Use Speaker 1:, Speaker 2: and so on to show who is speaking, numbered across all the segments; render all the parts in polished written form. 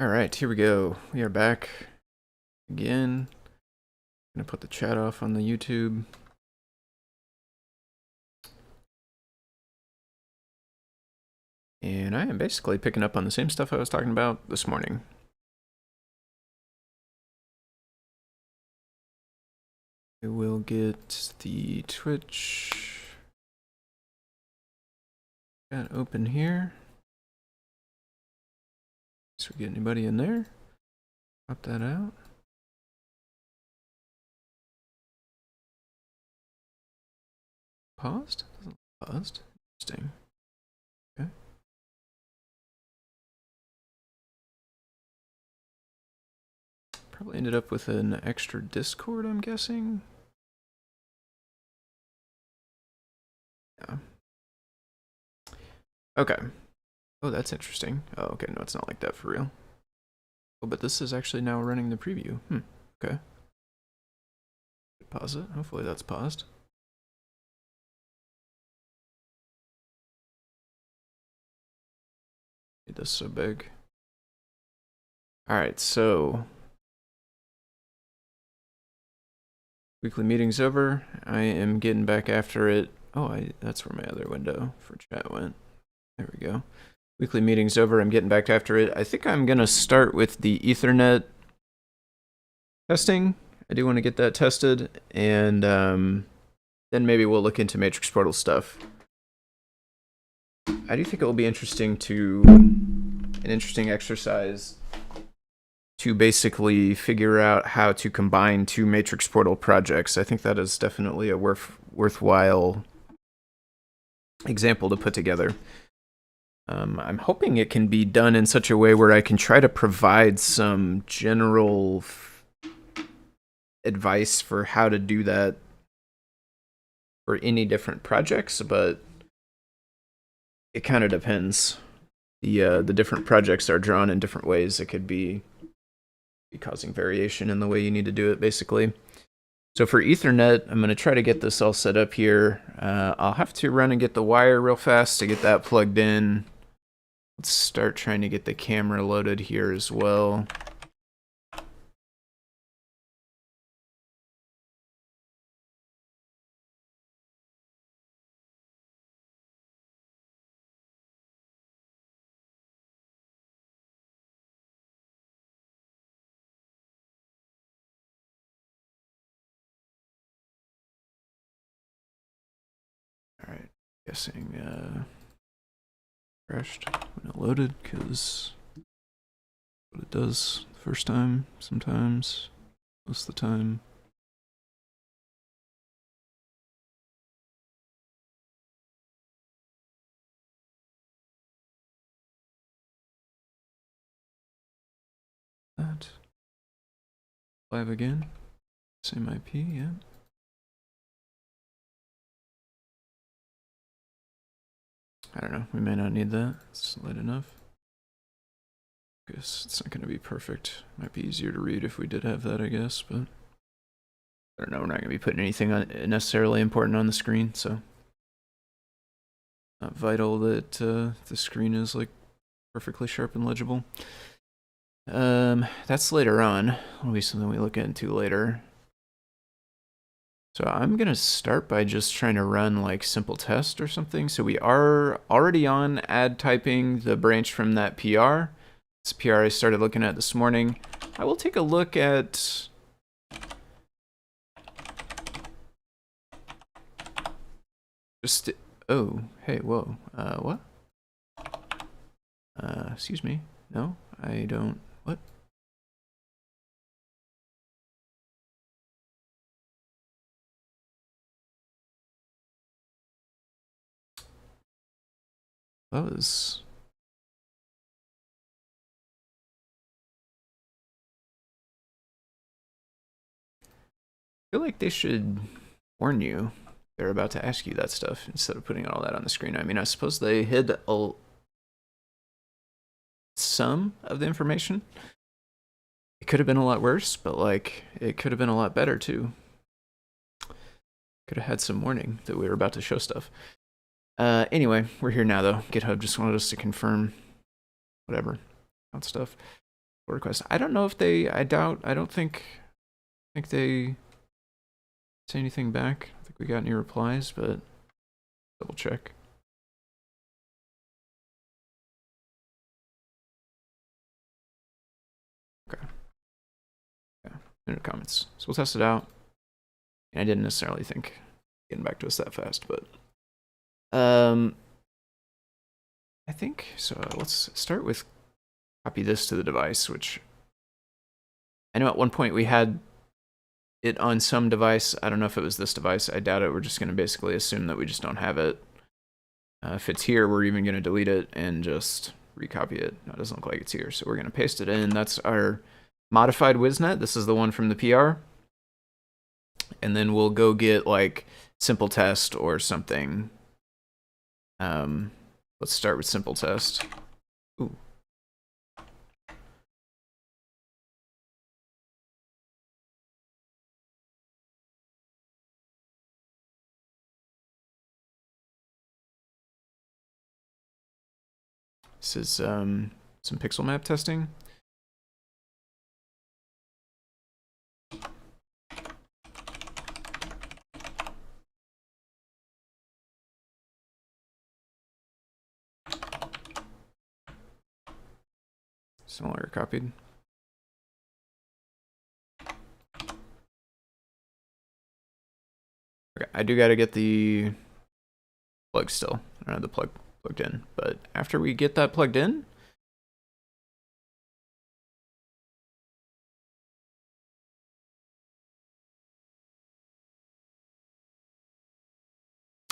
Speaker 1: All right, here we go. We are back again. I'm gonna put the chat off on the YouTube. And I am basically picking up on the same stuff I was talking about this morning. I will get the Twitch chat open here. So we get anybody in there? Pop that out. Paused? Doesn't paused. Interesting. Okay. Probably ended up with an extra Discord, I'm guessing. Yeah. Okay. Oh, that's interesting. Oh, okay. No, it's not like that for real. Oh, but this is actually now running the preview. Okay. Pause it. Hopefully that's paused. Made this so big. Alright, so weekly meeting's over. I am getting back after it. Oh, that's where my other window for chat went. There we go. Weekly meeting's over. I'm getting back after it. I think I'm gonna start with the Ethernet testing. I do want to get that tested, and then maybe we'll look into Matrix Portal stuff. I do think it will be interesting an interesting exercise to basically figure out how to combine two Matrix Portal projects. I think that is definitely a worthwhile example to put together. I'm hoping it can be done in such a way where I can try to provide some general advice for how to do that for any different projects, but it kind of depends. The different projects are drawn in different ways. It could be causing variation in the way you need to do it, basically. So for Ethernet, I'm going to try to get this all set up here. I'll have to run and get the wire real fast to get that plugged in. Let's start trying to get the camera loaded here as well. All right, guessing crashed when it loaded, because what it does the first time, sometimes, most of the time. That. Live again. Same IP, yeah. I don't know, we may not need that. It's late enough. Guess it's not going to be perfect. Might be easier to read if we did have that, I guess, but I don't know, we're not going to be putting anything necessarily important on the screen, so not vital that the screen is like perfectly sharp and legible. That's later on. That'll be something we look into later. So I'm going to start by just trying to run like simple test or something. So we are already on add typing the branch from that PR. It's a PR I started looking at this morning. I will take a look at just, oh, hey, whoa, what? Excuse me. No, I don't, what? That was... I feel like they should warn you they're about to ask you that stuff instead of putting all that on the screen. I mean, I suppose they hid some of the information. It could have been a lot worse, but like it could have been a lot better too. Could have had some warning that we were about to show stuff. Anyway, we're here now though. GitHub just wanted us to confirm whatever, that stuff. pull request. I don't know if they. I don't think they say anything back. I think we got any replies, but double check. Okay. Yeah, no comments. So we'll test it out. And I didn't necessarily think getting back to us that fast, but I think so. Let's start with copy this to the device, which I know at one point we had it on some device. I don't know if it was this device. I doubt it. We're just going to basically assume that we just don't have it. If it's here, we're even going to delete it and just recopy it. No, it doesn't look like it's here, so we're going to paste it in. That's our modified WizNet. This is the one from the PR. And then we'll go get like simple test or something. Let's start with simple test. Ooh. This is some pixel map testing. Similar copied. Okay, I do got to get the plug still. I don't have the plug plugged in, but after we get that plugged in,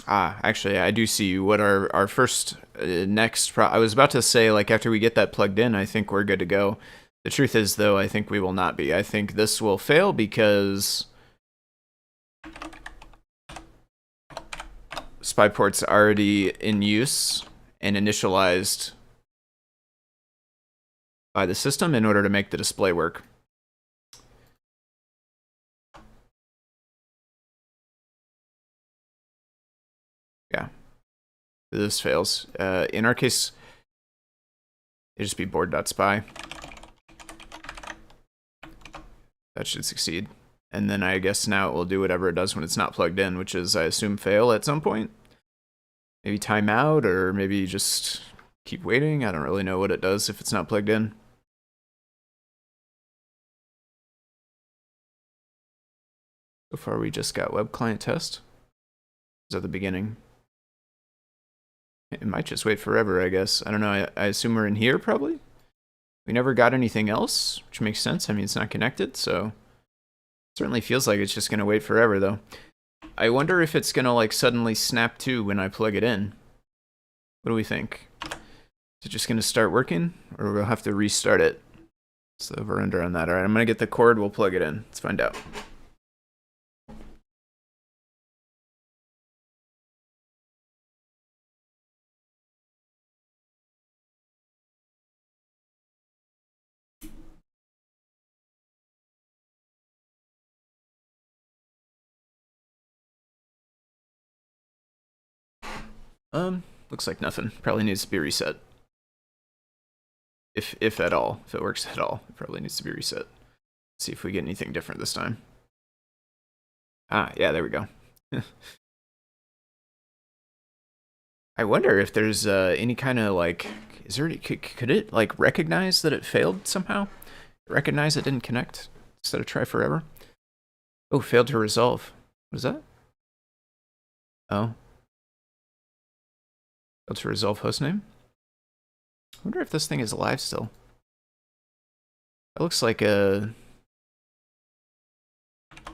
Speaker 1: actually, I do see what our first next. I was about to say, like, after we get that plugged in, I think we're good to go. The truth is, though, I think we will not be. I think this will fail because SpyPort's already in use and initialized by the system in order to make the display work. Yeah, this fails. In our case, it'd just be board.spy. That should succeed. And then I guess now it will do whatever it does when it's not plugged in, which is, I assume, fail at some point. Maybe timeout, or maybe just keep waiting. I don't really know what it does if it's not plugged in. So far, we just got web client test. It's at the beginning. It might just wait forever, I guess. I don't know. I assume we're in here, probably. We never got anything else, which makes sense. I mean, it's not connected, so it certainly feels like it's just going to wait forever, though. I wonder if it's going to, like, suddenly snap to when I plug it in. What do we think? Is it just going to start working, or we'll have to restart it? So over under on that. All right, I'm going to get the cord. We'll plug it in. Let's find out. Looks like nothing. Probably needs to be reset. If at all. If it works at all, it probably needs to be reset. Let's see if we get anything different this time. Yeah, there we go. I wonder if there's any kind of, like, is there could it, like, recognize that it failed somehow? Recognize it didn't connect instead of try forever? Oh, failed to resolve. What is that? Oh. Failed to resolve hostname? I wonder if this thing is alive still. It looks like a... I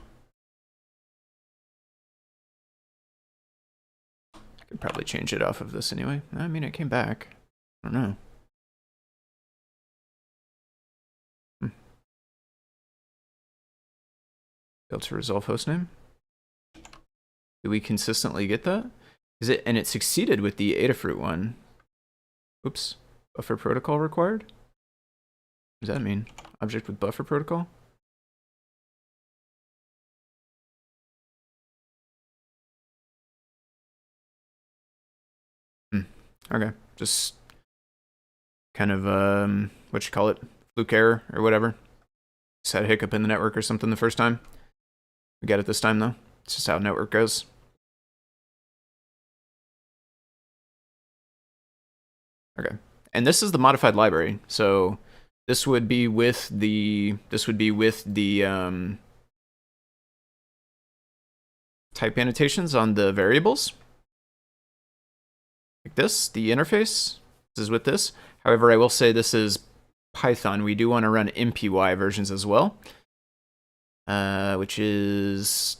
Speaker 1: could probably change it off of this anyway. I mean, it came back. I don't know. Failed to resolve hostname? Do we consistently get that? Is it, and it succeeded with the Adafruit one. Oops. Buffer protocol required? What does that mean? Object with buffer protocol? Okay. Just kind of, what you call it? fluke error or whatever. Just had a hiccup in the network or something the first time. We got it this time though. It's just how network goes. Okay. And this is the modified library. So this would be with the type annotations on the variables. Like this, the interface. This is with this. However, I will say this is Python. We do want to run MPY versions as well, which is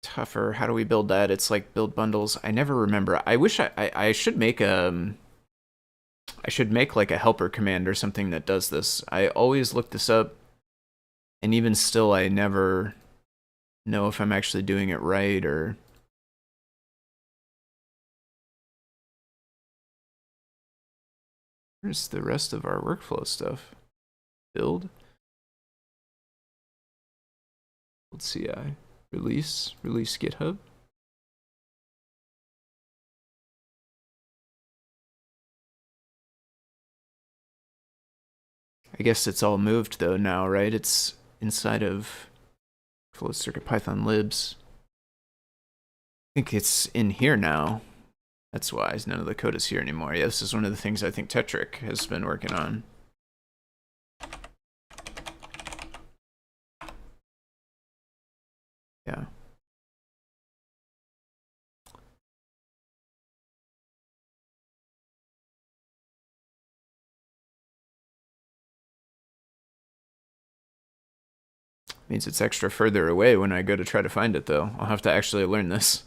Speaker 1: tougher. How do we build that? It's like build bundles. I never remember. I wish I should make like a helper command or something that does this. I always look this up, and even still, I never know if I'm actually doing it right or. Where's the rest of our workflow stuff? Build CI, release GitHub. I guess it's all moved though now, right? It's inside of closed CircuitPython libs. I think it's in here now. That's why none of the code is here anymore. Yeah, this is one of the things I think Tetrick has been working on. Yeah. Means it's extra further away when I go to try to find it though. I'll have to actually learn this.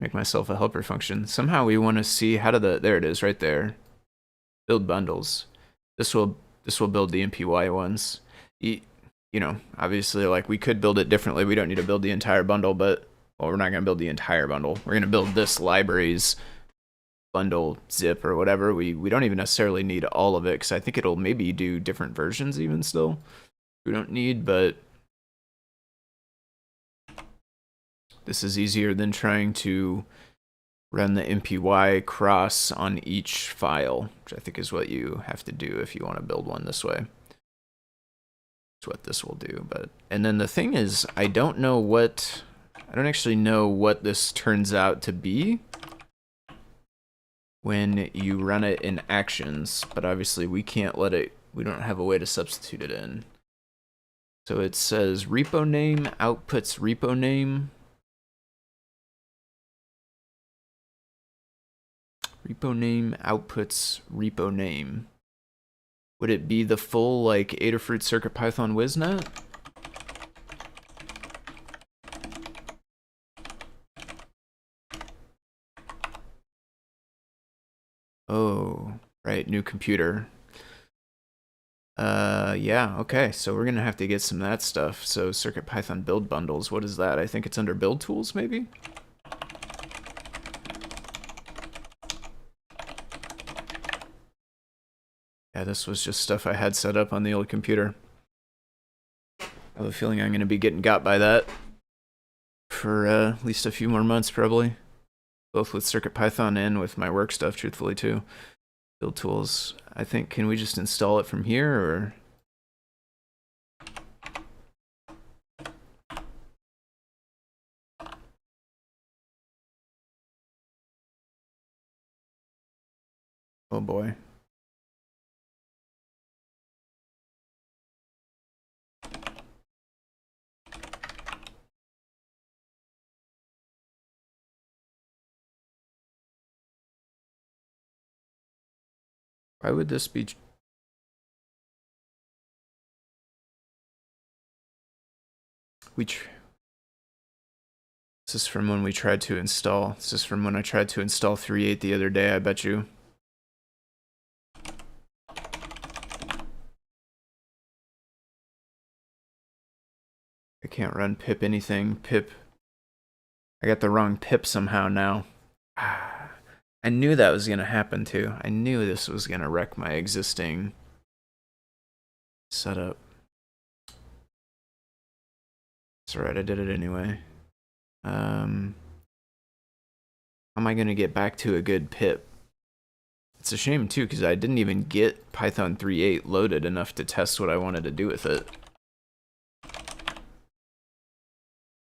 Speaker 1: Make myself a helper function. Somehow we want to see how to there it is right there. Build bundles. This will build the MPY ones. You know, obviously like we could build it differently. We don't need to build the entire bundle, but well, we're not going to build the entire bundle. We're going to build this library's bundle zip or whatever. We don't even necessarily need all of it because I think it'll maybe do different versions even still. We don't need, but this is easier than trying to run the MPY cross on each file, which I think is what you have to do if you want to build one this way. That's what this will do. And then the thing is, I don't actually know what this turns out to be when you run it in actions, but obviously we don't have a way to substitute it in. So it says repo name outputs repo name. Repo name outputs repo name. Would it be the full like Adafruit CircuitPython WizNet? Oh, right, new computer. Yeah, okay, so we're gonna have to get some of that stuff. So CircuitPython build bundles, what is that? I think it's under build tools, maybe? Yeah, this was just stuff I had set up on the old computer. I have a feeling I'm going to be getting got by that for at least a few more months, probably. Both with CircuitPython and with my work stuff, truthfully, too. Build tools. I think, can we just install it from here, or? Oh boy. Why would this be? This is from when we tried to install. This is from when I tried to install 3.8 the other day, I bet you. I can't run pip anything. Pip. I got the wrong pip somehow now. I knew that was going to happen too. I knew this was going to wreck my existing setup. It's alright, I did it anyway. How am I going to get back to a good pip? It's a shame too, because I didn't even get Python 3.8 loaded enough to test what I wanted to do with it.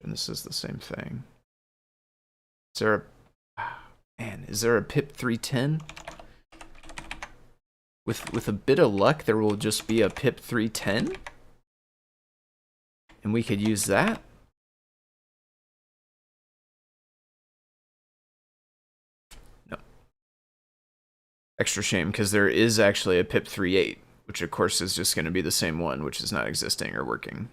Speaker 1: And this is the same thing. Is there a... Man, is there a pip 310? With a bit of luck, there will just be a pip 310? And we could use that? No. Extra shame, because there is actually a pip 3.8, which of course is just going to be the same one, which is not existing or working.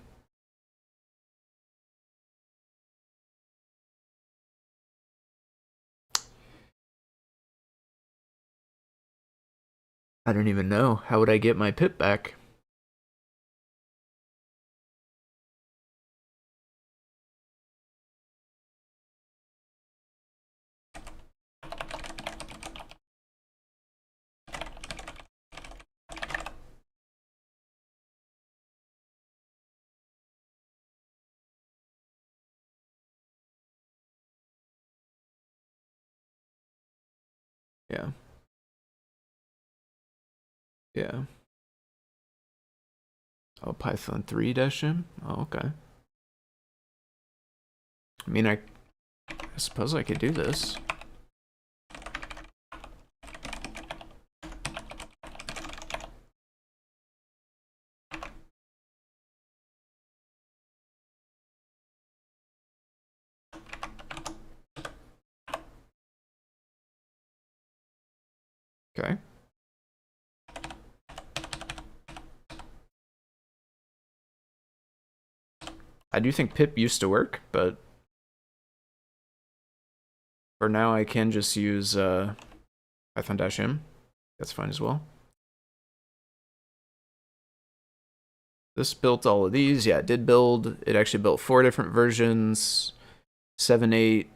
Speaker 1: I don't even know. How would I get my pip back? Yeah. Yeah. Oh, Python 3-m? Oh, okay. I mean, I suppose I could do this. Okay. I do think pip used to work, but for now I can just use Python-m. That's fine as well. This built all of these. Yeah, it did build. It actually built 4 different versions, 7.8,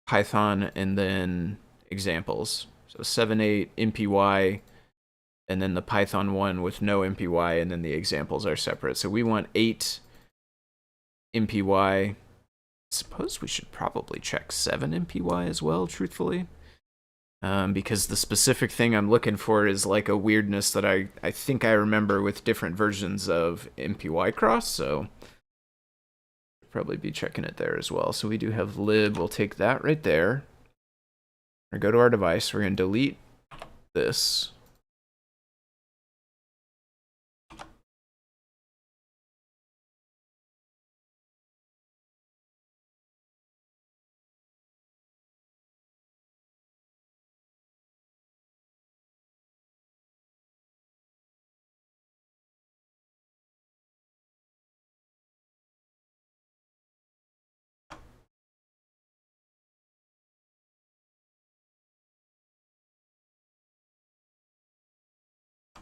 Speaker 1: Python, and then examples. So 7.8, MPY, and then the Python one with no MPY, and then the examples are separate. So we want 8 MPY. Suppose we should probably check 7 MPY as well, truthfully. Because the specific thing I'm looking for is like a weirdness that I think I remember with different versions of MPY cross, so probably be checking it there as well. So we do have lib. We'll take that right there. We're gonna go to our device. We're going to delete this.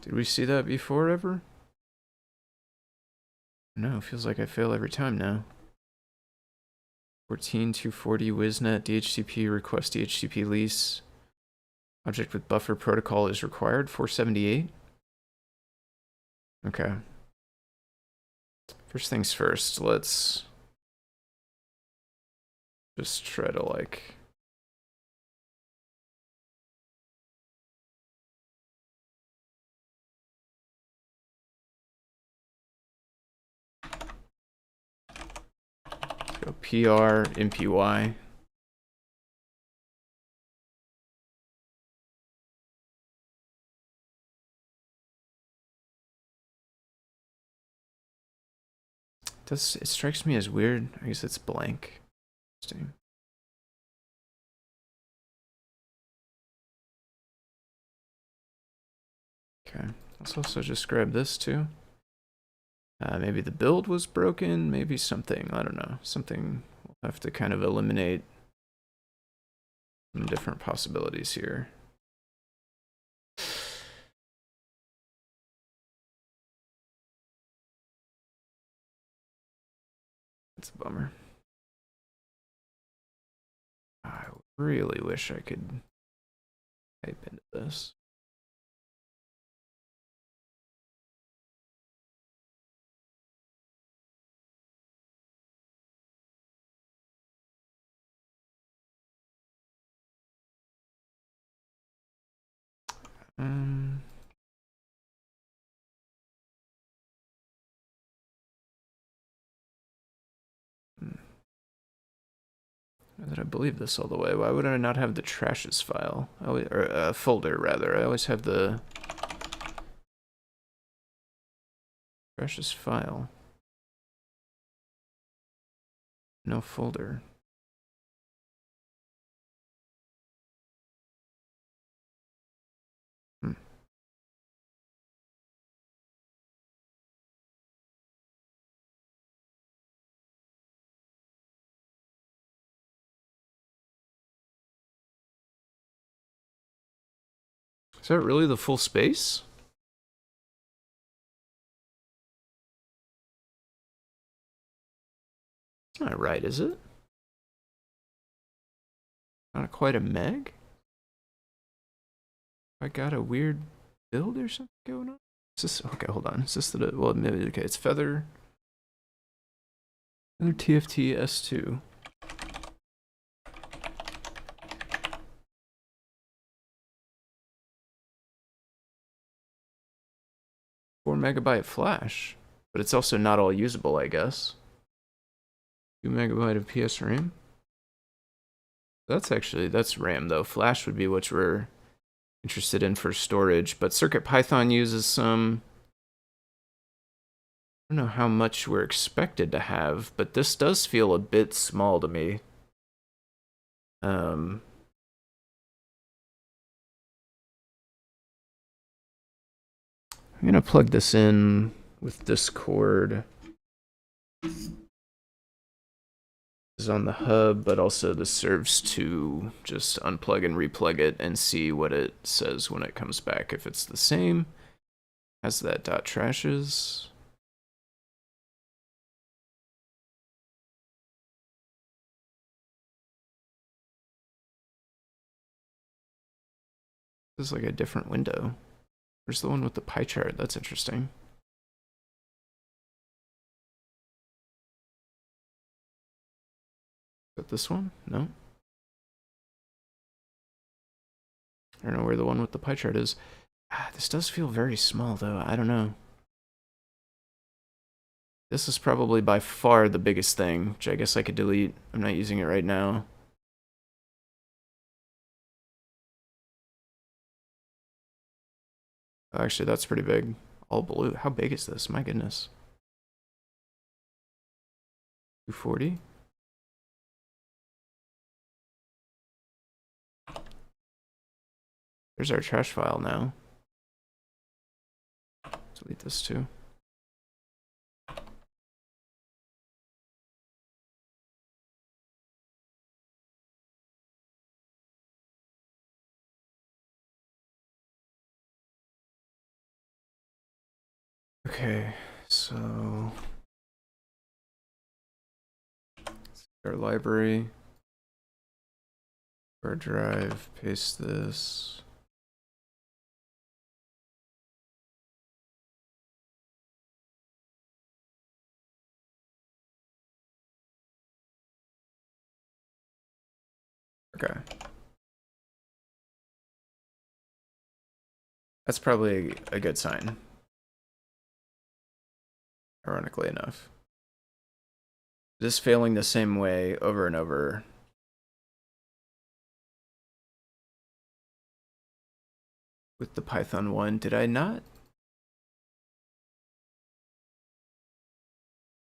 Speaker 1: Did we see that before ever? No, feels like I fail every time now. 14240 WISNet DHCP request DHCP lease. Object with buffer protocol is required. 478. Okay. First things first, let's just try to like go PR MPY. It strikes me as weird. I guess it's blank. Interesting. Okay, let's also just grab this too. Maybe the build was broken, maybe something, I don't know. Something we'll have to kind of eliminate some different possibilities here. That's a bummer. I really wish I could type into this. Um, That I believe this all the way. Why would I not have the trashes file? Or folder, rather. I always have the trashes file. No folder. Hmm. Is that really the full space? It's not right, is it? Not quite a meg? I got a weird build or something going on? Is this, okay, hold on. Is this the, well, maybe, okay, it's feather. Feather TFT S2. Four megabyte flash. But it's also not all usable, I guess. 2 megabyte of PS RAM. That's RAM though. Flash would be what we're interested in for storage, but CircuitPython uses some. I don't know how much we're expected to have, but this does feel a bit small to me. I'm gonna plug this in with Discord. This is on the hub, but also this serves to just unplug and replug it and see what it says when it comes back. If it's the same as that .trashes. This is like a different window. Where's the one with the pie chart? That's interesting. Is that this one? No. I don't know where the one with the pie chart is. This does feel very small, though. I don't know. This is probably by far the biggest thing, which I guess I could delete. I'm not using it right now. Oh, actually, that's pretty big. All blue. How big is this? My goodness. 240? There's our trash file now. Delete this too. Okay, so our library, our drive, paste this. Okay. That's probably a good sign, ironically enough. Just failing the same way over and over. With the Python one, did I not?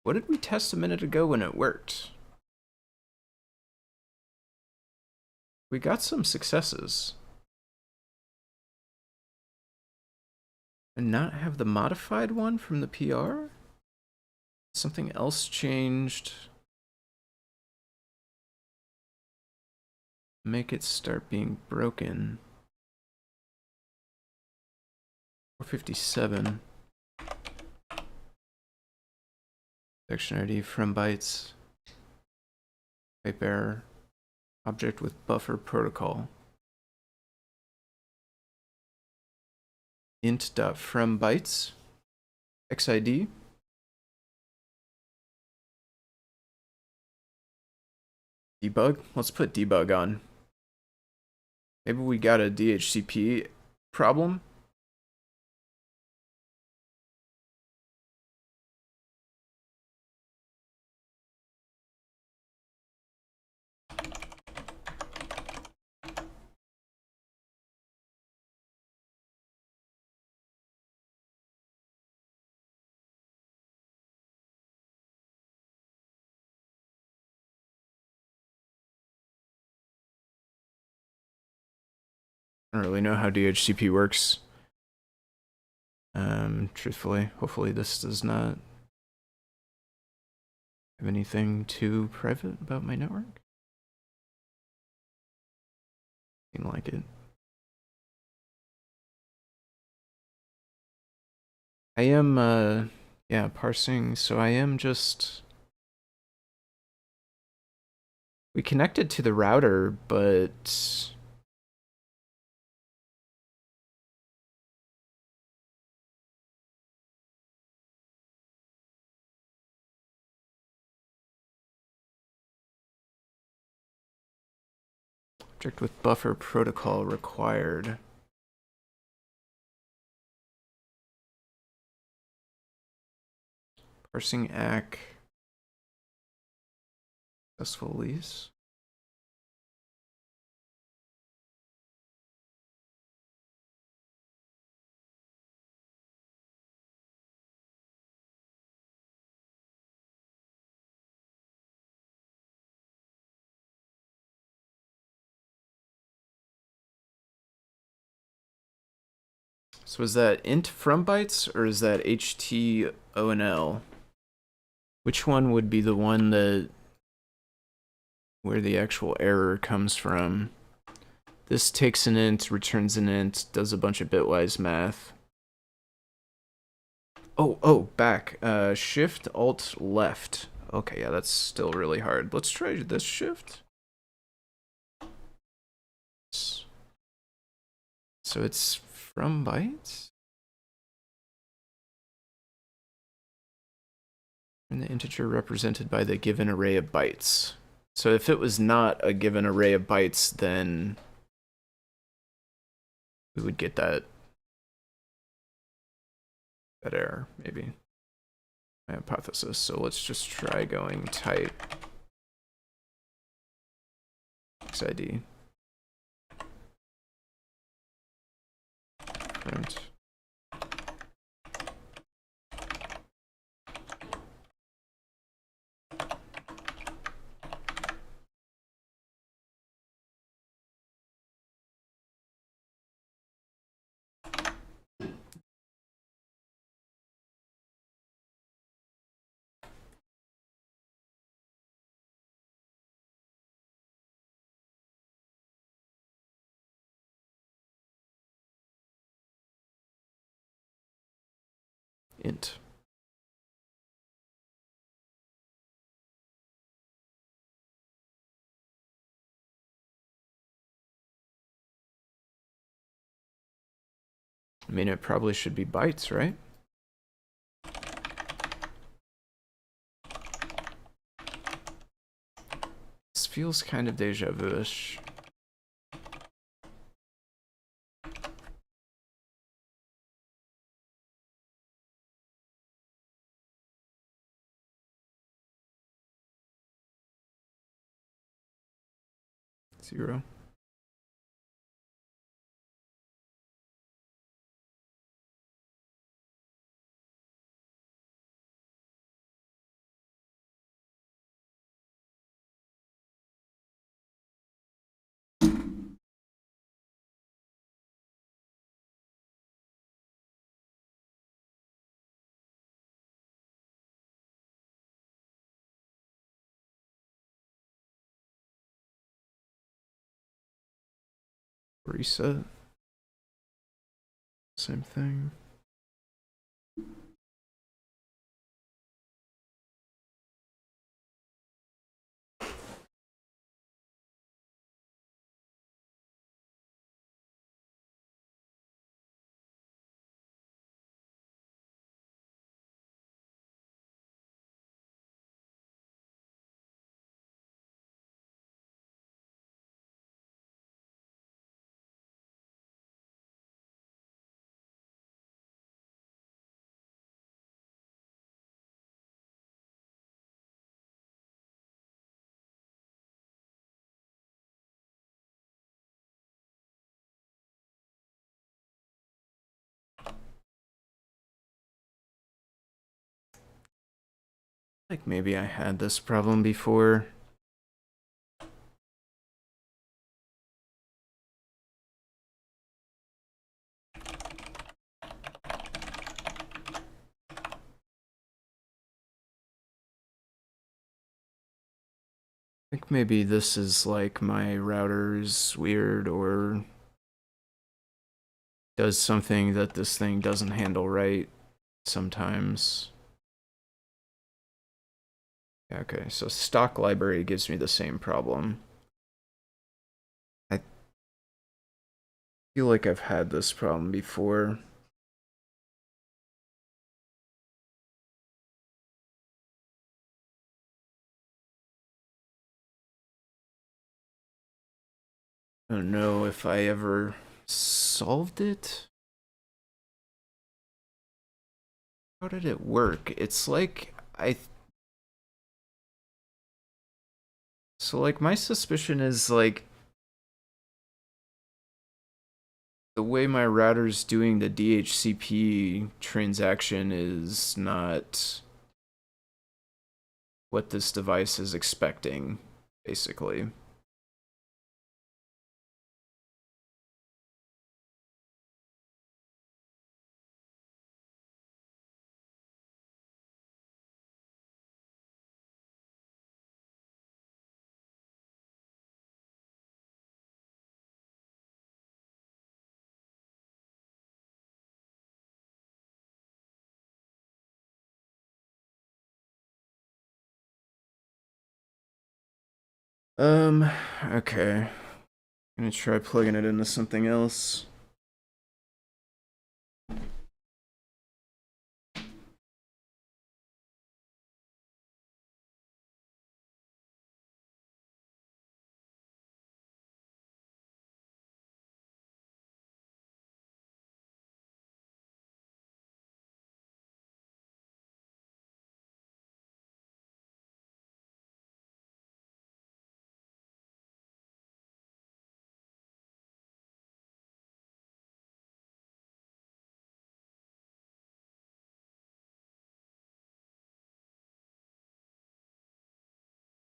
Speaker 1: What did we test a minute ago when it worked? We got some successes. And not have the modified one from the PR? Something else changed. Make it start being broken. 457. Section ID from bytes. Type error. Object with buffer protocol. Int.from bytes. XID. Debug. Let's put debug on. Maybe we got a DHCP problem. I don't really know how DHCP works. Truthfully, hopefully this does not have anything too private about my network. Seem like it. I am, yeah, parsing, so I am just... We connected to the router, but... Object with buffer protocol required. Parsing ACK. Successful lease. So is that int from bytes or is that HTONL? Which one would be the one that where the actual error comes from? This takes an int, returns an int, does a bunch of bitwise math. Oh, back. Shift Alt left. Okay, yeah, that's still really hard. Let's try this shift. So it's from bytes? And the integer represented by the given array of bytes. So if it was not a given array of bytes, then we would get that error, maybe. My hypothesis. So let's just try going type xid print. Int. I mean, it probably should be bytes, right? This feels kind of deja vu-ish. Zero. Reset. Same thing. Like maybe I had this problem before. I think maybe this is like my router's weird or does something that this thing doesn't handle right sometimes. Okay, so stock library gives me the same problem. I feel like I've had this problem before. I don't know if I ever solved it. How did it work? It's like so like my suspicion is like the way my router's doing the DHCP transaction is not what this device is expecting, basically. Okay. I'm gonna try plugging it into something else.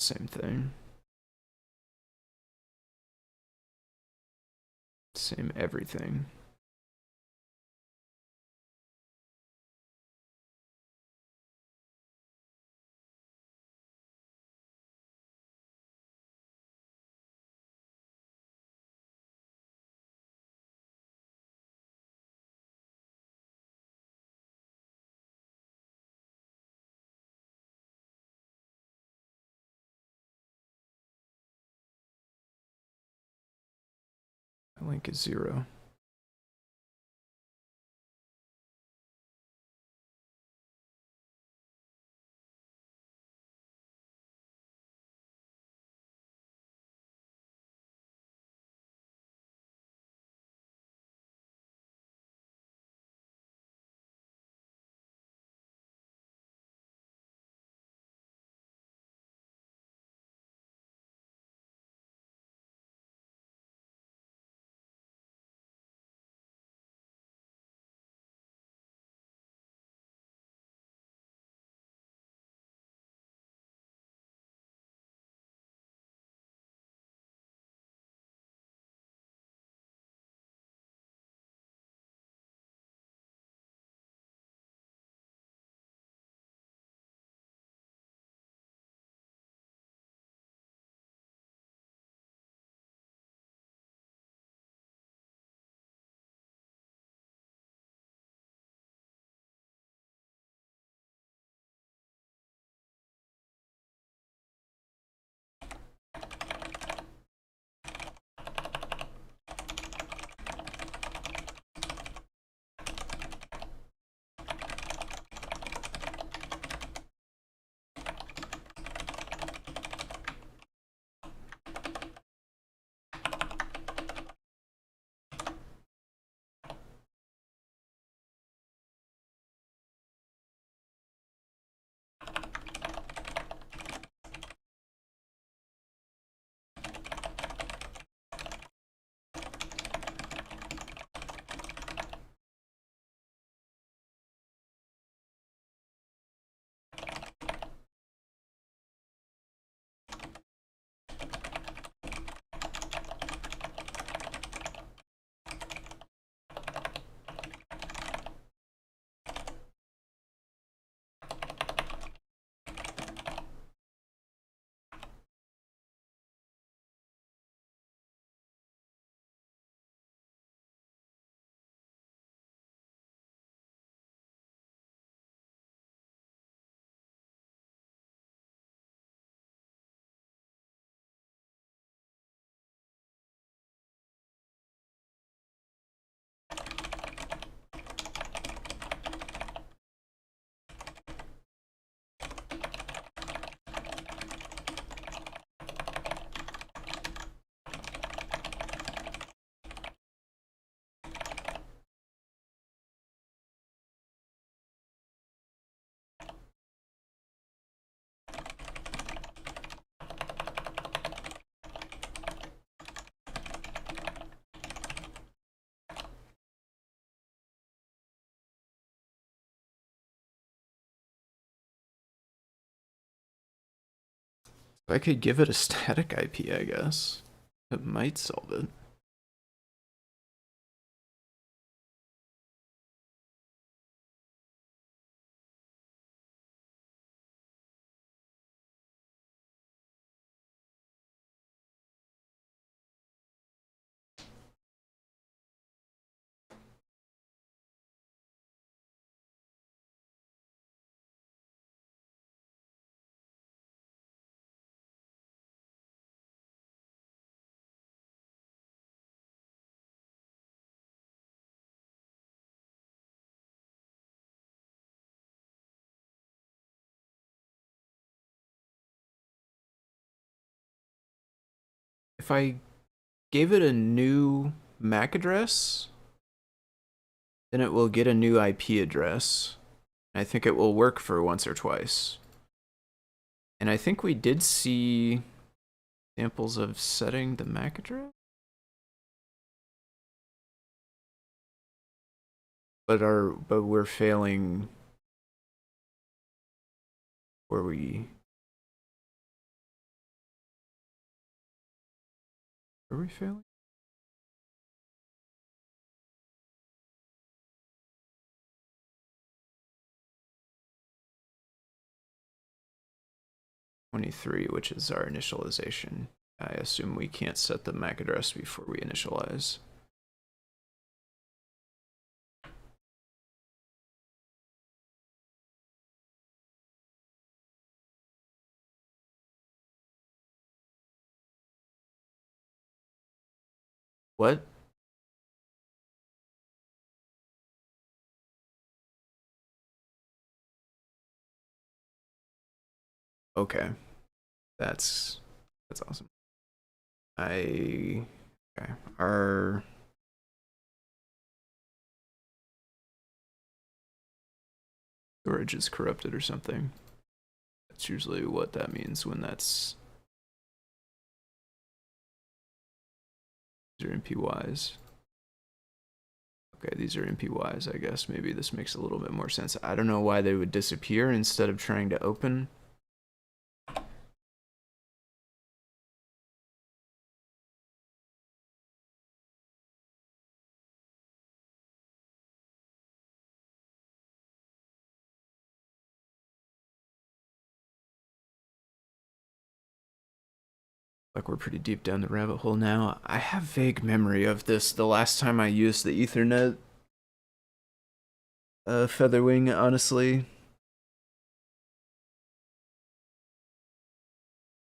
Speaker 1: Same thing. Same everything. My link is 0. I could give it a static IP, I guess. It might solve it. If I gave it a new MAC address, then it will get a new IP address. I think it will work for once or twice. And I think we did see examples of setting the MAC address. But we're failing where we are we failing? $23, which is our initialization. I assume we can't set the MAC address before we initialize. What? Okay. That's awesome. Okay. Our storage is corrupted or something. That's usually what that means when that's these are MPYs. Okay, these are MPYs, I guess. Maybe this makes a little bit more sense. I don't know why they would disappear instead of trying to open. Like we're pretty deep down the rabbit hole now. I have vague memory of this the last time I used the Ethernet Featherwing, honestly.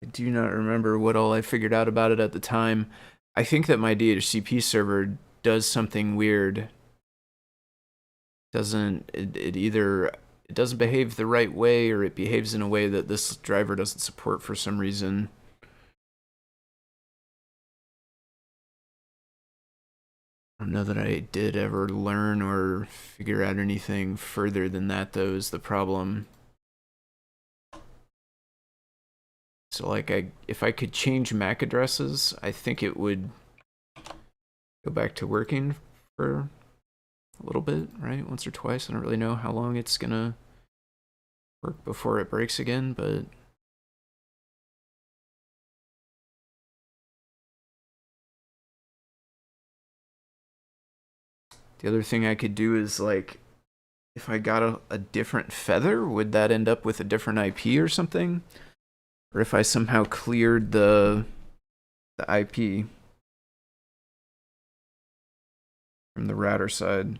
Speaker 1: I do not remember what all I figured out about it at the time. I think that my DHCP server does something weird. It either it doesn't behave the right way or it behaves in a way that this driver doesn't support for some reason. I don't know that I did ever learn or figure out anything further than that, though, is the problem. So, like, if I could change MAC addresses, I think it would go back to working for a little bit, right? Once or twice. I don't really know how long it's gonna work before it breaks again, but the other thing I could do is, like, if I got a different feather, would that end up with a different IP or something? Or if I somehow cleared the IP from the router side.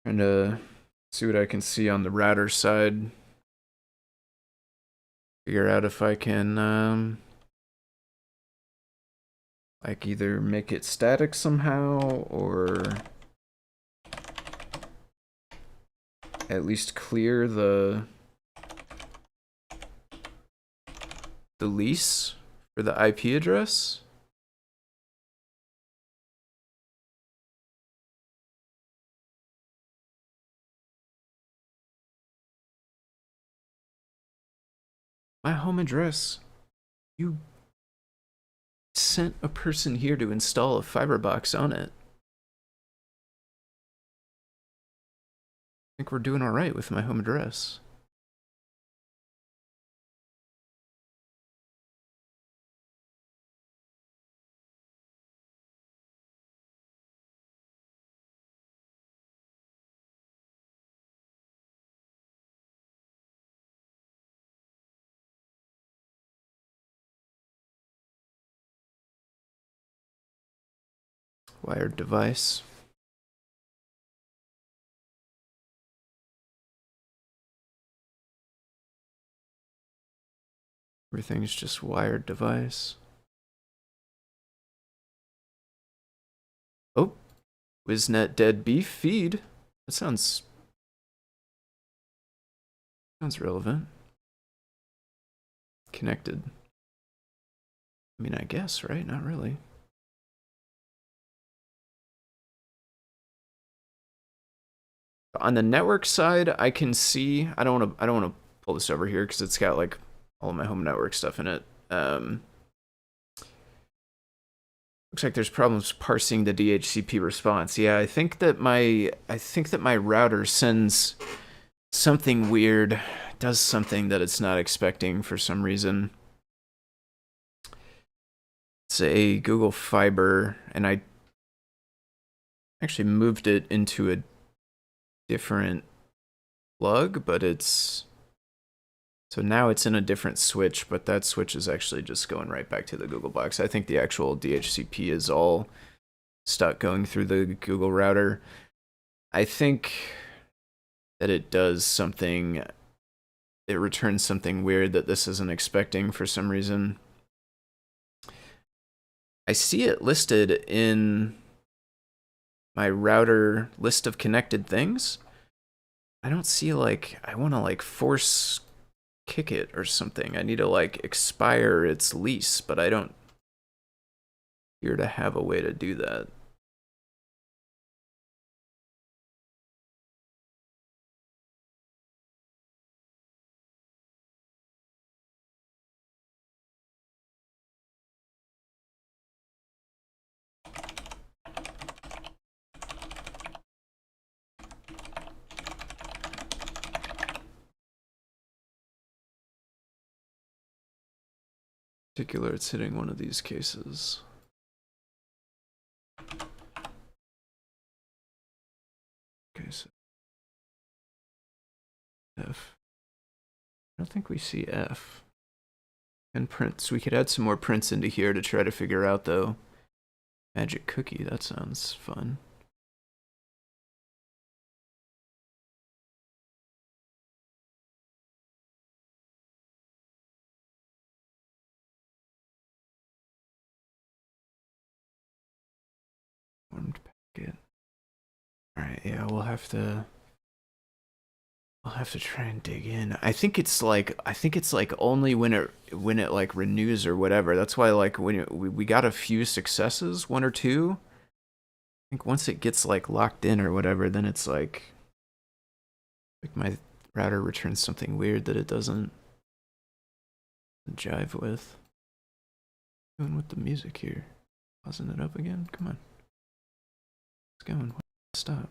Speaker 1: Trying to see what I can see on the router side. Figure out if I can Like either make it static somehow or at least clear the lease for the IP address. My home address. You sent a person here to install a fiber box on it. I think we're doing all right with my home address. Wired device. Everything's just wired device. Oh, WizNet dead beef feed. That sounds relevant. Connected. I mean, I guess, right? Not really. On the network side, I can see. I don't want to pull this over here because it's got like all of my home network stuff in it. Looks like there's problems parsing the DHCP response. Yeah, I think that my router sends something weird, does something that it's not expecting for some reason. It's a Google Fiber, and I actually moved it into a different plug, but it's so now it's in a different switch, but that switch is actually just going right back to the Google box. I think the actual DHCP is all stuck going through the Google router. I think that it does something, it returns something weird that this isn't expecting for some reason. I see it listed in my router list of connected things. I don't see like, I want to like force kick it or something. I need to like expire its lease, but I don't appear to have a way to do that. In particular, it's hitting one of these cases. Okay, so F. I don't think we see F. And prints. We could add some more prints into here to try to figure out, though. Magic cookie, that sounds fun. Formed packet. Alright, yeah, we'll have to try and dig in. I think it's like only when it like renews or whatever. That's why like when we got a few successes, one or two. I think once it gets like locked in or whatever, then it's like my router returns something weird that it doesn't jive with. What's going with the music here? Pausing it up again? Come on. It's going. Stop.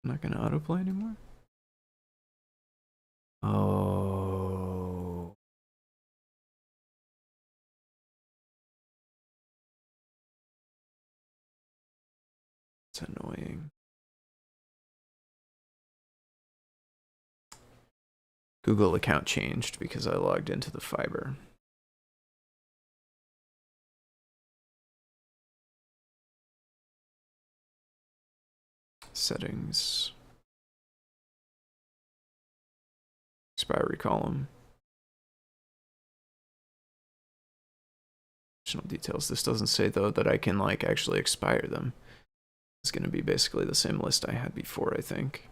Speaker 1: I'm not gonna autoplay anymore. Oh. It's annoying. Google account changed because I logged into the fiber. Settings. expiry column. Additional details. This doesn't say though that I can like actually expire them. It's going to be basically the same list I had before, I think.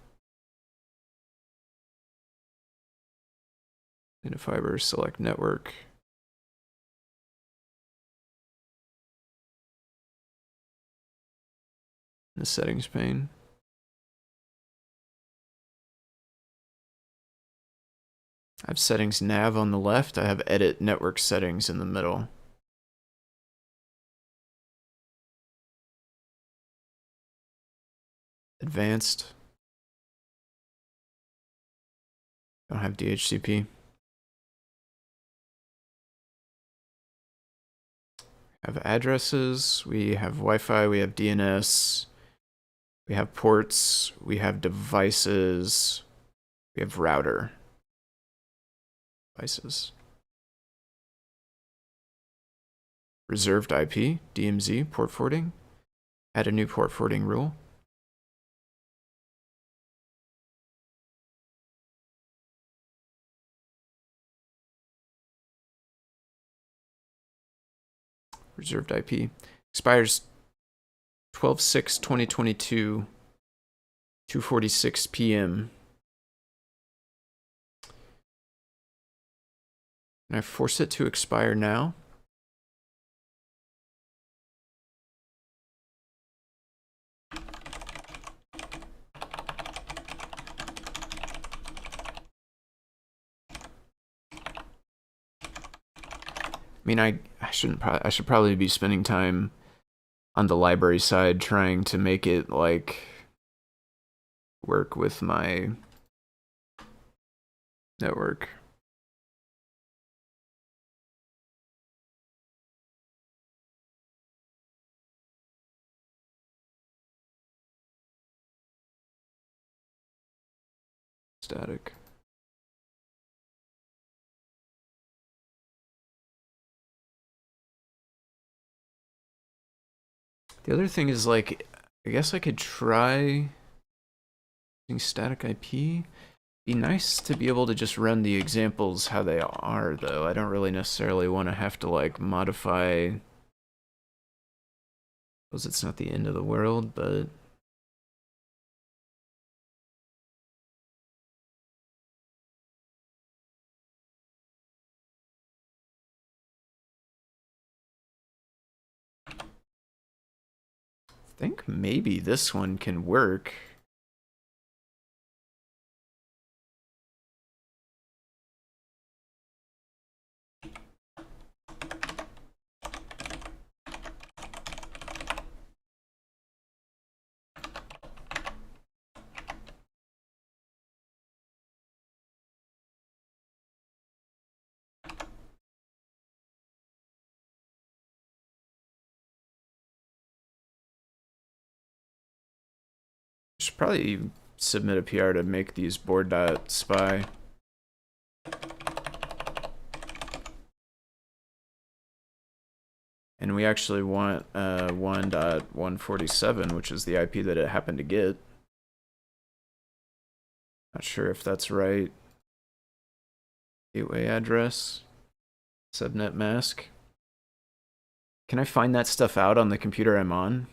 Speaker 1: Data fiber, select network. In the settings pane. I have settings nav on the left. I have edit network settings in the middle. Advanced. Don't have DHCP. Have addresses. We have Wi-Fi. We have DNS. We have ports. We have devices. We have router. Devices. Reserved IP, DMZ, port forwarding. Add a new port forwarding rule. Reserved IP. Expires 12/6/2022, 2:46 p.m. Can I force it to expire now? I mean, I should probably be spending time on the library side trying to make it like work with my network. Static. The other thing is like, I guess I could try using static IP. Be nice to be able to just run the examples how they are, though. I don't really necessarily want to have to like modify. Suppose it's not the end of the world, but I think maybe this one can work. Should probably submit a PR to make these board.spy. And we actually want 1.147, which is the IP that it happened to get. Not sure if that's right. Gateway address, subnet mask. Can I find that stuff out on the computer I'm on?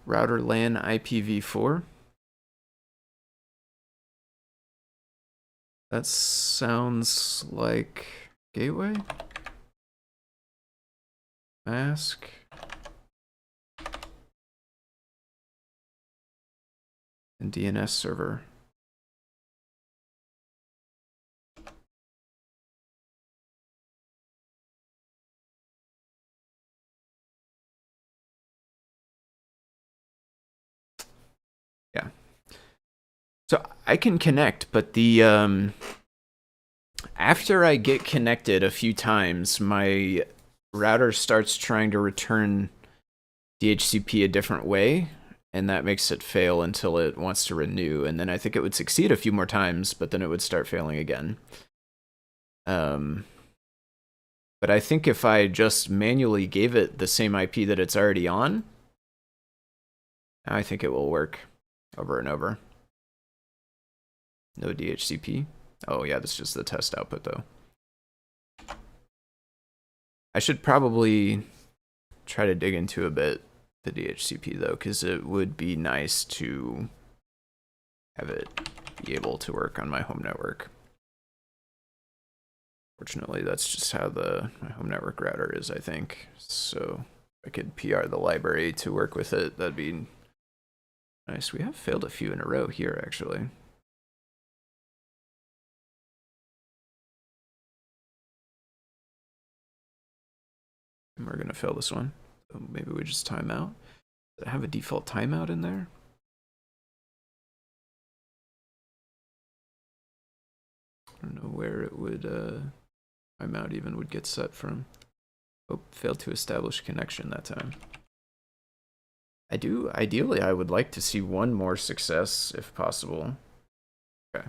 Speaker 1: Router LAN IPv4. That sounds like gateway. Mask. and DNS server. Yeah. So I can connect, but the after I get connected a few times, my router starts trying to return DHCP a different way, and that makes it fail until it wants to renew. And then I think it would succeed a few more times, but then it would start failing again. But I think if I just manually gave it the same IP that it's already on, I think it will work over and over. No DHCP. Oh yeah, that's just the test output though. I should probably try to dig into a bit the DHCP though, because it would be nice to have it be able to work on my home network. Fortunately, that's just how my home network router is, I think. So if I could PR the library to work with it, that'd be nice. We have failed a few in a row here, actually. And we're gonna fail this one. So maybe we just time out. Does it have a default timeout in there? I don't know where it would timeout even would get set from. Oh, failed to establish connection that time. Ideally, I would like to see one more success if possible. Okay.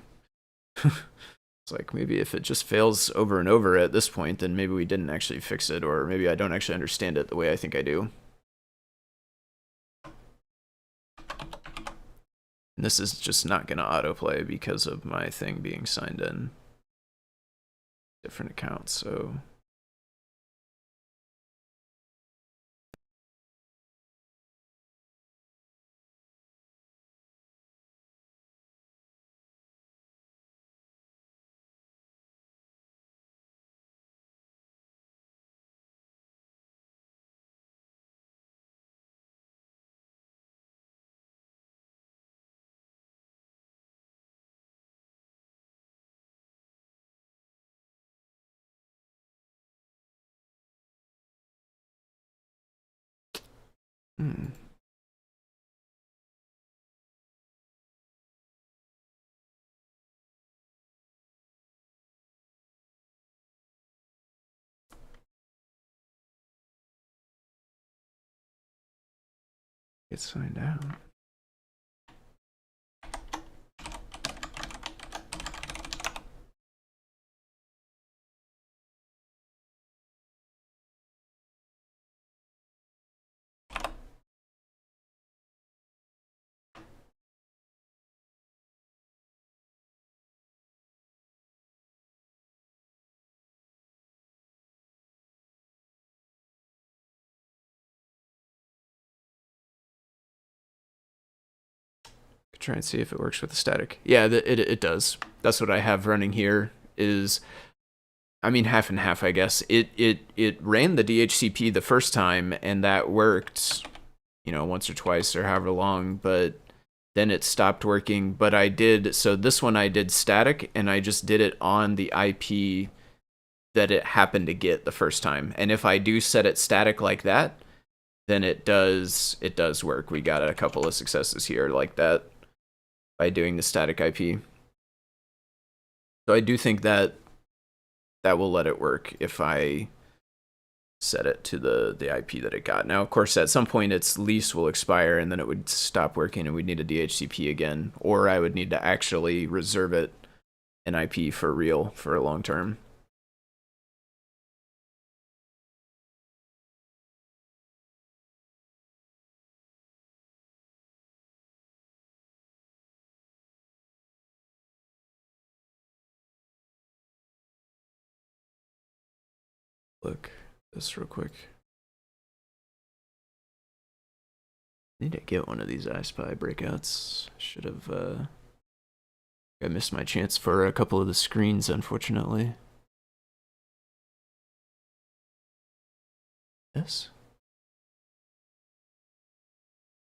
Speaker 1: It's like maybe if it just fails over and over at this point, then maybe we didn't actually fix it, or maybe I don't actually understand it the way I think I do. And this is just not going to autoplay because of my thing being signed in. Different account, so get signed out. Try and see if it works with the static. Yeah, it does. That's what I have running here. Is I mean half and half, I guess. It ran the DHCP the first time, and that worked, once or twice or however long. But then it stopped working. But so this one I did static, and I just did it on the IP that it happened to get the first time. And if I do set it static like that, then it does work. We got a couple of successes here like that by doing the static IP. So I do think that will let it work if I set it to the IP that it got. Now, of course, at some point its lease will expire and then it would stop working and we'd need a DHCP again, or I would need to actually reserve it an IP for real for a long term. Look this real quick. Need to get one of these iSpy breakouts. Should have I missed my chance for a couple of the screens, unfortunately. Yes.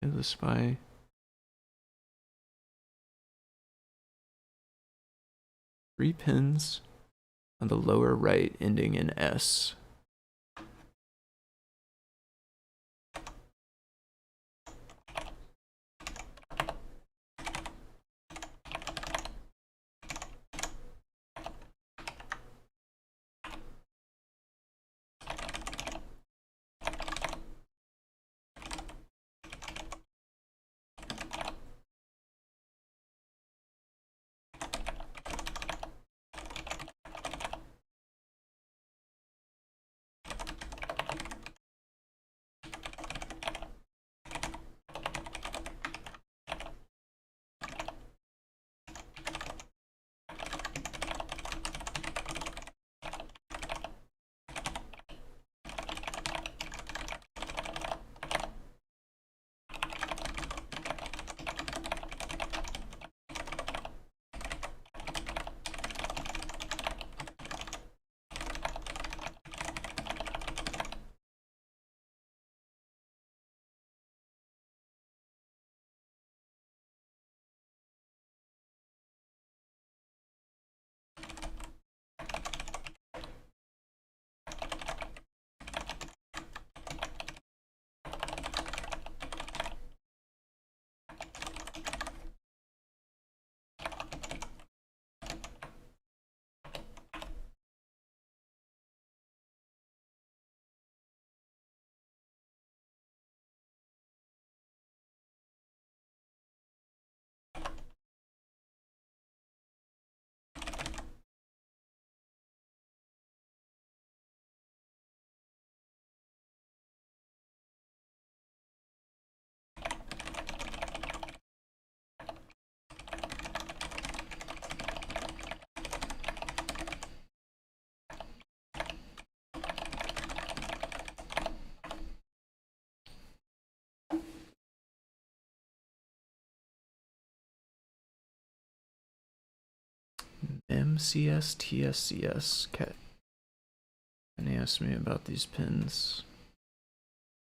Speaker 1: The spy. 3 pins on the lower right ending in S. MCS, TSCS. Okay. And he asked me about these pins.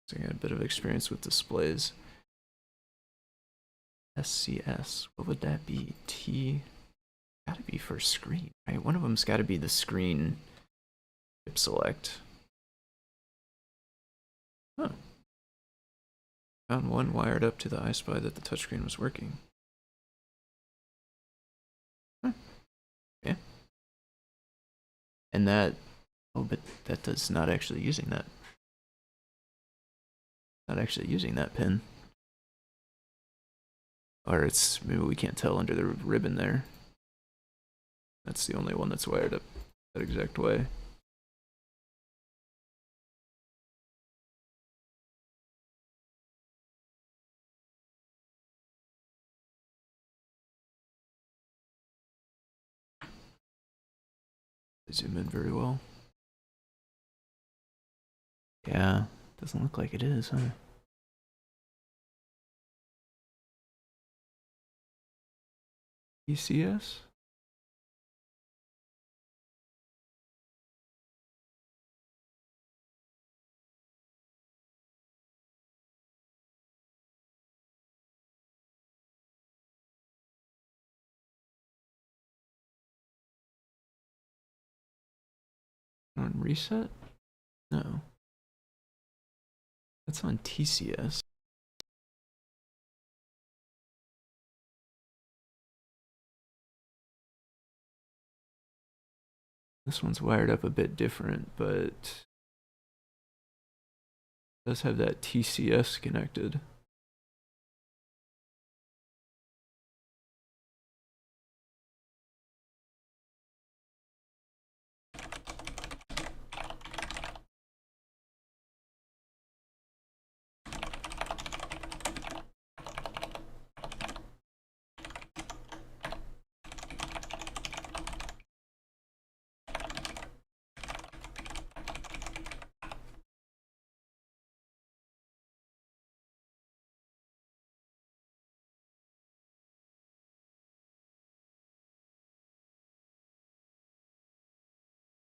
Speaker 1: So I got a bit of experience with displays. SCS. What would that be? T. Gotta be for screen, right? One of them's gotta be the screen chip select. Huh. Found one wired up to the iSpy that the touchscreen was working. Huh. Yeah. And that, oh, but that does not actually using that. Not actually using that pin. Or it's, maybe we can't tell under the ribbon there. That's the only one that's wired up that exact way. Zoom in very well. Yeah, doesn't look like it is, huh? ECS? On reset? No. That's on TCS. This one's wired up a bit different, but it does have that TCS connected.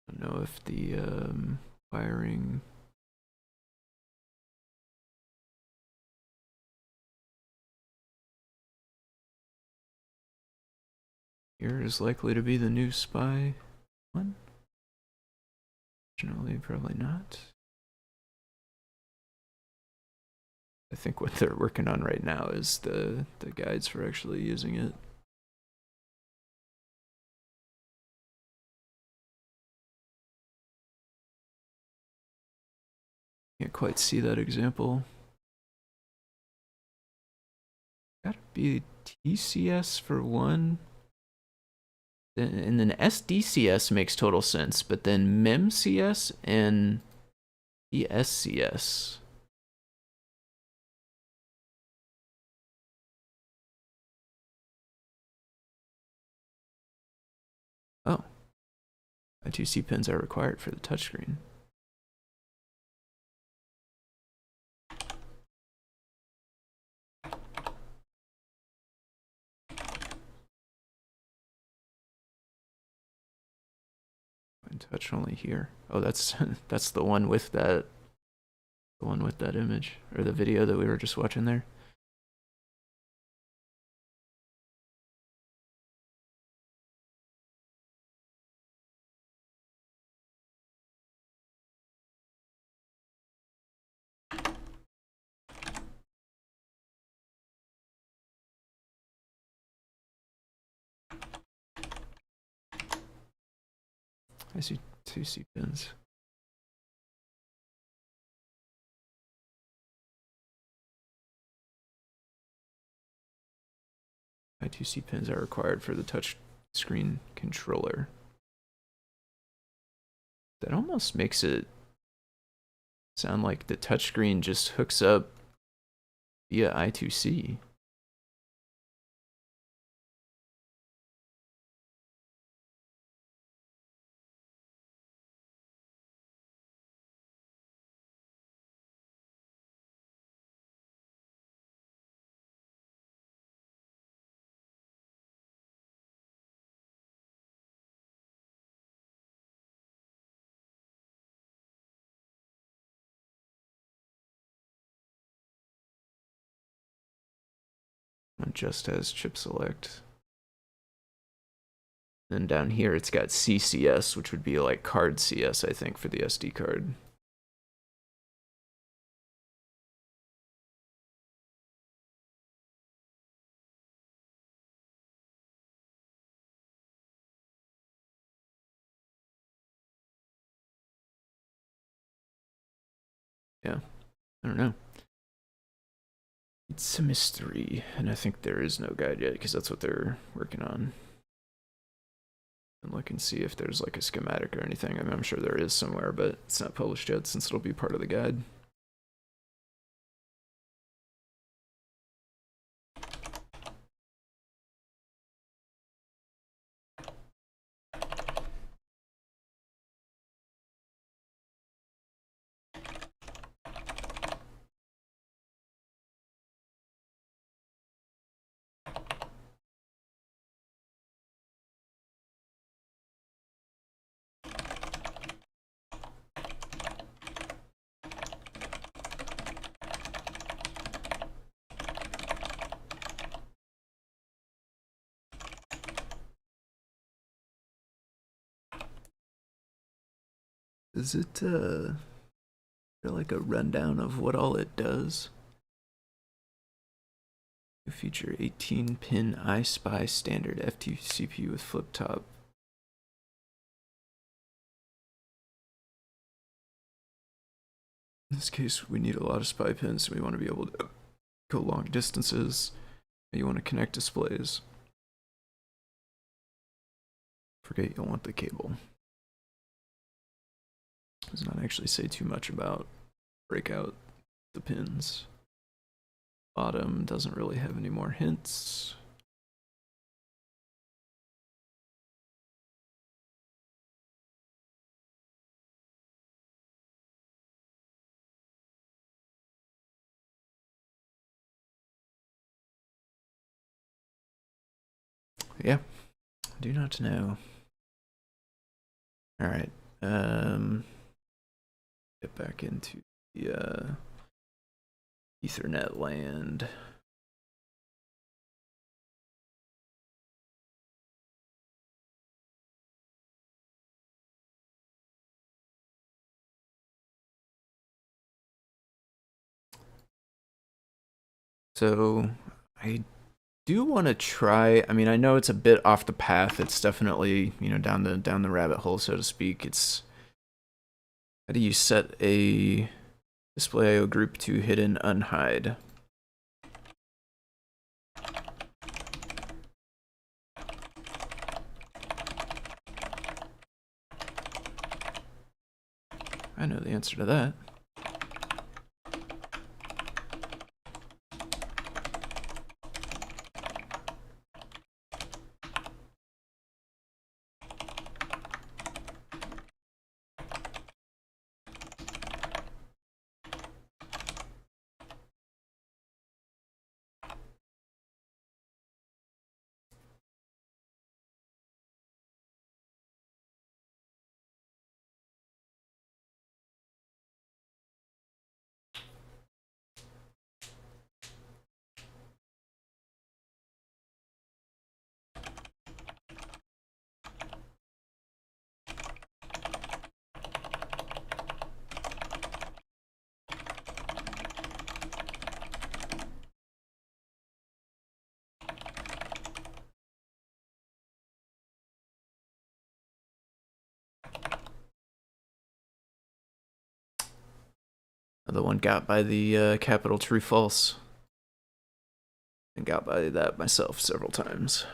Speaker 1: I don't know if the wiring. Here is likely to be the new SPI one. Generally, probably not. I think what they're working on right now is the guides for actually using it. Can't quite see that example. Gotta be TCS for one. And then SDCS makes total sense, but then MEMCS and ESCS. Oh. I2C pins are required for the touchscreen. Touch only here. Oh, that's that's the one with that image or the video that we were just watching there. I see 2C pins. I2C pins are required for the touch screen controller. That almost makes it sound like the touchscreen just hooks up via I2C. It just has chip select. Then down here it's got CCS, which would be like card CS, I think, for the SD card. Yeah, I don't know. It's a mystery, and I think there is no guide yet because that's what they're working on. And look and see if there's like a schematic or anything. I mean, I'm sure there is somewhere, but it's not published yet since it'll be part of the guide. Is it like a rundown of what all it does? You feature 18-pin iSpy standard FT CPU with flip top. In this case, we need a lot of SPI pins, so we want to be able to go long distances. You want to connect displays. Forget you'll want the cable. Does not actually say too much about break out the pins. Bottom doesn't really have any more hints. Yeah, do not know. All right, get back into the Ethernet land. So I do want to try. I mean, I know it's a bit off the path. It's definitely, you know, down the rabbit hole, so to speak. It's how do you set a display IO group to hidden unhide? I know the answer to that. The one got by the capital true false. And got by that myself several times.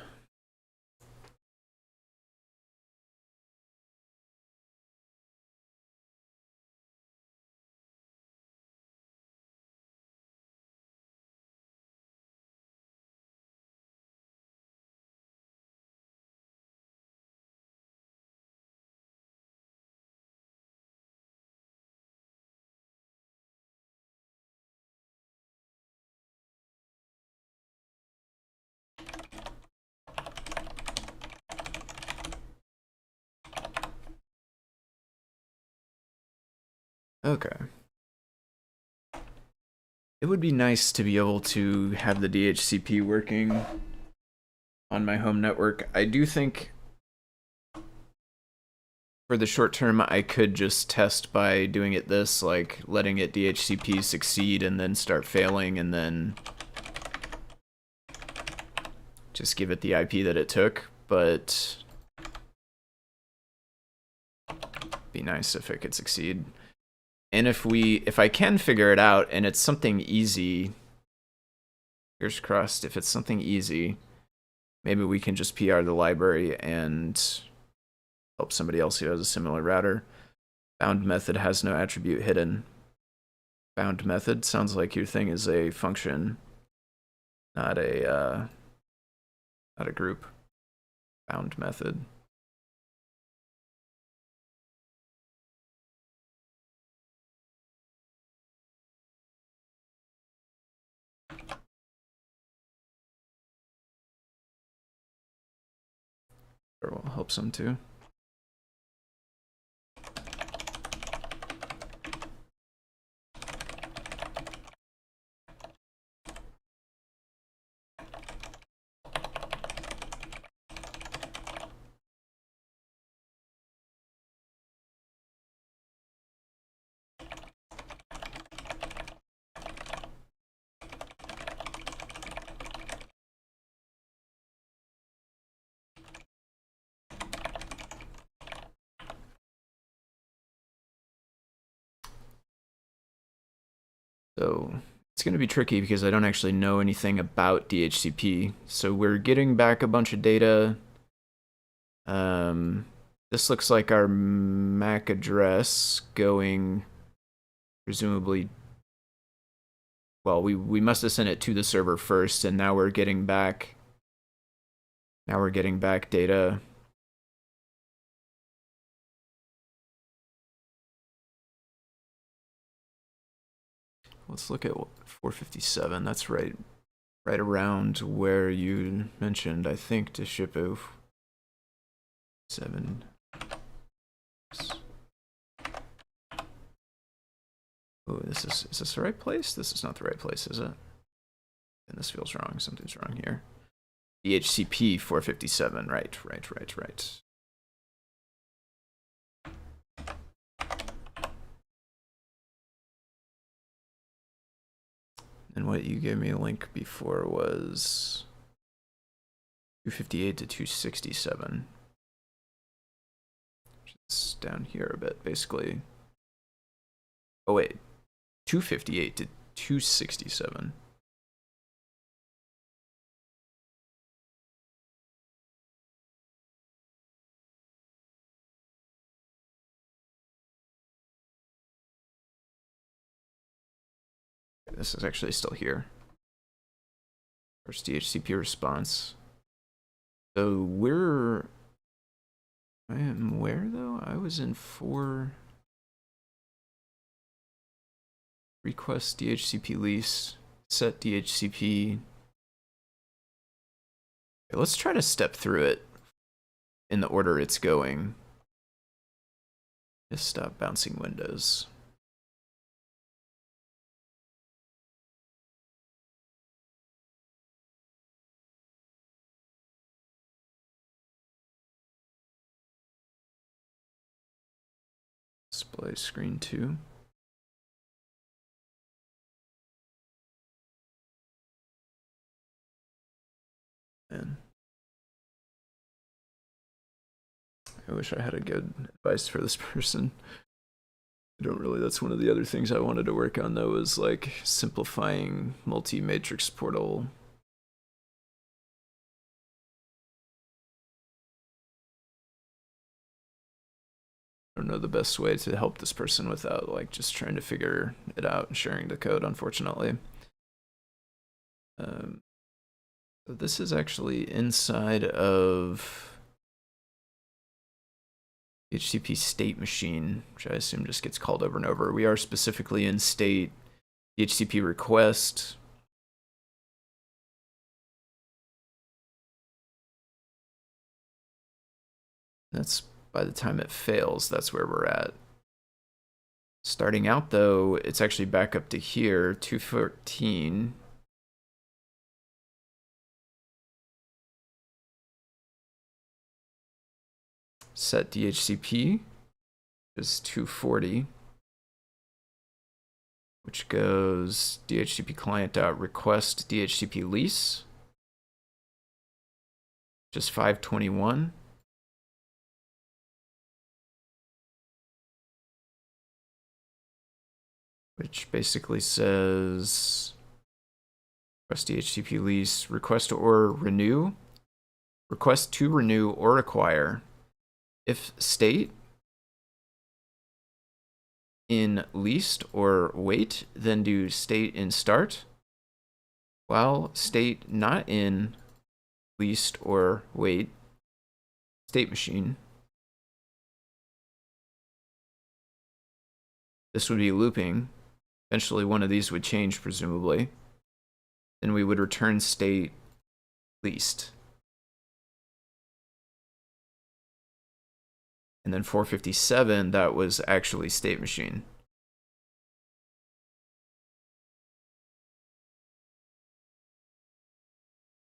Speaker 1: Okay. It would be nice to be able to have the DHCP working on my home network. I do think for the short term, I could just test by doing it this, like letting it DHCP succeed and then start failing and then just give it the IP that it took, but it'd be nice if it could succeed. And if I can figure it out and it's something easy, fingers crossed, if it's something easy, maybe we can just PR the library and help somebody else who has a similar router. Bound method has no attribute hidden. Bound method sounds like your thing is a function, not a group. Bound method. Or will help some too. So it's going to be tricky because I don't actually know anything about DHCP. So we're getting back a bunch of data. This looks like our MAC address going presumably, well, we must have sent it to the server first, and now we're getting back data. Let's look at 457. That's right around where you mentioned, I think, to ship 7. Oh, is this the right place? This is not the right place, is it? And this feels wrong. Something's wrong here. DHCP 457. Right. And what you gave me a link before was 258 to 267. It's down here a bit, basically. Oh wait, 258 to 267. This is actually still here. First DHCP response. So I am where though? I was in 4 request DHCP lease, set DHCP. Okay, let's try to step through it in the order it's going. Just stop bouncing windows. Display screen 2. Man. I wish I had a good advice for this person. I don't really. That's one of the other things I wanted to work on though, is like simplifying multi-matrix portal. I don't know the best way to help this person without like just trying to figure it out and sharing the code, unfortunately. So this is actually inside of HTTP state machine, which I assume just gets called over and over. We are specifically in state HTTP request. That's by the time it fails, that's where we're at. Starting out though, it's actually back up to here, 214. Set DHCP is 240, which goes DHCP client.request DHCP lease, which is 521. Which basically says request DHCP lease, request or renew, request to renew or acquire. If state in leased or wait, then do state in start. While state not in leased or wait, state machine. This would be looping. Eventually one of these would change, presumably. Then we would return state leased. And then 457, that was actually state machine.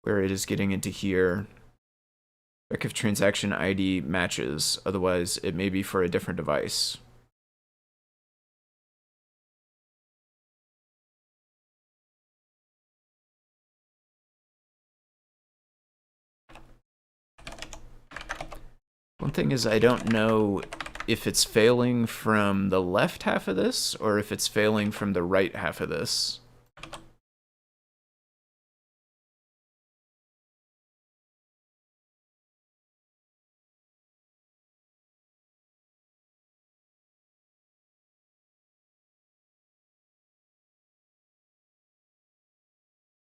Speaker 1: Where it is getting into here. Check if transaction ID matches, otherwise it may be for a different device. One thing is I don't know if it's failing from the left half of this or if it's failing from the right half of this.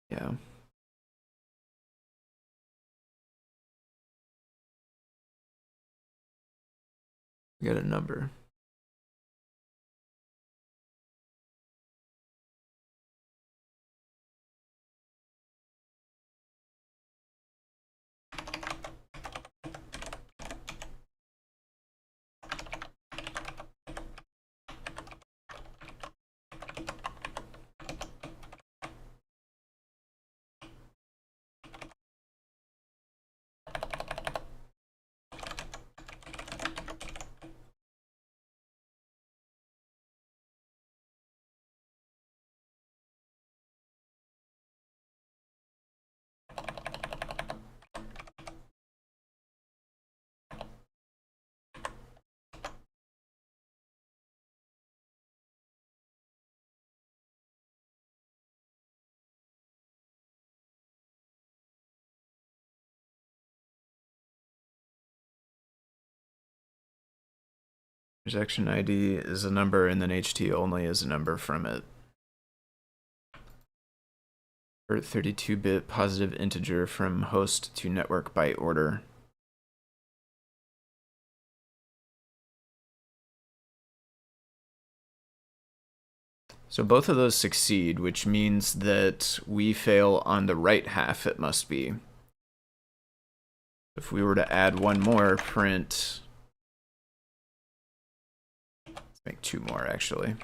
Speaker 1: Yeah. We got a number. Transaction ID is a number, and then HT only is a number from it. Or 32-bit positive integer from host to network byte order. So both of those succeed, which means that we fail on the right half, it must be. If we were to add one more, print... Let's make two more, actually.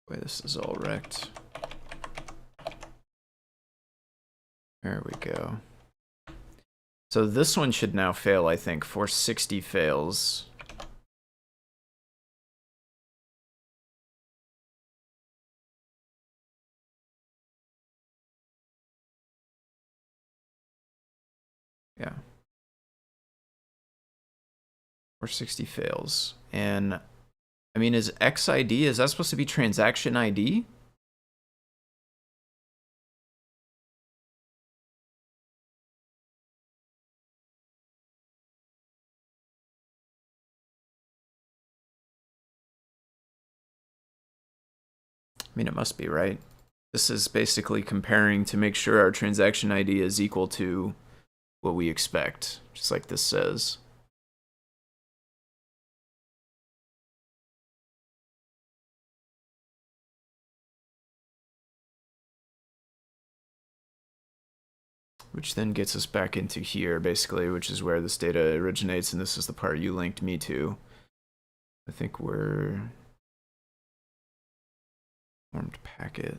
Speaker 1: Boy, this is all wrecked. There we go. So this one should now fail, I think. 460 fails. Yeah. 460 fails. And I mean, is XID, is that supposed to be transaction ID? I mean, it must be, right? This is basically comparing to make sure our transaction ID is equal to what we expect, just like this says. Which then gets us back into here, basically, which is where this data originates, and this is the part you linked me to. I think we're... formed packet.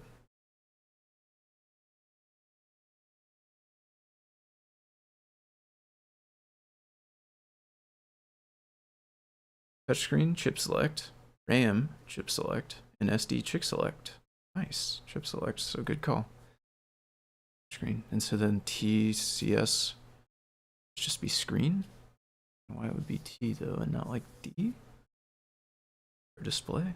Speaker 1: Touchscreen, chip select. RAM, chip select. And SD, chip select. Nice, chip select, so good call. Screen. And so then TCS should just be screen. Why it would be T though and not like D? For display.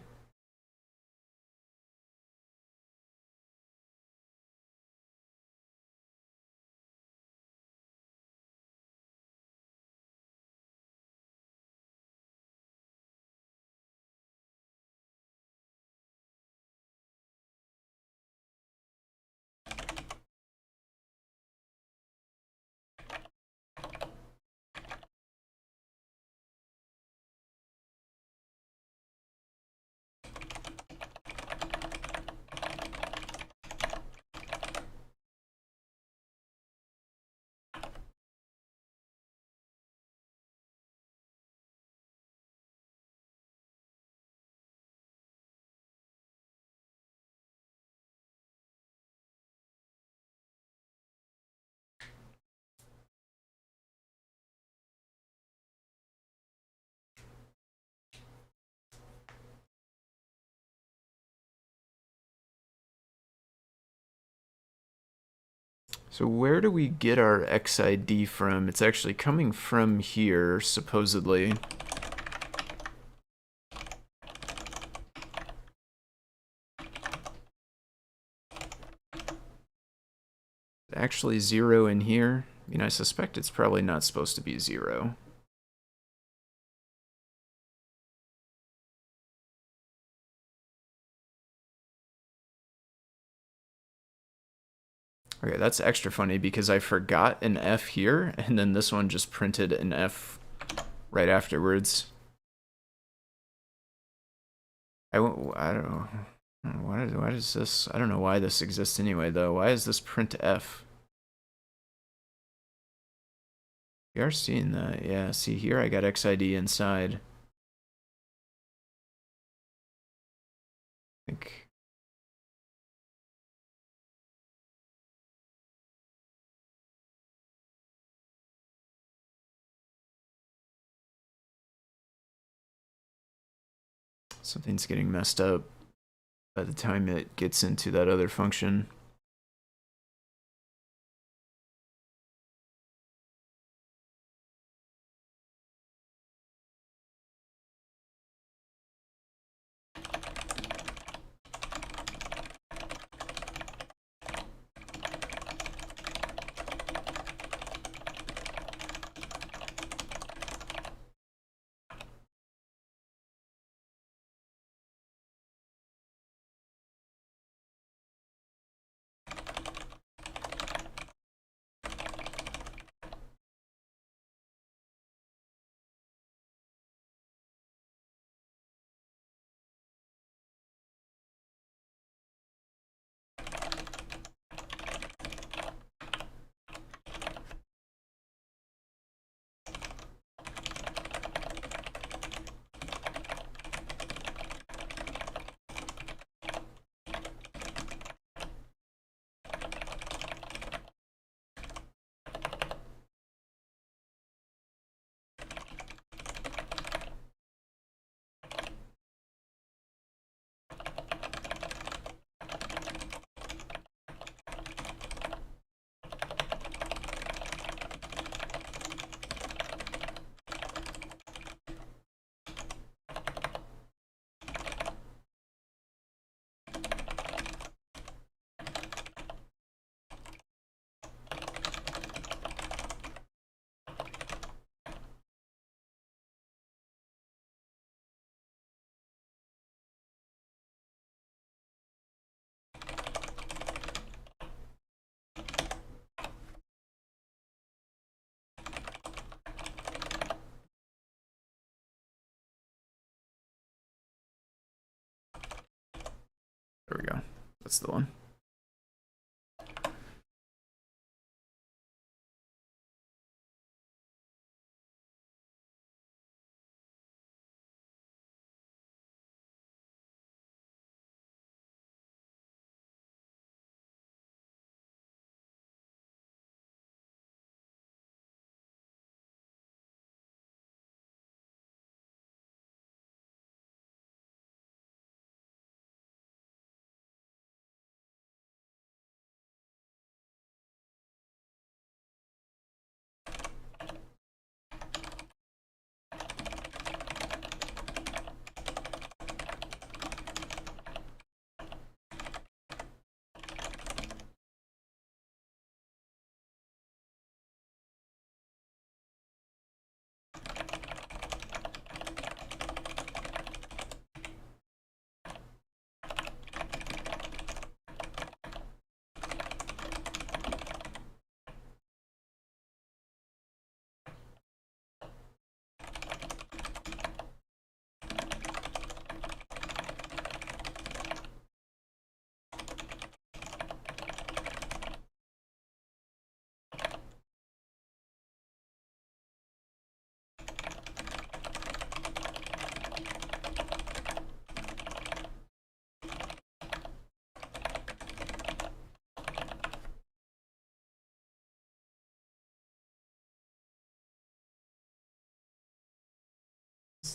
Speaker 1: So where do we get our XID from? It's actually coming from here, supposedly. Actually 0 in here. I mean, I suspect it's probably not supposed to be 0. Okay, that's extra funny because I forgot an F here, and then this one just printed an F right afterwards. I don't know. Why does this... I don't know why this exists anyway, though. Why is this print F? We are seeing that. Yeah, see here I got XID inside. I think something's getting messed up by the time it gets into that other function. There we go. That's the one.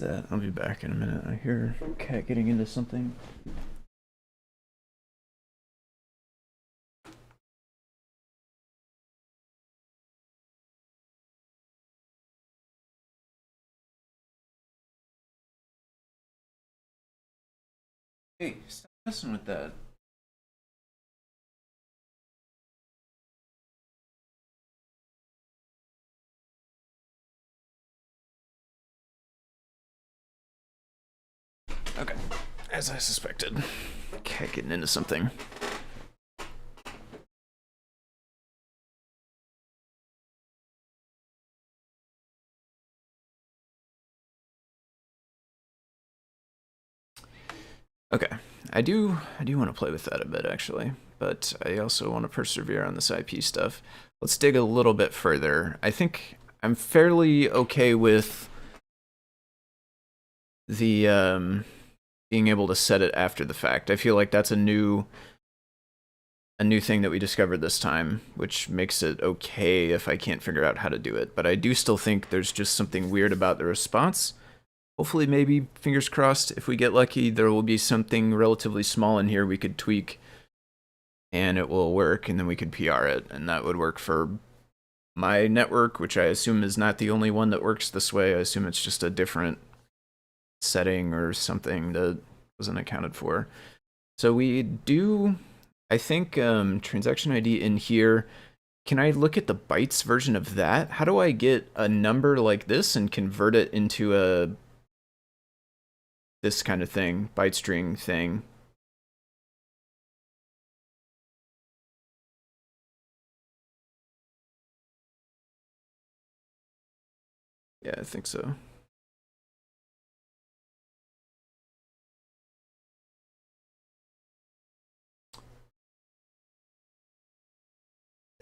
Speaker 1: That? I'll be back in a minute. I hear cat getting into something. Hey, stop messing with that. Okay, as I suspected. Cat getting into something. Okay, I do want to play with that a bit actually, but I also want to persevere on this IP stuff. Let's dig a little bit further. I think I'm fairly okay with the being able to set it after the fact. I feel like that's a new thing that we discovered this time, which makes it okay if I can't figure out how to do it. But I do still think there's just something weird about the response. Hopefully, maybe, fingers crossed, if we get lucky, there will be something relatively small in here we could tweak and it will work, and then we could PR it, and that would work for my network, which I assume is not the only one that works this way. I assume it's just a different setting or something that wasn't accounted for. So we do, I think, transaction ID in here. Can I look at the bytes version of that? How do I get a number like this and convert it into a this kind of thing, byte string thing? Yeah, I think so.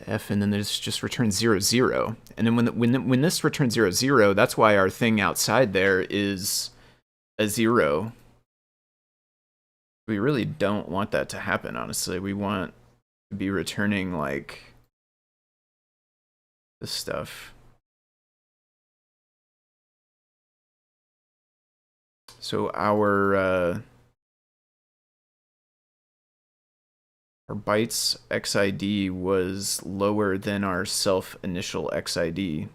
Speaker 1: F, and then there's just return 0, 0. And then when this returns 0, 0, that's why our thing outside there is a 0. We really don't want that to happen, honestly. We want to be returning, like, this stuff. So our bytes XID was lower than our self initial XID.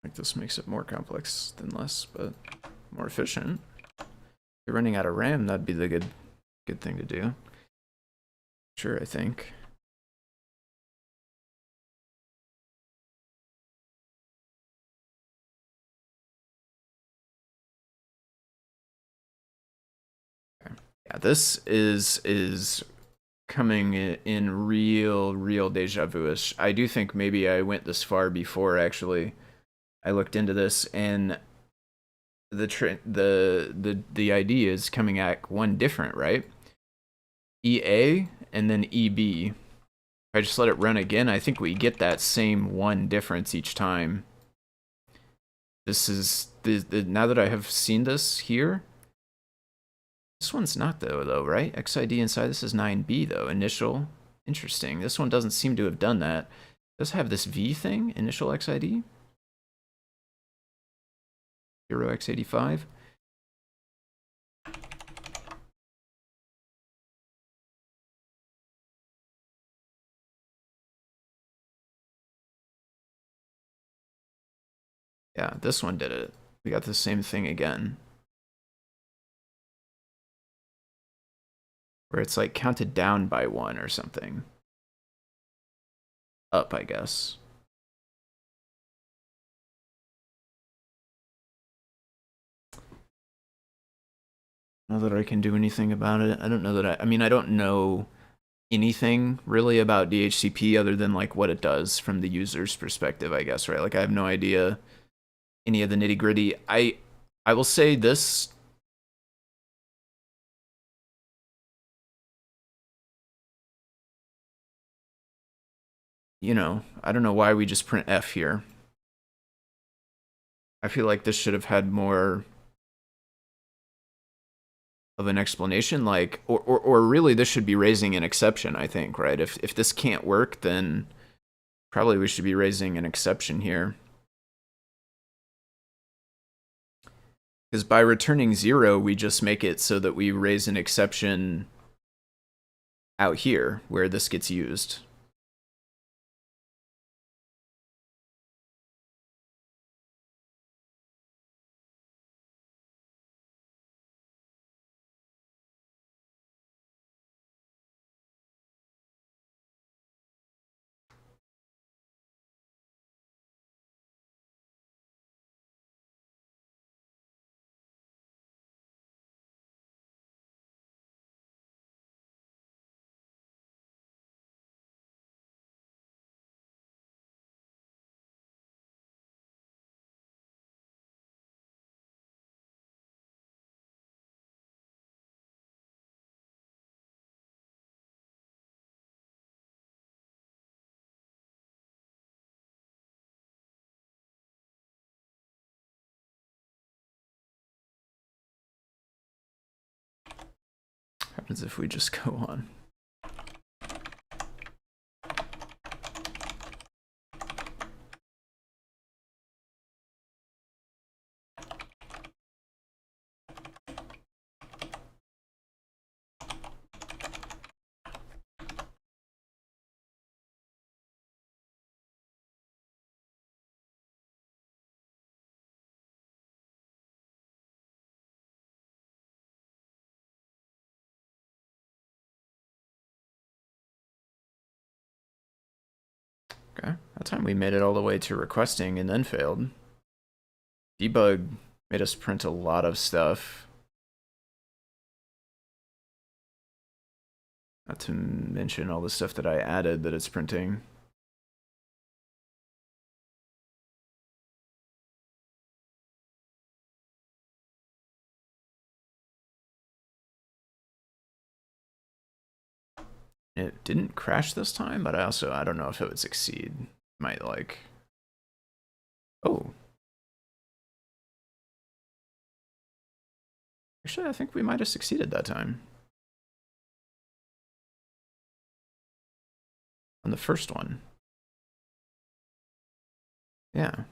Speaker 1: Like, this makes it more complex than less, but more efficient. If you're running out of RAM, that'd be the good thing to do. Sure, I think. Okay. Yeah, this is coming in real deja vu-ish. I do think maybe I went this far before actually I looked into this, and the ID is coming at one different, right? EA and then EB. If I just let it run again, I think we get that same one difference each time. This is now that I have seen this here. This one's not though, right? XID inside this is 9B though, initial. Interesting. This one doesn't seem to have done that. It does have this V thing, initial XID. 0x85. Yeah, this one did it. We got the same thing again. Where it's like counted down by 1 or something. Up, I guess. I don't know that I can do anything about it. I don't know that I mean, I don't know anything really about DHCP other than like what it does from the user's perspective, I guess, right? Like I have no idea any of the nitty gritty. I will say this. You know, I don't know why we just print F here. I feel like this should have had more of an explanation, like, or really this should be raising an exception, I think, right? If this can't work, then probably we should be raising an exception here. Because by returning 0, we just make it so that we raise an exception out here where this gets used. What happens if we just go on? Okay, that time we made it all the way to requesting and then failed. Debug made us print a lot of stuff. Not to mention all the stuff that I added that it's printing. It didn't crash this time, but I don't know if it would succeed. Might like... Oh. Actually, I think we might have succeeded that time. On the first one. Yeah.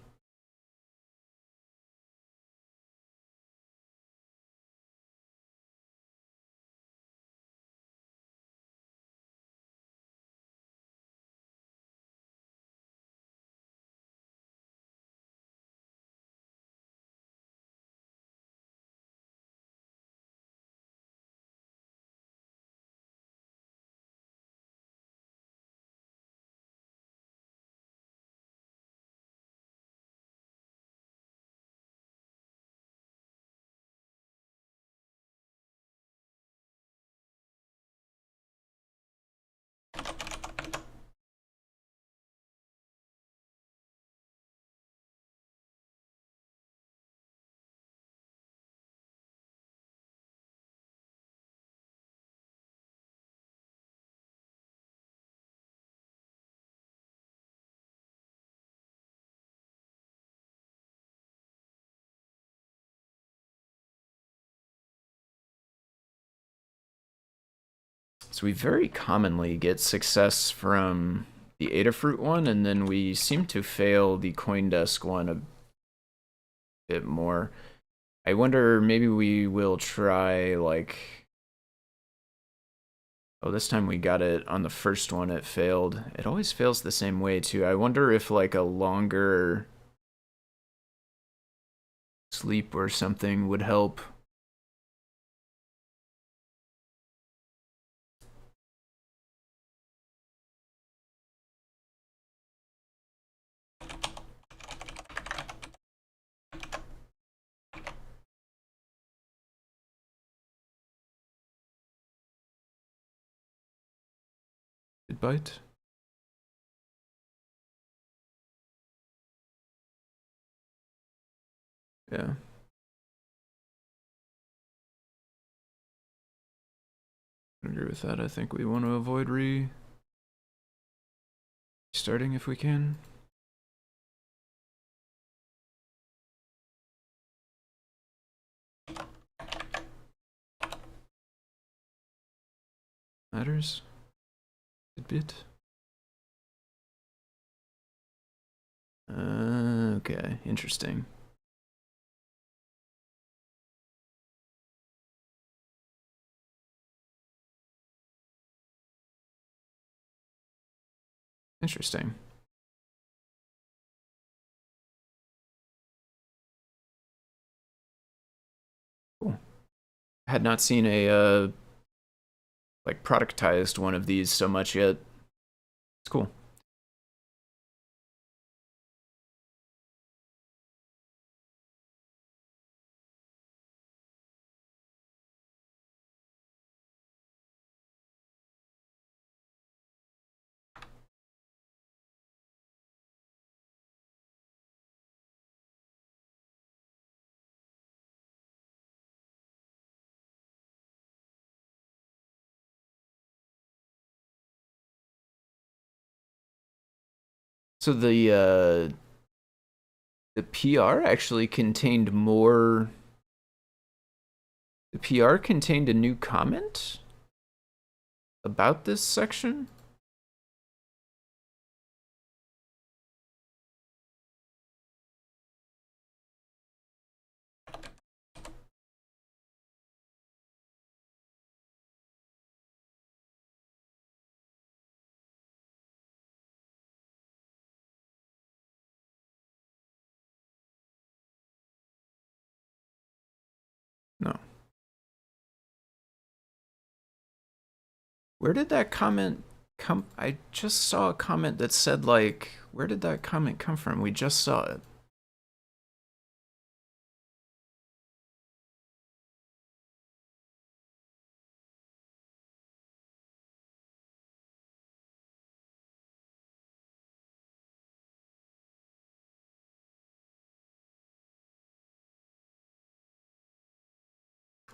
Speaker 1: So we very commonly get success from the Adafruit one, and then we seem to fail the CoinDesk one a bit more. I wonder, maybe we will try, like... Oh, this time we got it on the first one, it failed. It always fails the same way, too. I wonder if, like, a longer sleep or something would help. Did bite? Yeah. I agree with that. I think we want to avoid restarting if we can. Matters. A bit. Okay, interesting. Interesting. Cool. I had not seen a like productized one of these so much yet. It's cool. So the PR actually contained more. The PR contained a new comment about this section. No. Where did that comment come? I just saw a comment that said, like, where did that comment come from? We just saw it.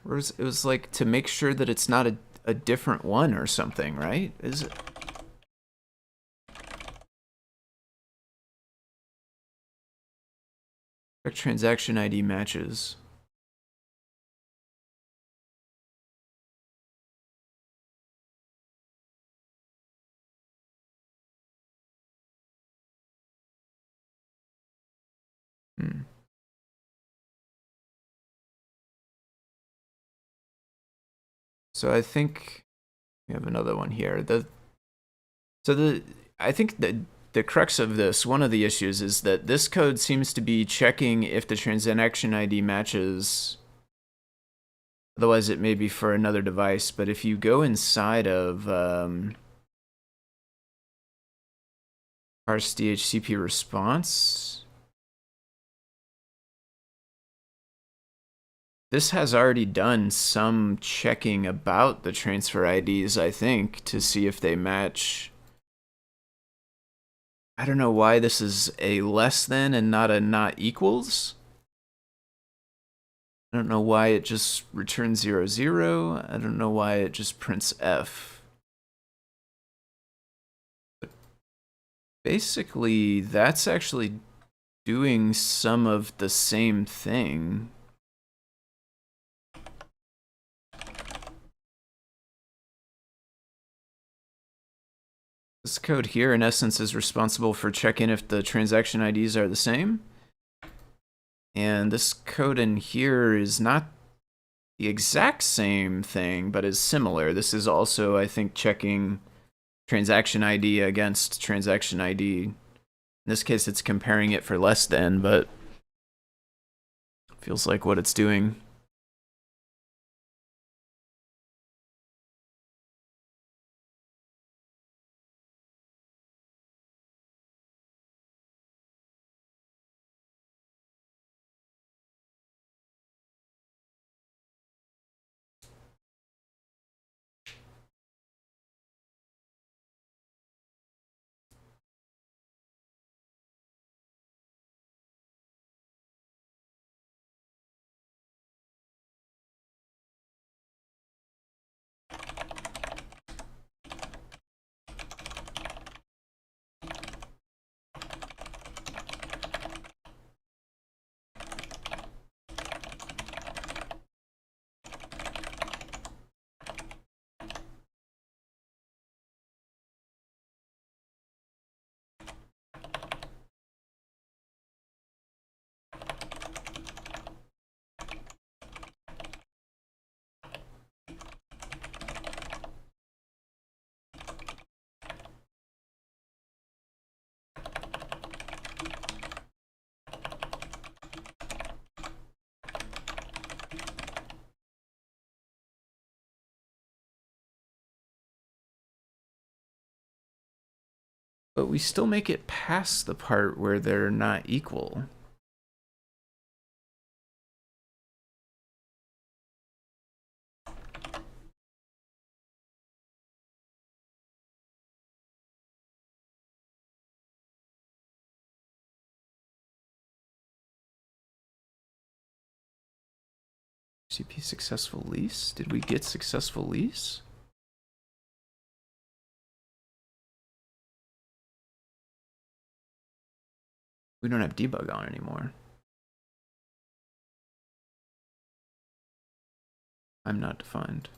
Speaker 1: It was like to make sure that it's not a different one or something, right? Is it? Check transaction ID matches. Hmm. So I think we have another one here. I think the crux of this, one of the issues is that this code seems to be checking if the transaction ID matches. Otherwise, it may be for another device. But if you go inside of parse DHCP response, this has already done some checking about the transfer IDs, I think, to see if they match. I don't know why this is a less than and not a not equals. I don't know why it just returns 0, 0. I don't know why it just prints F. But basically, that's actually doing some of the same thing. This code here, in essence, is responsible for checking if the transaction IDs are the same. And this code in here is not the exact same thing, but is similar. This is also, I think, checking transaction ID against transaction ID. In this case, it's comparing it for less than, but feels like what it's doing. But we still make it past the part where they're not equal. CP successful lease? Did we get successful lease? We don't have debug on anymore. I'm not defined.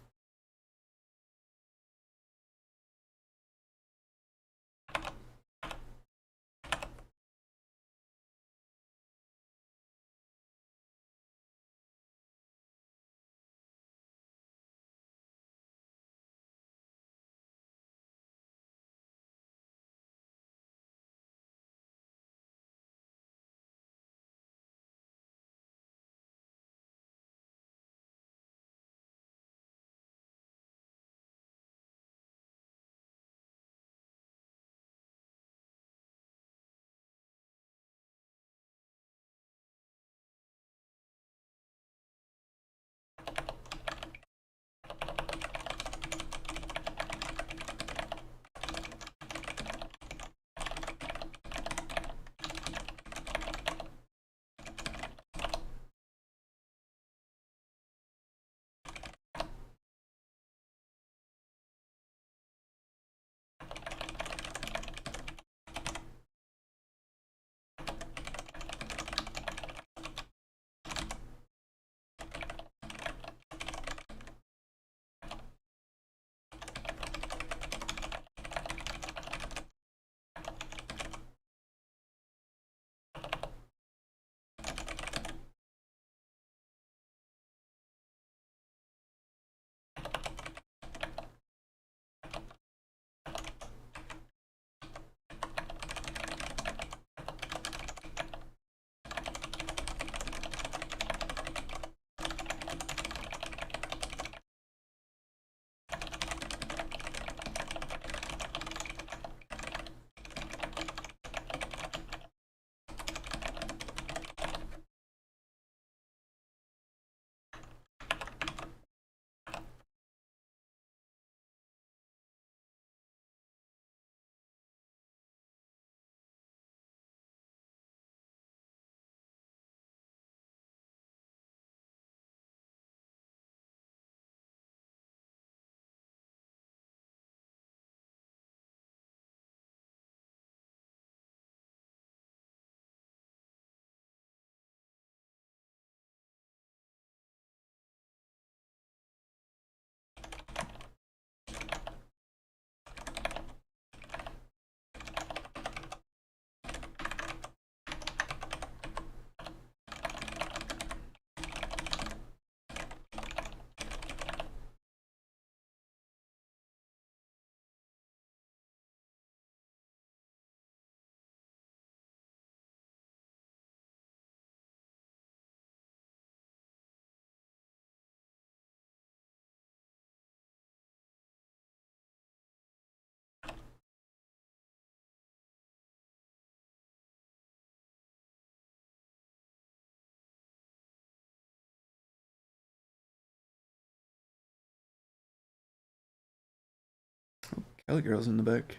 Speaker 1: Kelly Girl's in the back.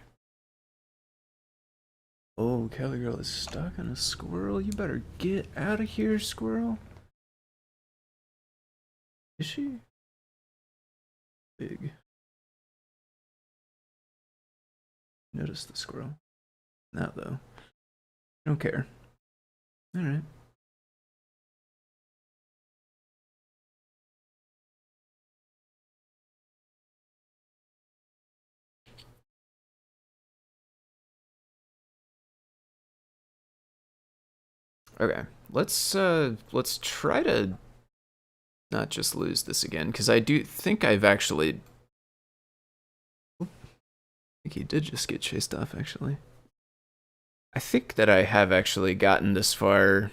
Speaker 1: Oh, Kelly Girl is stuck on a squirrel. You better get out of here, squirrel. Is she? Big. Notice the squirrel. Not though. I don't care. Alright. Okay. Let's try to not just lose this again, because I do think I've actually I think he did just get chased off actually. I think that I have actually gotten this far.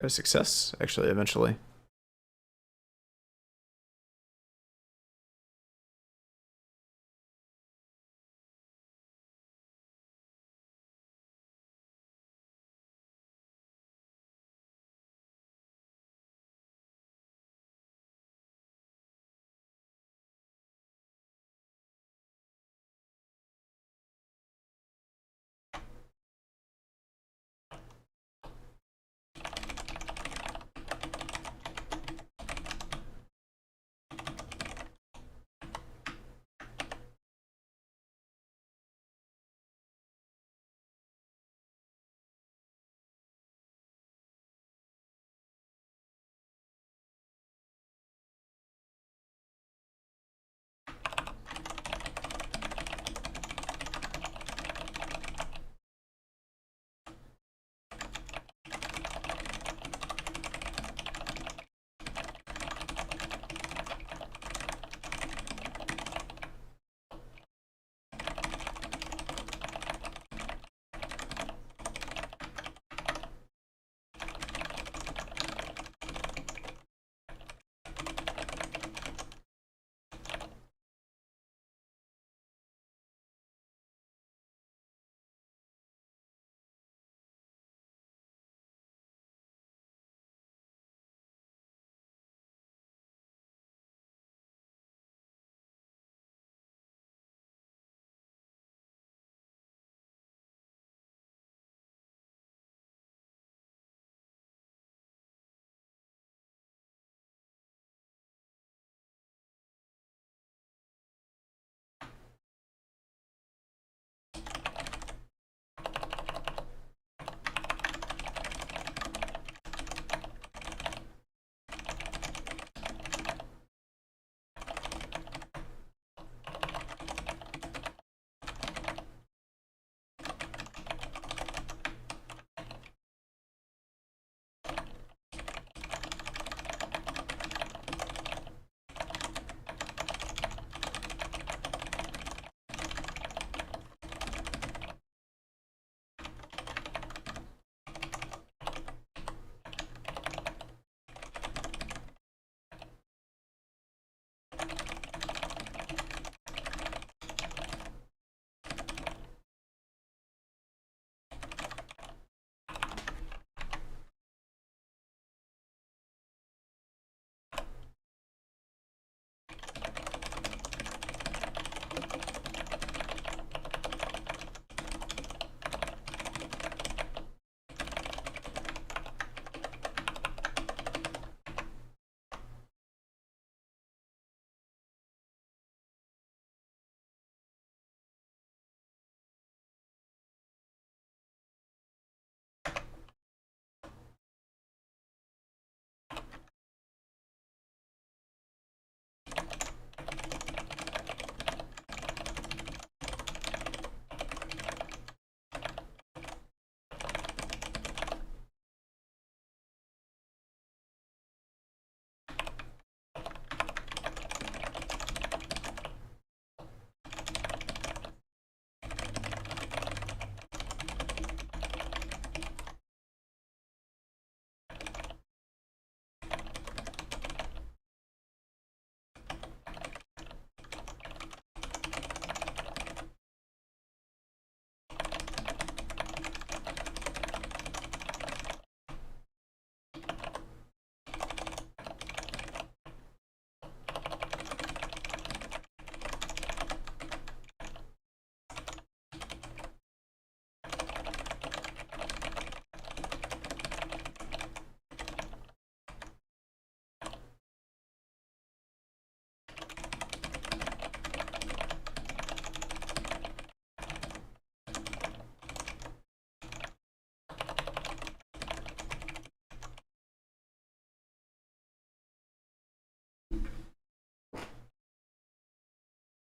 Speaker 1: a success, actually, eventually.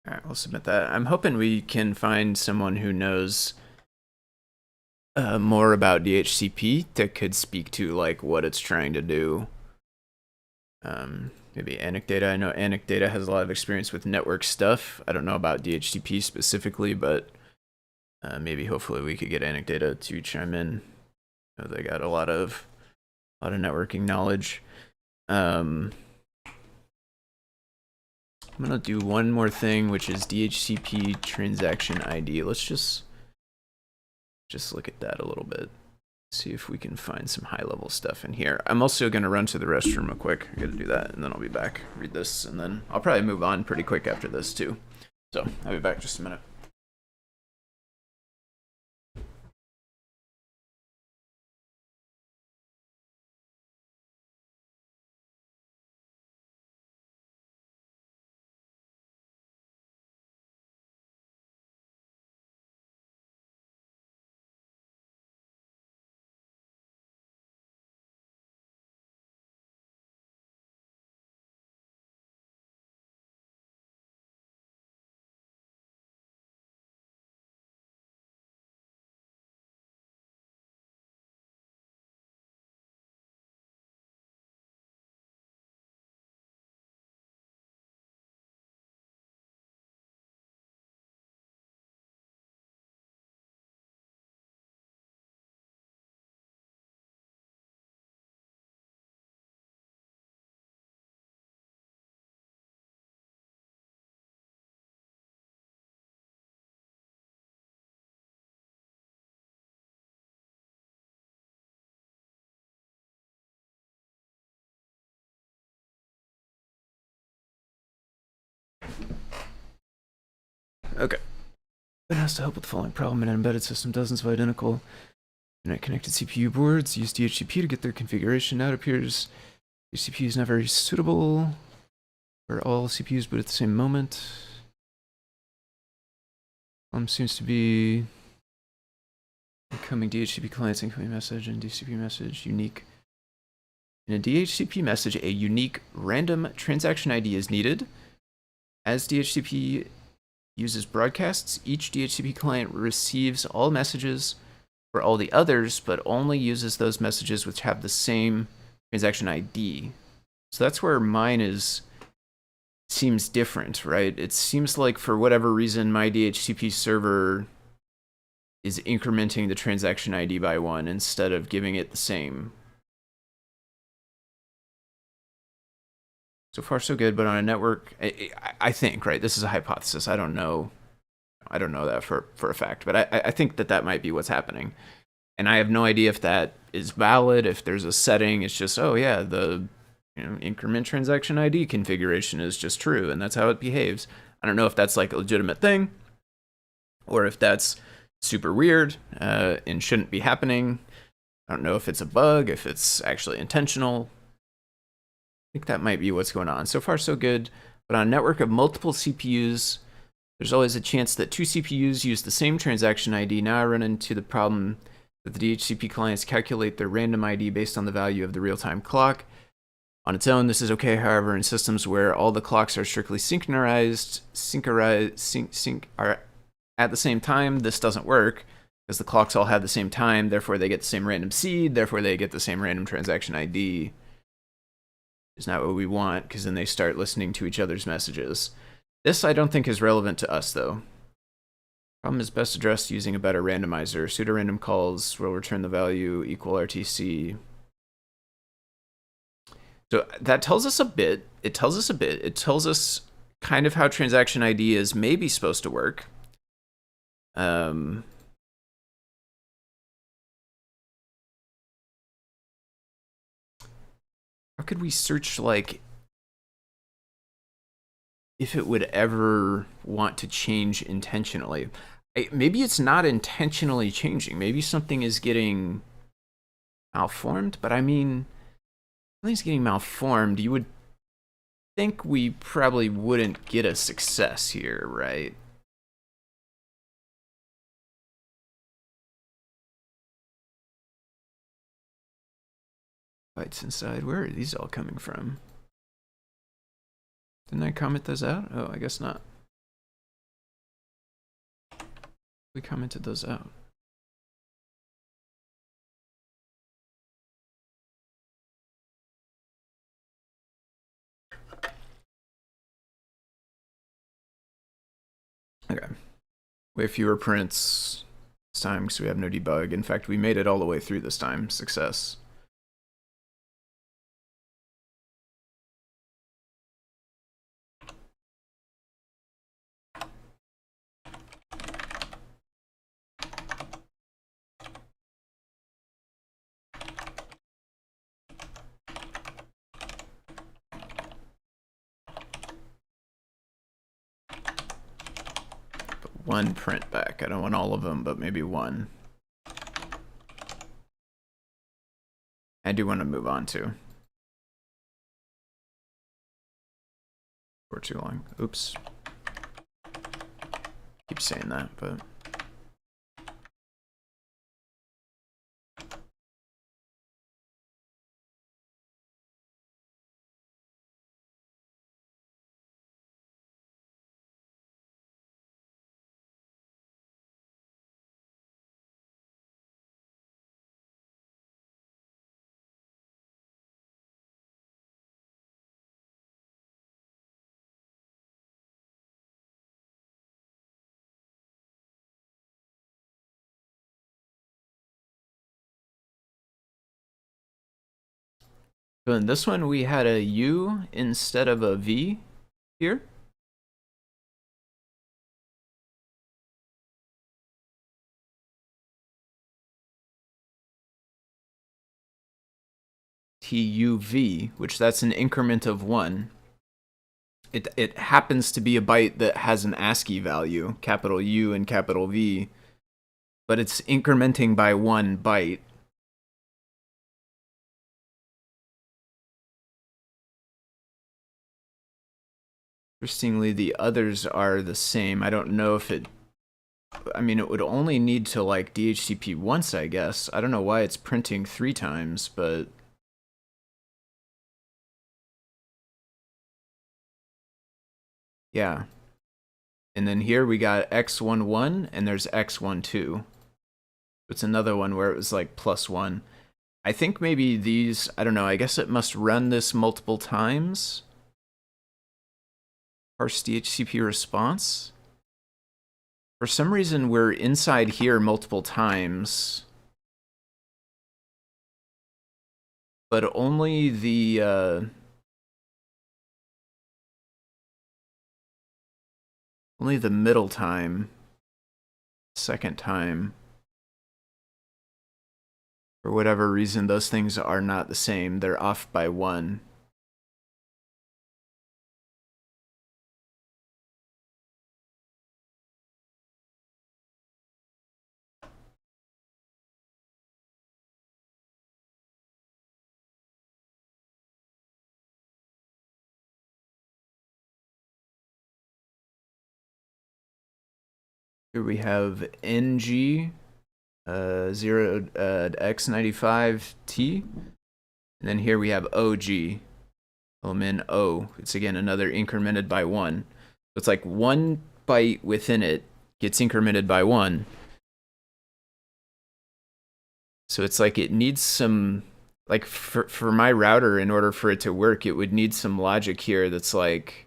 Speaker 1: All right, we'll submit that. I'm hoping we can find someone who knows more about DHCP that could speak to like what it's trying to do. Maybe Anecdata. I know Anecdata has a lot of experience with network stuff. I don't know about DHCP specifically, but maybe hopefully we could get Anecdata to chime in. You know, they got a lot of A lot of networking knowledge. I'm gonna do one more thing, which is DHCP transaction ID. Let's just look at that a little bit. See if we can find some high-level stuff in here. I'm also gonna run to the restroom real quick. I gotta do that, and then I'll be back, read this, and then I'll probably move on pretty quick after this too. So I'll be back just a minute. Okay. It has to help with the following problem. In an embedded system, dozens of identical internet-connected CPU boards use DHCP to get their configuration. Now it appears DHCP is not very suitable for all CPUs boot at the same moment. Seems to be incoming DHCP clients, incoming message, and DHCP message unique. In a DHCP message, a unique random transaction ID is needed. As DHCP uses broadcasts, each DHCP client receives all messages for all the others, but only uses those messages which have the same transaction ID. So that's where mine seems different, right? It seems like for whatever reason, my DHCP server is incrementing the transaction ID by 1 instead of giving it the same. So far, so good, but on a network, I think, right? This is a hypothesis. I don't know that for a fact, but I think that might be what's happening. And I have no idea if that is valid, if there's a setting. It's just, oh yeah, the increment transaction ID configuration is just true, and that's how it behaves. I don't know if that's like a legitimate thing, or if that's super weird and shouldn't be happening. I don't know if it's a bug, if it's actually intentional. I think that might be what's going on. So far, so good. But on a network of multiple CPUs, there's always a chance that 2 CPUs use the same transaction ID. Now I run into the problem that the DHCP clients calculate their random ID based on the value of the real-time clock. On its own, this is okay. However, in systems where all the clocks are strictly synchronized are at the same time, this doesn't work because the clocks all have the same time. Therefore, they get the same random seed. Therefore, they get the same random transaction ID. Is not what we want, because then they start listening to each other's messages. This I don't think is relevant to us, though. Problem is best addressed using a better randomizer. Pseudo-random calls will return the value equal RTC. So that tells us a bit. It tells us kind of how transaction ID is maybe supposed to work. How could we search, like, if it would ever want to change intentionally? Maybe it's not intentionally changing. Maybe something is getting malformed, but I mean, something's getting malformed. You would think we probably wouldn't get a success here, right? Bytes inside. Where are these all coming from? Didn't I comment those out? Oh, I guess not. We commented those out. Okay. Way fewer prints this time because we have no debug. In fact, we made it all the way through this time. Success. one print back. I don't want all of them, but maybe one. I do want to move on to. For too long. Oops. Keep saying that, but. So in this one, we had a U instead of a V here. TUV, which that's an increment of 1. It happens to be a byte that has an ASCII value, capital U and capital V, but it's incrementing by 1 byte. Interestingly, the others are the same. I don't know if it... I mean, it would only need to, like, DHCP once, I guess. I don't know why it's printing 3 times, but... yeah. And then here we got x11, and there's x12. It's another one where it was, like, +1. I think maybe these... I don't know, I guess it must run this multiple times. Parse DHCP response. For some reason, we're inside here multiple times. But only the middle time. Second time. For whatever reason, those things are not the same. They're off by 1. Here we have NG 0x95T. And then here we have OG, element O. It's again another incremented by 1. So it's like 1 byte within it gets incremented by 1. So it's like it needs some, like for my router, in order for it to work, it would need some logic here that's like,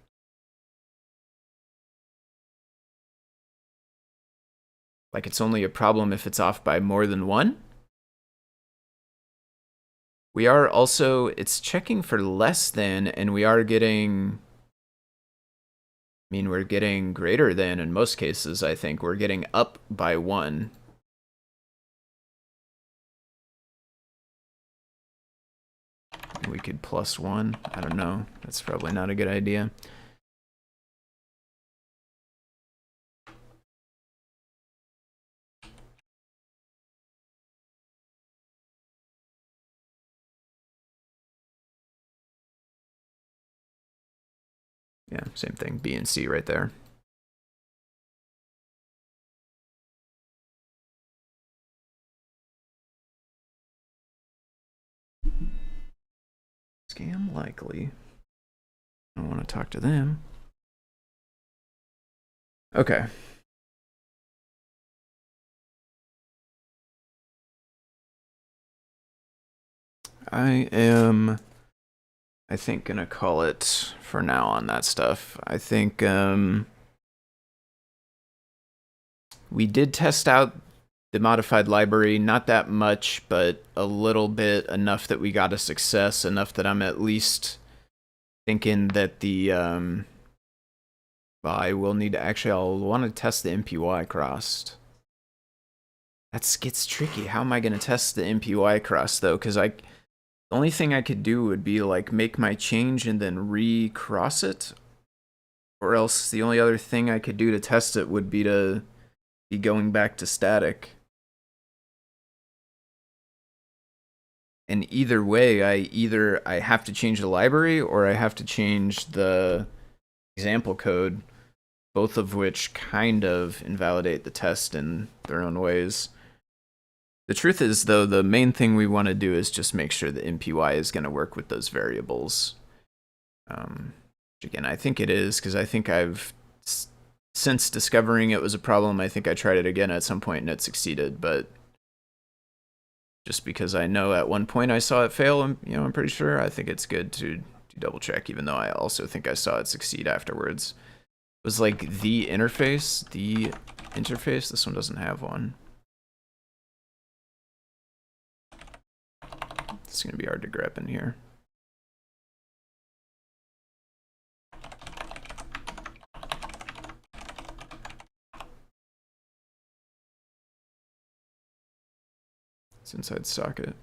Speaker 1: it's only a problem if it's off by more than 1. We are also, it's checking for less than, and we are getting, I mean, we're getting greater than in most cases, I think. We're getting up by 1. We could +1. I don't know. That's probably not a good idea. Yeah, same thing. B and C right there. Scam likely. I don't want to talk to them. Okay. I am, I think, gonna call it for now on that stuff. I think we did test out the modified library, not that much, but a little bit, enough that we got a success, enough that I'm at least thinking that the I will need to actually, I'll want to test the MPY crossed. That gets tricky. How am I going to test the MPY cross though? Because the only thing I could do would be like make my change and then recross it, or else the only other thing I could do to test it would be to be going back to static. And either way, I have to change the library or I have to change the example code, both of which kind of invalidate the test in their own ways. The truth is, though, the main thing we want to do is just make sure the MPY is going to work with those variables. Which again, I think it is, because I think since discovering it was a problem, I think I tried it again at some point and it succeeded, but just because I know at one point I saw it fail, I'm pretty sure, I think it's good to double check, even though I also think I saw it succeed afterwards. It was like the interface. This one doesn't have one. It's gonna be hard to grep in here. It's inside socket.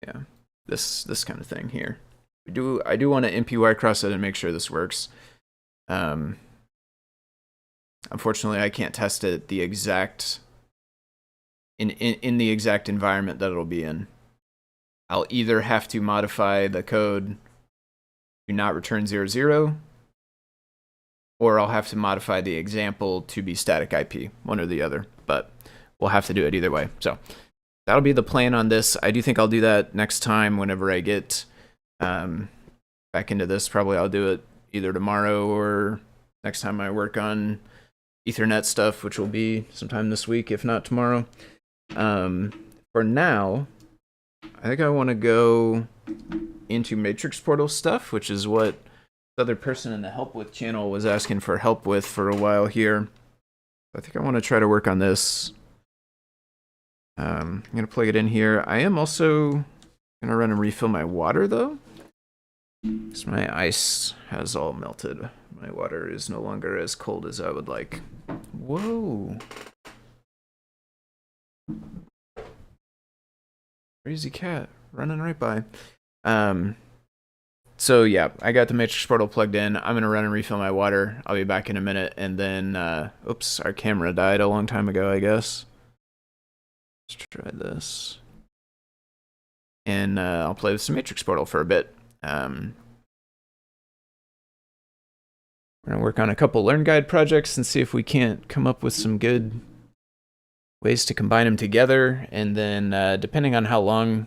Speaker 1: Yeah, this kind of thing here. I do want to MPY cross it and make sure this works. Unfortunately, I can't test it the exact in the exact environment that it'll be in. I'll either have to modify the code to not return 00, or I'll have to modify the example to be static IP, one or the other, but we'll have to do it either way. So that'll be the plan on this. I do think I'll do that next time whenever I get back into this. Probably I'll do it either tomorrow or next time I work on Ethernet stuff, which will be sometime this week, if not tomorrow. For now, I think I want to go into Matrix Portal stuff, which is what the other person in the Help With channel was asking for help with for a while here. I think I want to try to work on this. I'm going to plug it in here. I am also going to run and refill my water, though, because my ice has all melted. My water is no longer as cold as I would like. Whoa. Crazy cat running right by. So yeah, I got the Matrix Portal plugged in. I'm going to run and refill my water. I'll be back in a minute. And then, oops, our camera died a long time ago, I guess. Let's try this. And I'll play with some Matrix Portal for a bit. We're going to work on a couple Learn Guide projects and see if we can't come up with some good ways to combine them together. And then, depending on how long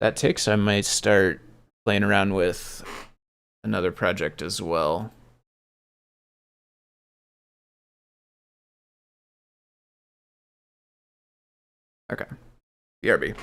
Speaker 1: that takes, I might start playing around with another project as well. Okay, BRB.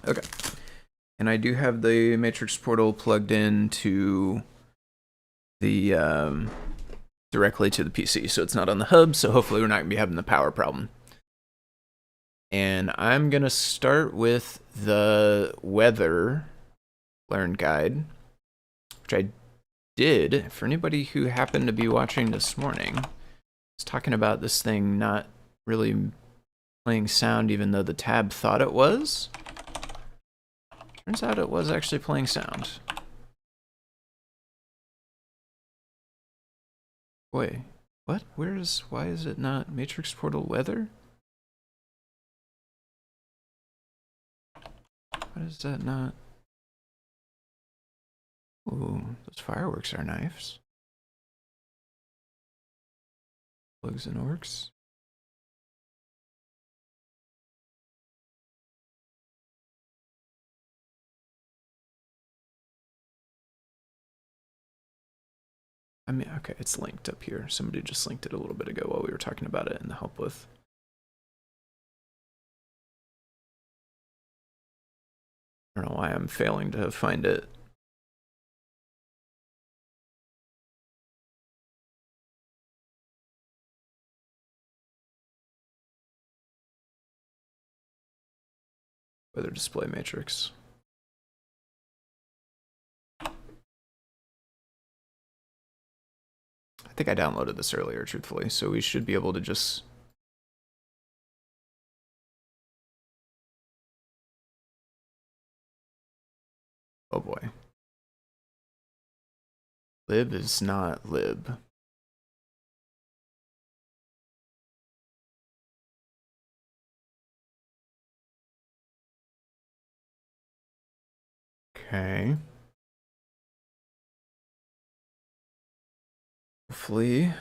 Speaker 1: Okay, and I do have the Matrix Portal plugged into the directly to the PC, so it's not on the hub, so hopefully we're not going to be having the power problem. And I'm going to start with the weather Learn Guide, which I did. For anybody who happened to be watching this morning, I was talking about this thing not really playing sound even though the tab thought it was. Turns out it was actually playing sound. Wait, what? Why is it not Matrix Portal weather? What is that not? Ooh, those fireworks are nice. Plugs and orcs. I mean, okay, it's linked up here. Somebody just linked it a little bit ago while we were talking about it in the help with. I don't know why I'm failing to find it. Weather display matrix. I think I downloaded this earlier, truthfully, so we should be able to just... Oh boy. Lib is not lib. Okay. Hopefully,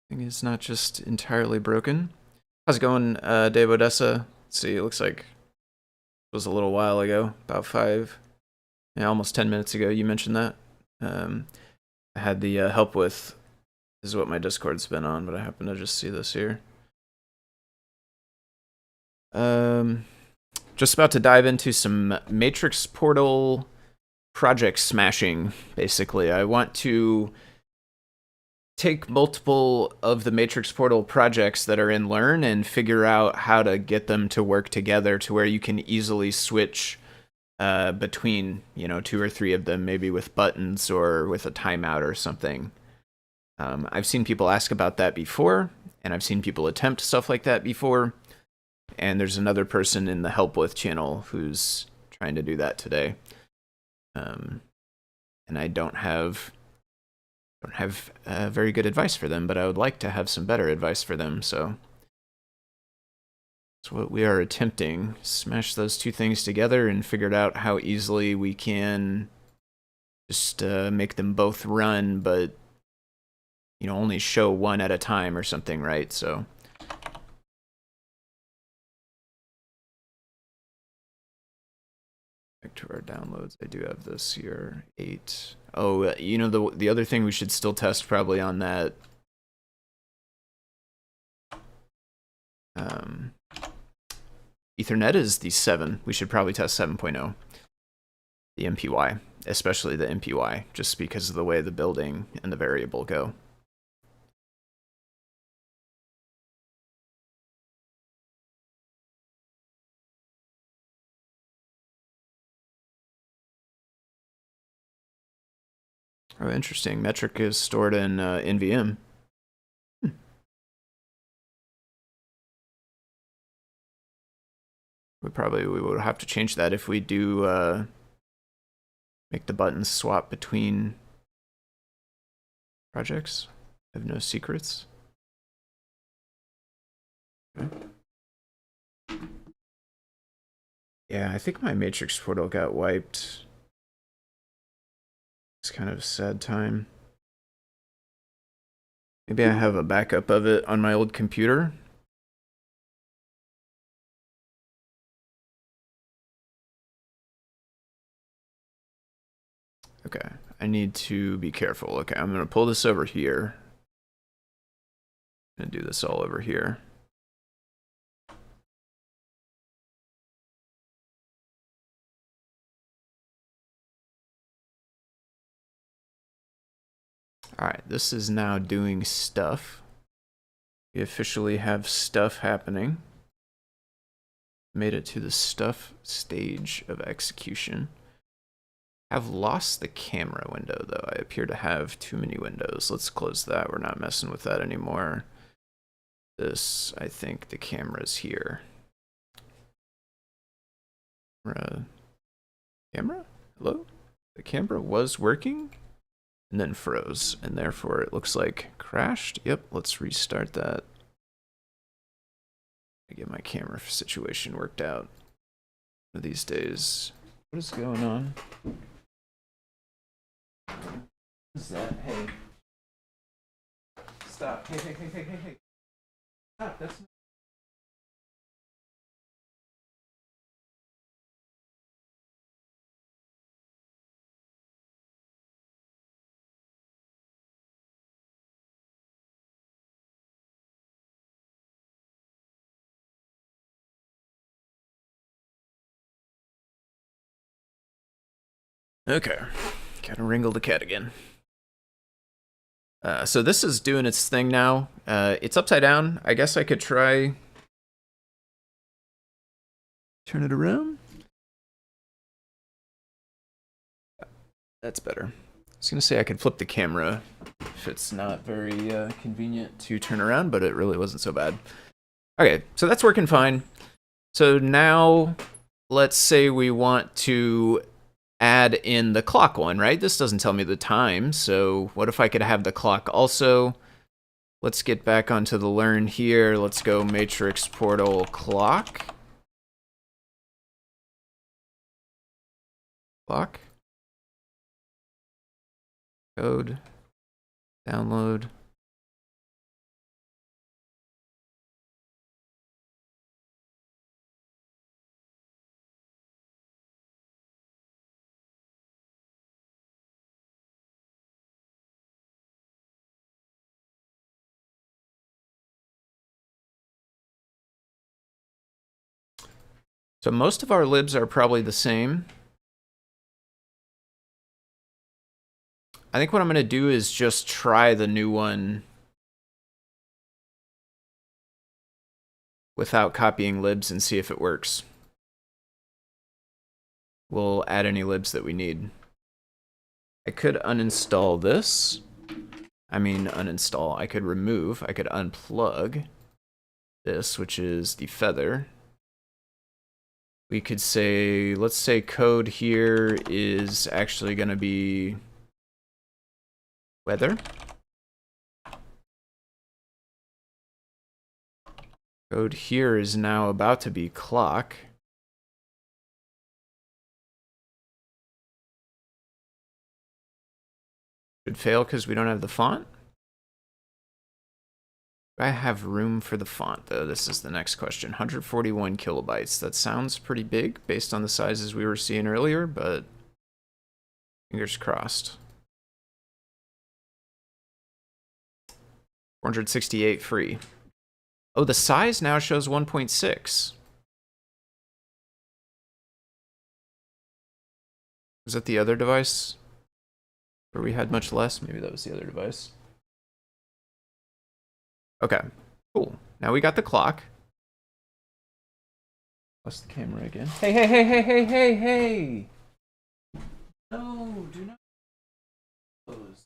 Speaker 1: thing is not just entirely broken. How's it going, Dave Odessa? Let's see, it looks like it was a little while ago, about almost 10 minutes ago, you mentioned that. I had the help with, this is what my Discord's been on, but I happen to just see this here. Just about to dive into some Matrix Portal project smashing, basically. I want to take multiple of the Matrix Portal projects that are in Learn and figure out how to get them to work together to where you can easily switch between, 2 or 3 of them, maybe with buttons or with a timeout or something. I've seen people ask about that before, and I've seen people attempt stuff like that before. And there's another person in the Help With channel who's trying to do that today. And I don't have very good advice for them, but I would like to have some better advice for them, so that's what we are attempting. Smash those 2 things together and figured out how easily we can just make them both run, but only show one at a time or something, right? So back to our downloads. I do have this here, 8. Oh, the other thing we should still test probably on that Ethernet is the 7. We should probably test 7.0. The MPY, especially the MPY, just because of the way the building and the variable go. Oh, interesting. Metric is stored in NVM. We would have to change that if we do make the buttons swap between projects. I have no secrets. Okay. Yeah, I think my Matrix portal got wiped. It's kind of a sad time. Maybe I have a backup of it on my old computer. Okay, I need to be careful. Okay, I'm gonna pull this over here. I'm gonna do this all over here. Alright, this is now doing stuff. We officially have stuff happening. Made it to the stuff stage of execution. I've lost the camera window, though. I appear to have too many windows. Let's close that. We're not messing with that anymore. This, I think the camera's here. Camera? Hello? The camera was working and then froze, and therefore it looks like crashed. Yep, let's restart that. I get my camera situation worked out. these days. What is going on? What is that? Hey. Stop. Hey. Stop. That's okay. Gotta wrangle the cat again. So this is doing its thing now. It's upside down. I guess I could try turn it around. That's better. I was gonna say I could flip the camera if it's not very convenient to turn around, but it really wasn't so bad. Okay, so that's working fine. So now let's say we want to add in the clock one, right? This doesn't tell me the time, so what if I could have the clock also? Let's get back onto the learn here. Let's go matrix portal clock. Clock. Code. Download. So most of our libs are probably the same. I think what I'm going to do is just try the new one without copying libs and see if it works. We'll add any libs that we need. I could uninstall this. I mean uninstall. I could remove. I could unplug this, which is the feather. We could say, let's say code here is actually going to be weather. Code here is now about to be clock. Should fail because we don't have the font. Do I have room for the font, though? This is the next question. 141 kilobytes. That sounds pretty big based on the sizes we were seeing earlier, but fingers crossed. 468 free. Oh, the size now shows 1.6. Was that the other device where we had much less? Maybe that was the other device. Okay, cool. Now we got the clock. Plus the camera again. Hey! No, do not close.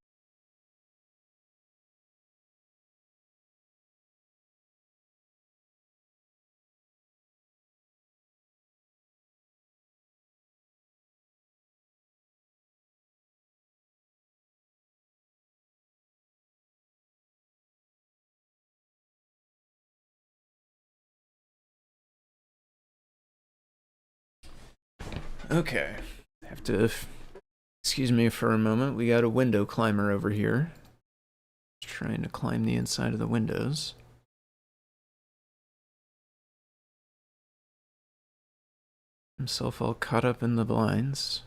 Speaker 1: Okay, have to excuse me for a moment. We got a window climber over here. Trying to climb the inside of the windows. Himself all caught up in the blinds.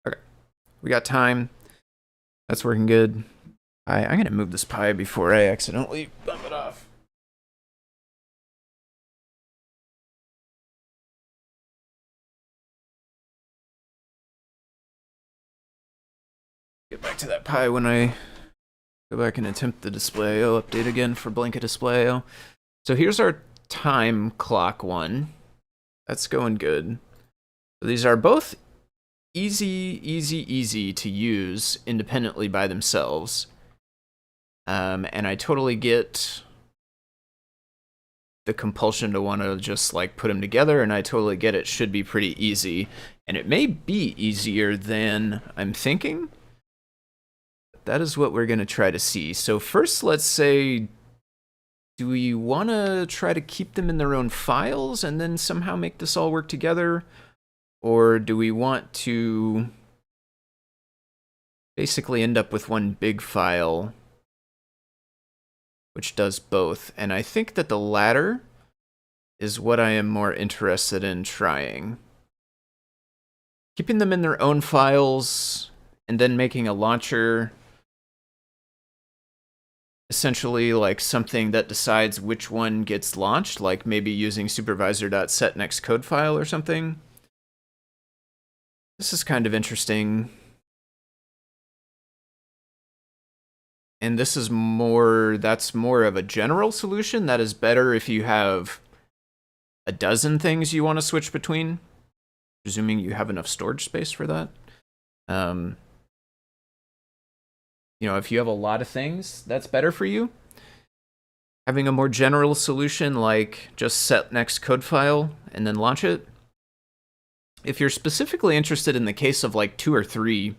Speaker 1: Okay, we got time. That's working good. I'm gonna move this pie before I accidentally bump it off. Get back to that pie when I go back and attempt the display-o update again for blanket display-o. So here's our time clock one. That's going good. So these are both easy to use independently by themselves. And I totally get the compulsion to want to just like put them together, and I totally get it should be pretty easy. And it may be easier than I'm thinking. That is what we're going to try to see. So first, let's say do we want to try to keep them in their own files and then somehow make this all work together? Or do we want to basically end up with one big file which does both? And I think that the latter is what I am more interested in trying. Keeping them in their own files and then making a launcher essentially like something that decides which one gets launched, like maybe using supervisor.setNextCodeFile or something. This is kind of interesting. And this is that's more of a general solution. That is better if you have a dozen things you want to switch between, presuming you have enough storage space for that. If you have a lot of things, that's better for you. Having a more general solution like just set next code file and then launch it. If you're specifically interested in the case of like 2 or 3,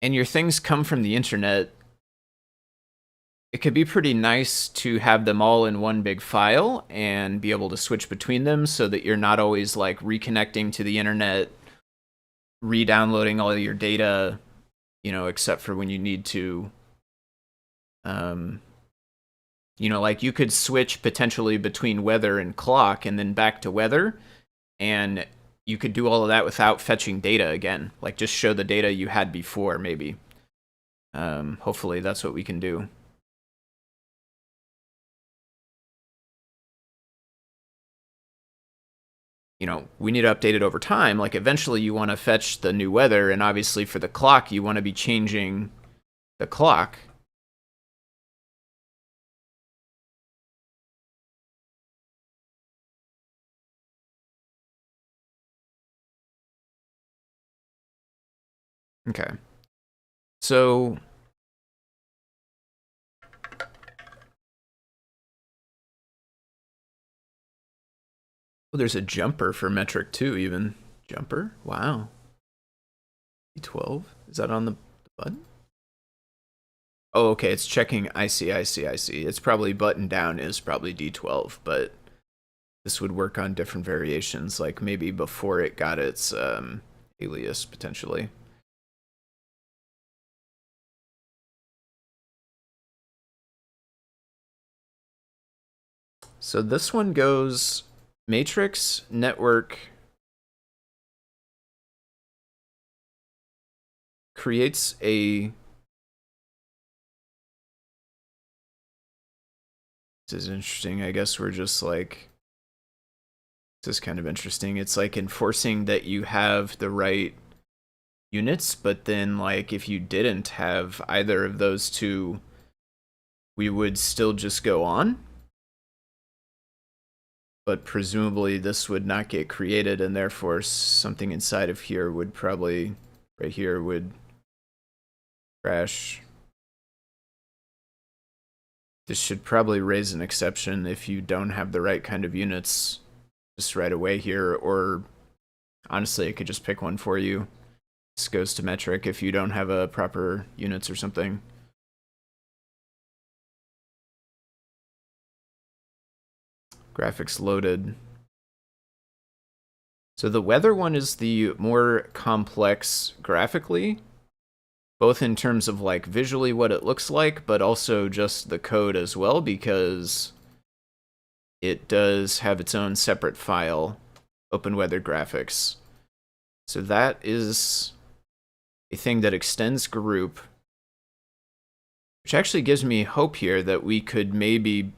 Speaker 1: and your things come from the internet, it could be pretty nice to have them all in one big file and be able to switch between them so that you're not always like reconnecting to the internet, re-downloading all of your data, except for when you need to. Like you could switch potentially between weather and clock and then back to weather, and you could do all of that without fetching data again. Like just show the data you had before, maybe. Hopefully that's what we can do. We need to update it over time. Like eventually you want to fetch the new weather, and obviously for the clock, you want to be changing the clock. Okay. So there's a jumper for metric too, even. Jumper? Wow. D12? Is that on the button? Oh, okay, it's checking. I see. It's probably button down is probably D12, but this would work on different variations, like maybe before it got its alias, potentially. So this one goes matrix, network, creates a... This is interesting. I guess we're just like... This is kind of interesting. It's like enforcing that you have the right units, but then like if you didn't have either of those two, we would still just go on. But presumably this would not get created, and therefore something inside of here would probably, right here, would crash. This should probably raise an exception if you don't have the right kind of units just right away here, or honestly, it could just pick one for you. This goes to metric if you don't have a proper units or something. Graphics loaded. So the weather one is the more complex graphically, both in terms of like visually what it looks like, but also just the code as well, because it does have its own separate file, OpenWeatherGraphics. So that is a thing that extends group, which actually gives me hope here that we could maybe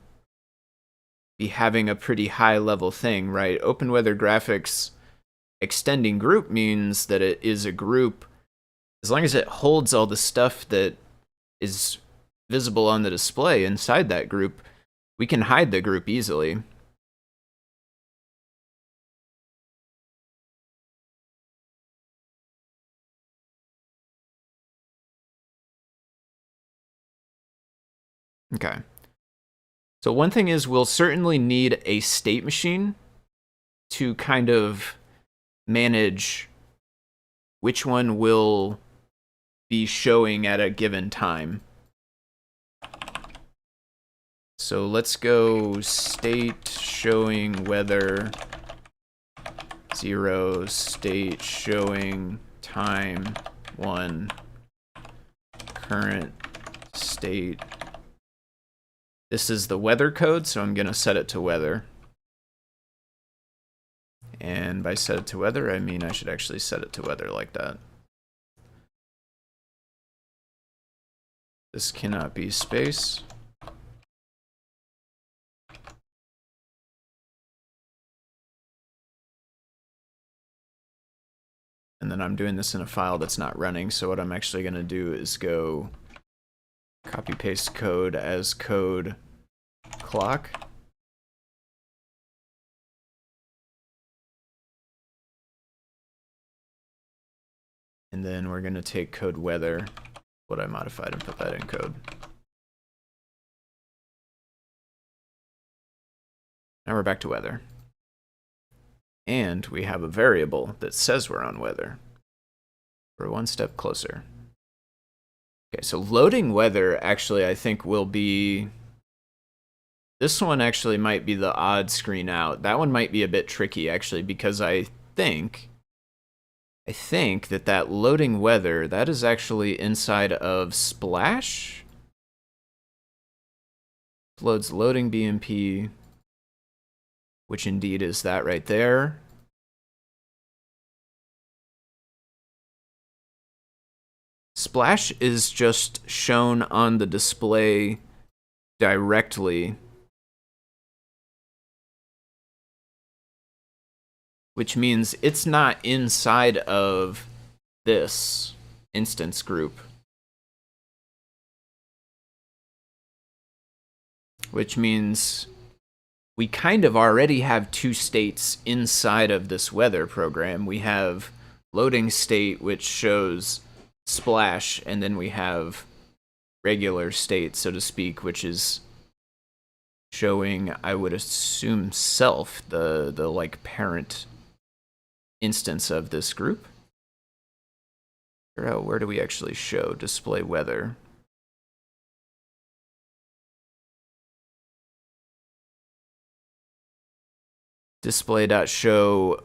Speaker 1: be having a pretty high level thing, right? OpenWeatherGraphics extending group means that it is a group, as long as it holds all the stuff that is visible on the display inside that group, we can hide the group easily. Okay. So one thing is we'll certainly need a state machine to kind of manage which one will be showing at a given time. So let's go state showing weather 0, state showing time 1, current state. This is the weather code, so I'm going to set it to weather. And by set it to weather, I mean I should actually set it to weather like that. This cannot be space. And then I'm doing this in a file that's not running, so what I'm actually going to do is go copy paste code as code clock. And then we're going to take code weather, what I modified, and put that in code. Now we're back to weather. And we have a variable that says we're on weather. We're one step closer. Okay, so loading weather actually I think will be... This one actually might be the odd screen out. That one might be a bit tricky actually, because I think that loading weather, that is actually inside of Splash. Loads loading BMP, which indeed is that right there. Splash is just shown on the display directly, which means it's not inside of this instance group. Which means we kind of already have two states inside of this weather program. We have loading state, which shows Splash, and then we have regular state, so to speak, which is showing, I would assume, self, the like parent instance of this group. Where do we actually show display weather? Display.show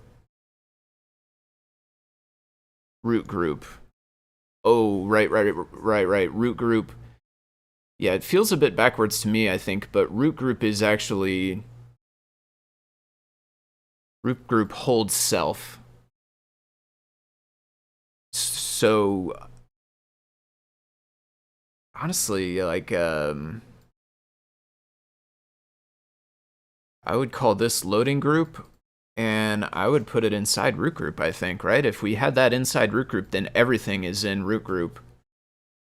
Speaker 1: root group. Oh, right, root group. Yeah, it feels a bit backwards to me, I think, but root group is actually... Root group holds self. So, honestly, like, I would call this loading group, and I would put it inside root group, I think, right? If we had that inside root group, then everything is in root group.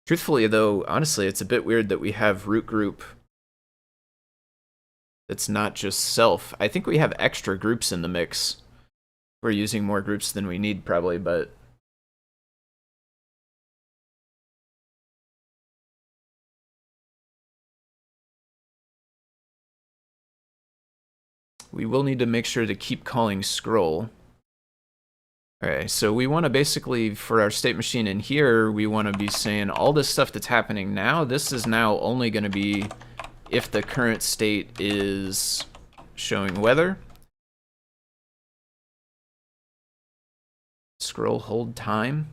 Speaker 1: Truthfully, though, honestly, it's a bit weird that we have root group that's not just self. I think we have extra groups in the mix. We're using more groups than we need, probably, but... we will need to make sure to keep calling scroll. Okay, so we want to basically, for our state machine in here, we want to be saying all this stuff that's happening now, this is now only going to be if the current state is showing weather. Scroll hold time.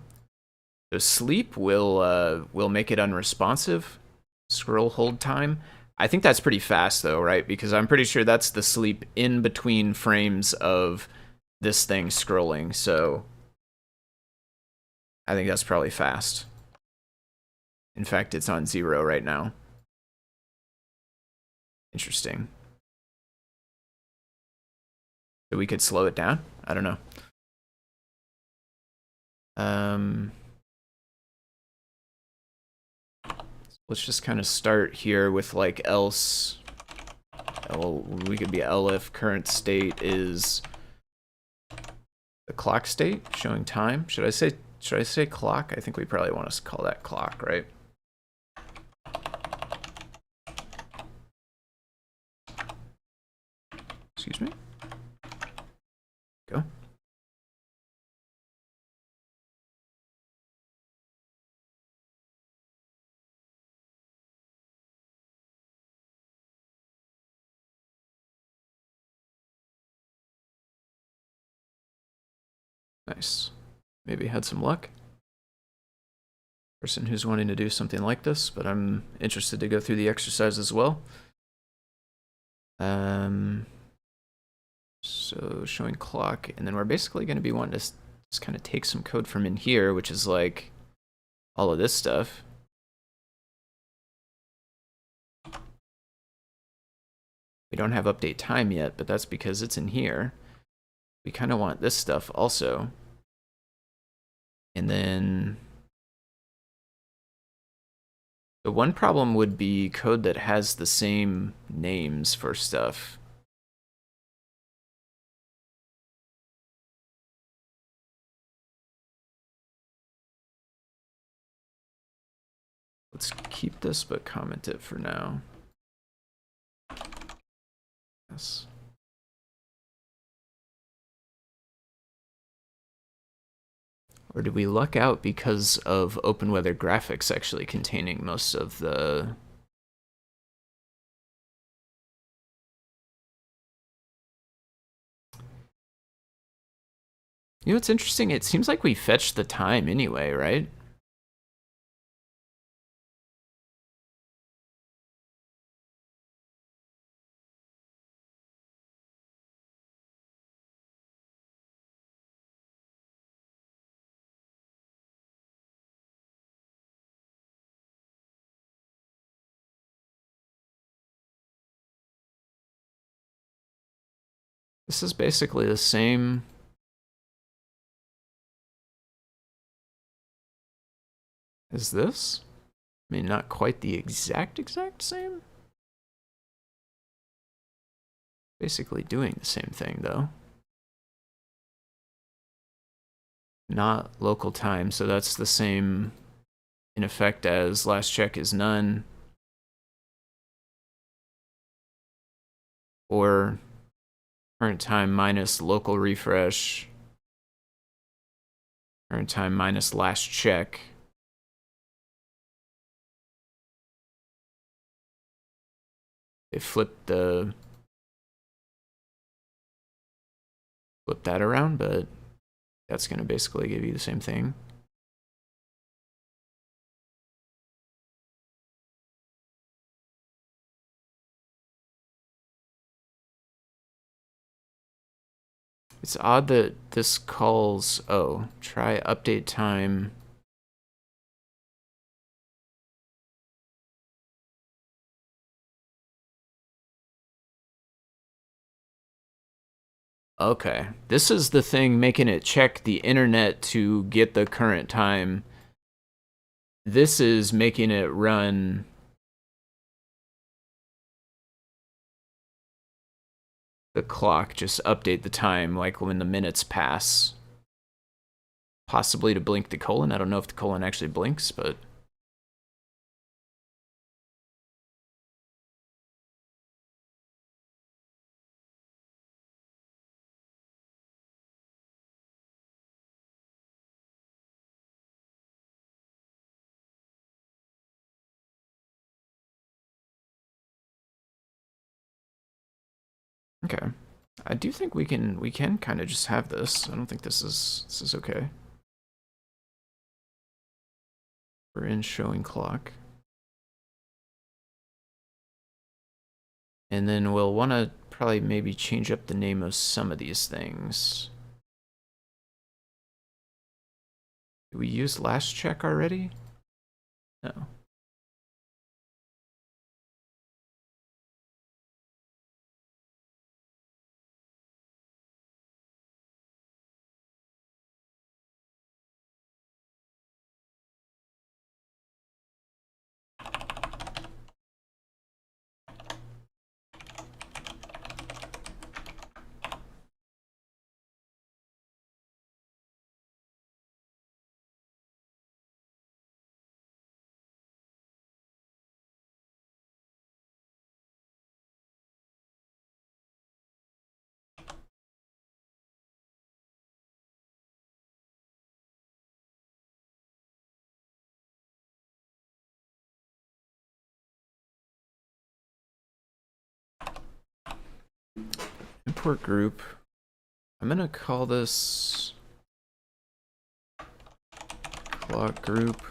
Speaker 1: So sleep will make it unresponsive. Scroll hold time. I think that's pretty fast though, right? Because I'm pretty sure that's the sleep in between frames of this thing scrolling, so I think that's probably fast. In fact, it's on 0 right now. Interesting. So we could slow it down? I don't know. Let's just kind of start here with like else. We could be elif current state is the clock state showing time. Should I say clock? I think we probably want to call that clock, right? Excuse me. Go. Nice. Maybe had some luck. Person who's wanting to do something like this, but I'm interested to go through the exercise as well. So showing clock, and then we're basically going to be wanting to just kind of take some code from in here, which is like all of this stuff. We don't have update time yet, but that's because it's in here. We kind of want this stuff also. And then the one problem would be code that has the same names for stuff. Let's keep this, but comment it for now. Yes. Or did we luck out because of open weather graphics actually containing most of the... You know, it's interesting. It seems like we fetched the time anyway, right? This is basically the same as this. I mean, not quite the exact same. Basically doing the same thing, though. Not local time, so that's the same, in effect, as last check is none. Or current time minus local refresh. Current time minus last check. They flip that around, but that's going to basically give you the same thing. It's odd that this calls, oh, try update time. Okay, this is the thing making it check the internet to get the current time. This is making it run the clock, just update the time, like when the minutes pass. Possibly to blink the colon. I don't know if the colon actually blinks, but... Okay. I do think we can kind of just have this. I don't think this is okay. We're in showing clock. And then we'll want to probably maybe change up the name of some of these things. Did we use last check already? No. Import group. I'm gonna call this block group.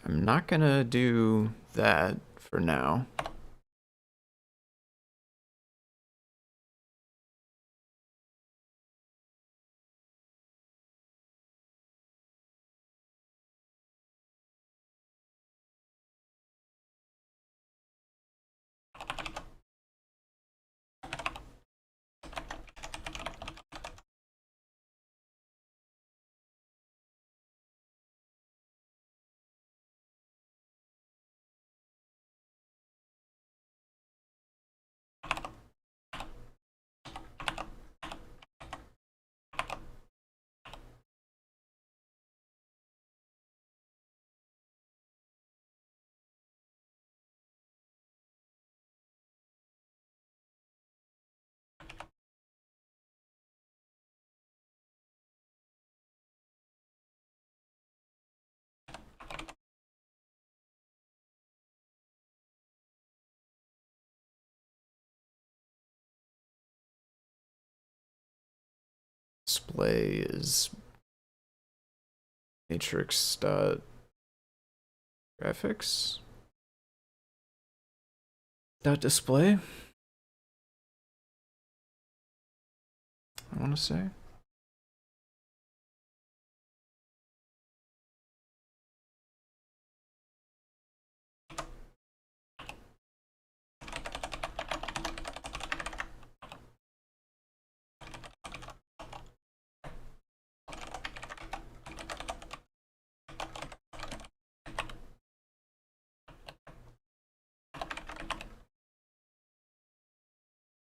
Speaker 1: I'm not gonna do that for now. Display is matrix dot graphics dot display. I want to say.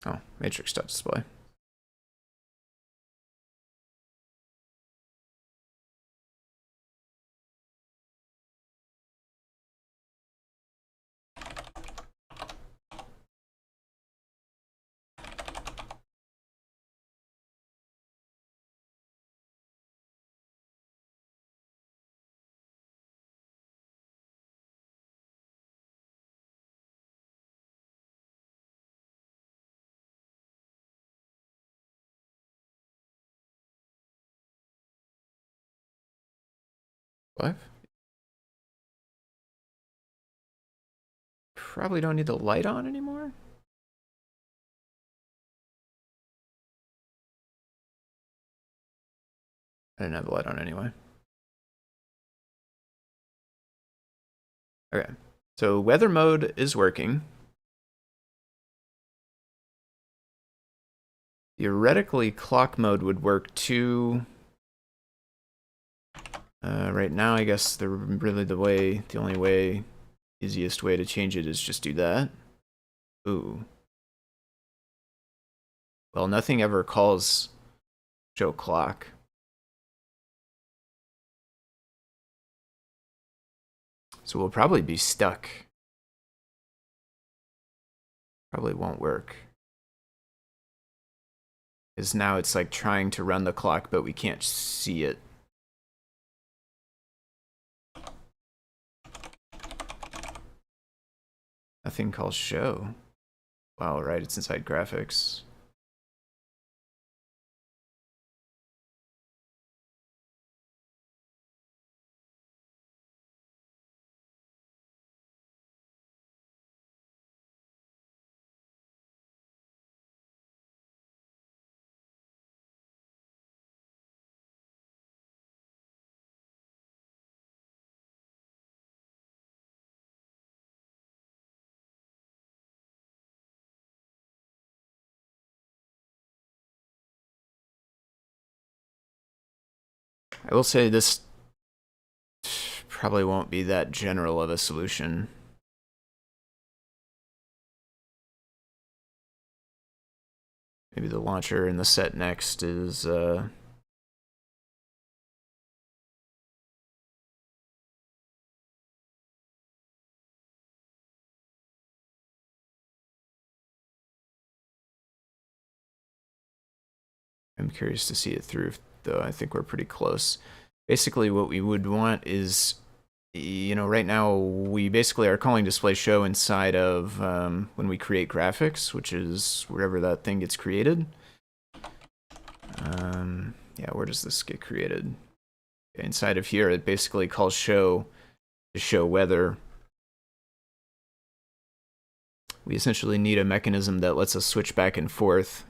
Speaker 1: Oh, matrix dot display. What? Probably don't need the light on anymore. I didn't have the light on anyway. Okay, so weather mode is working. Theoretically, clock mode would work too. Right now, I guess the only way, easiest way to change it is just do that. Ooh. Well, nothing ever calls show clock. So we'll probably be stuck. Probably won't work. Because now it's like trying to run the clock, but we can't see it. Nothing calls show. Wow, right, it's inside graphics. I will say this probably won't be that general of a solution. Maybe the launcher in the set next is I'm curious to see it through, though. I think we're pretty close. Basically, what we would want is, right now we basically are calling display show inside of when we create graphics, which is wherever that thing gets created. Yeah, where does this get created? Inside of here, it basically calls show to show whether. We essentially need a mechanism that lets us switch back and forth.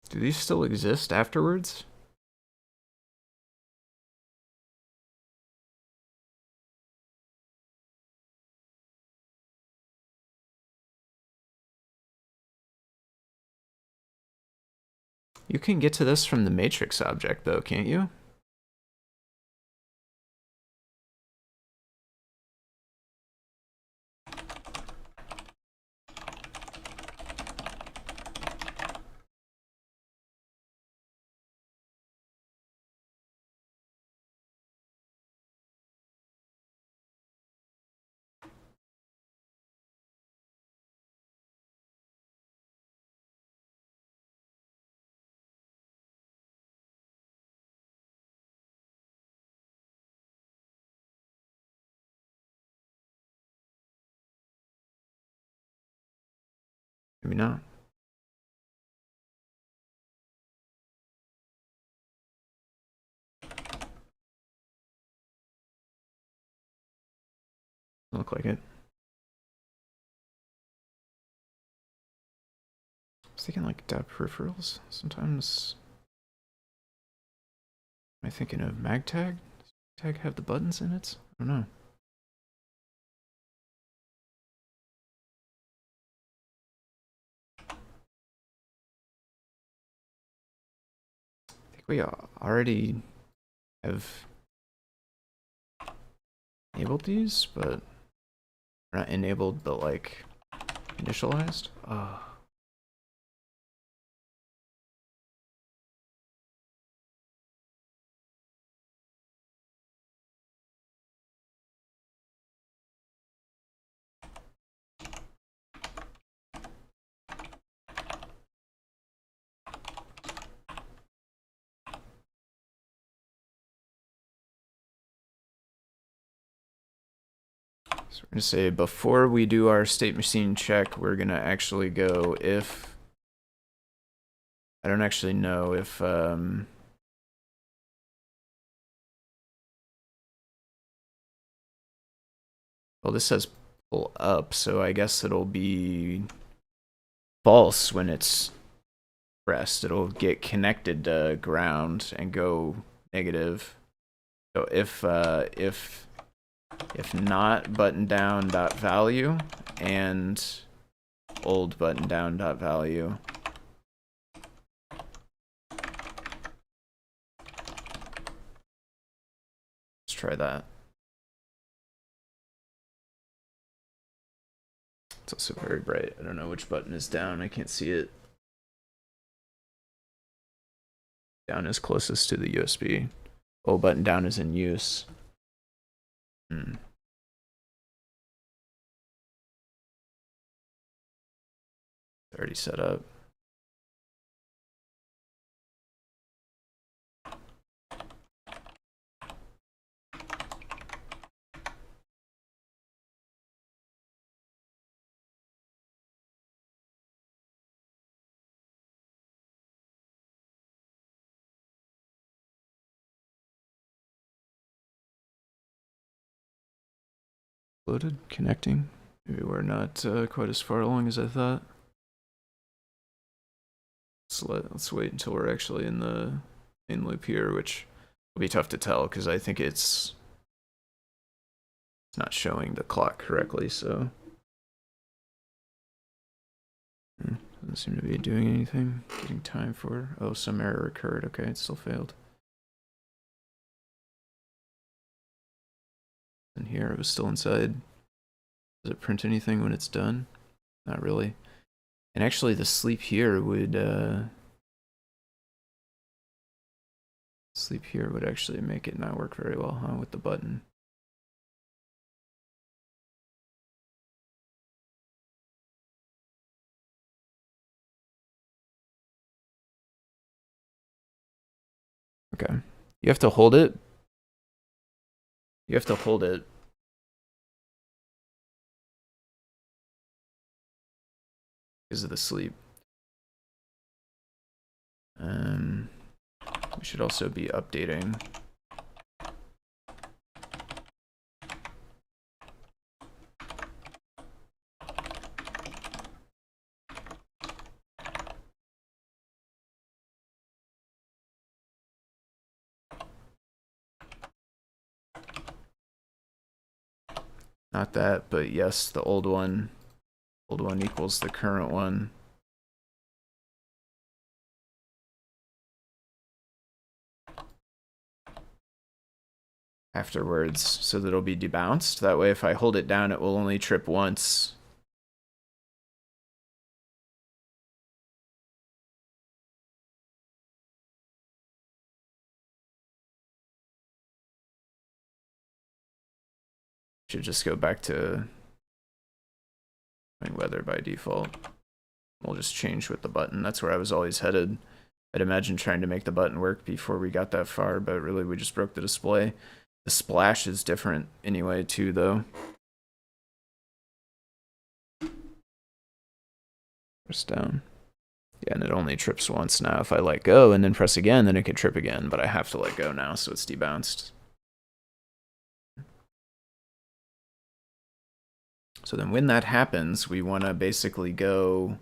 Speaker 1: Do these still exist afterwards? You can get to this from the matrix object, though, can't you? Maybe not. Look like it. I was thinking like dot peripherals. Sometimes. Am I thinking of magtag? Does magtag have the buttons in it? I don't know. I think we already have enabled these, but not enabled, but like initialized. Oh. So we're going to say before we do our state machine check, we're going to actually go if. I don't actually know if. Well, this says pull up, so I guess it'll be false when it's pressed. It'll get connected to ground and go negative. So if not button down dot value and old button down dot value. Let's try that. It's also very bright. I don't know which button is down. I can't see it. Down is closest to the USB. Old button down is in use. Already set up. Loaded, connecting. Maybe we're not quite as far along as I thought. Let's wait until we're actually in the main loop here, which will be tough to tell because I think it's It's not showing the clock correctly, so doesn't seem to be doing anything. Getting time for, oh, some error occurred. Okay, it still failed. And here it was still inside. Does it print anything when it's done? Not really. And actually the sleep here would actually make it not work very well, huh, with the button. Okay. You have to hold it. You have to hold it. Because of the sleep. We should also be updating. Not that, but yes, the old one. Old one equals the current one. Afterwards, so that it'll be debounced. That way, if I hold it down, it will only trip once. Should just go back to weather by default. We'll just change with the button. That's where I was always headed. I'd imagine trying to make the button work before we got that far, but really we just broke the display. The splash is different anyway, too, though. Press down. Yeah, and it only trips once now. If I let go and then press again, then it could trip again, but I have to let go now, so it's debounced. So then when that happens, we want to basically go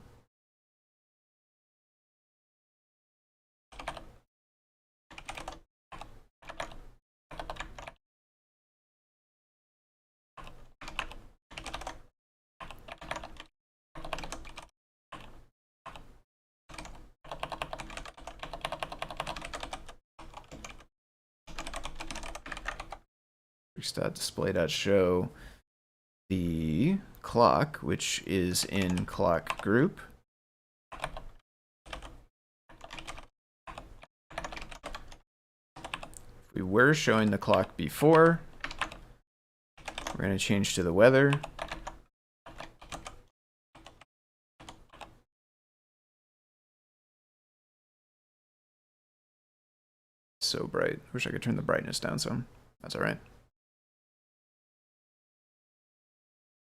Speaker 1: display.show the clock, which is in clock group. If we were showing the clock before, we're going to change to the weather. So bright. Wish I could turn the brightness down some. That's all right.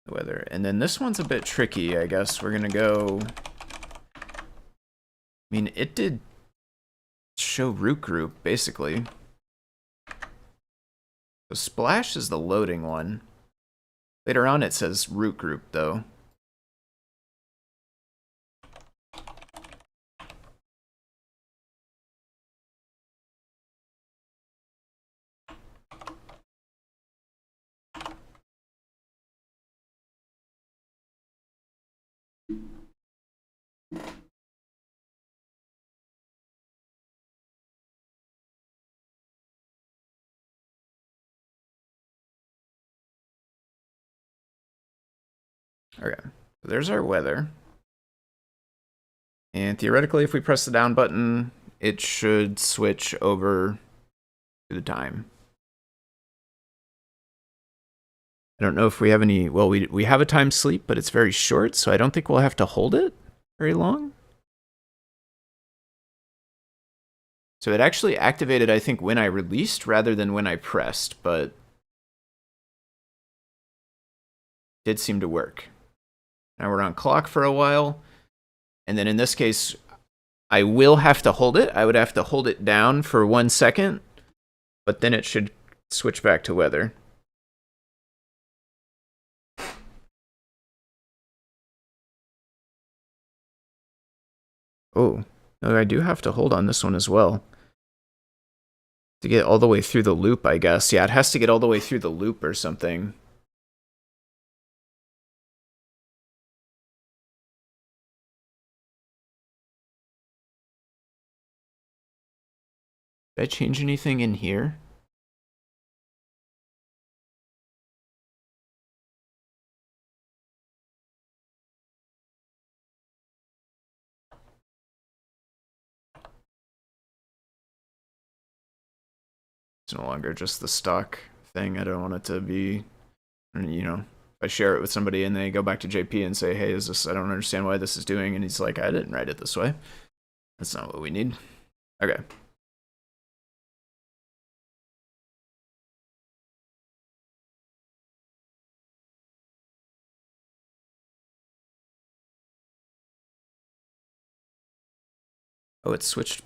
Speaker 1: The weather. And then this one's a bit tricky, I guess. We're gonna go. I mean, it did show root group, basically. The splash is the loading one. Later on it says root group, though. Okay, so there's our weather. And theoretically, if we press the down button, it should switch over to the time. I don't know if we have any, well, we have a time sleep, but it's very short, so I don't think we'll have to hold it very long. So it actually activated, I think, when I released rather than when I pressed, but it did seem to work. Now we're on clock for a while, and then in this case, I will have to hold it. I would have to hold it down for 1 second, but then it should switch back to weather. Oh, no, I do have to hold on this one as well. To get all the way through the loop, I guess. Yeah, it has to get all the way through the loop or something. Did I change anything in here? It's no longer just the stock thing. I don't want it to be, you know, if I share it with somebody and they go back to JP and say, hey, is this, I don't understand why this is doing, and he's like, I didn't write it this way. That's not what we need. Okay. Oh, it switched.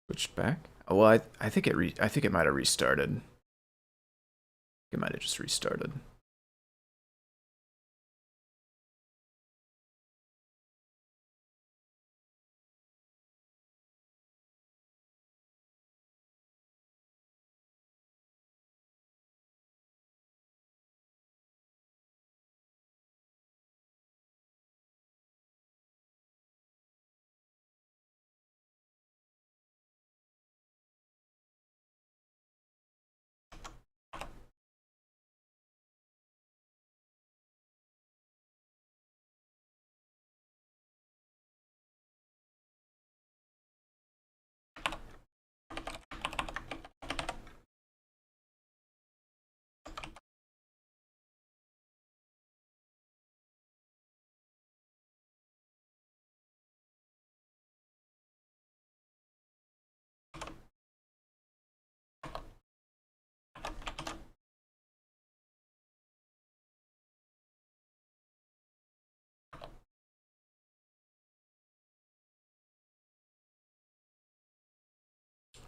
Speaker 1: Switched back? Oh, well, I think it might have restarted. It might have just restarted.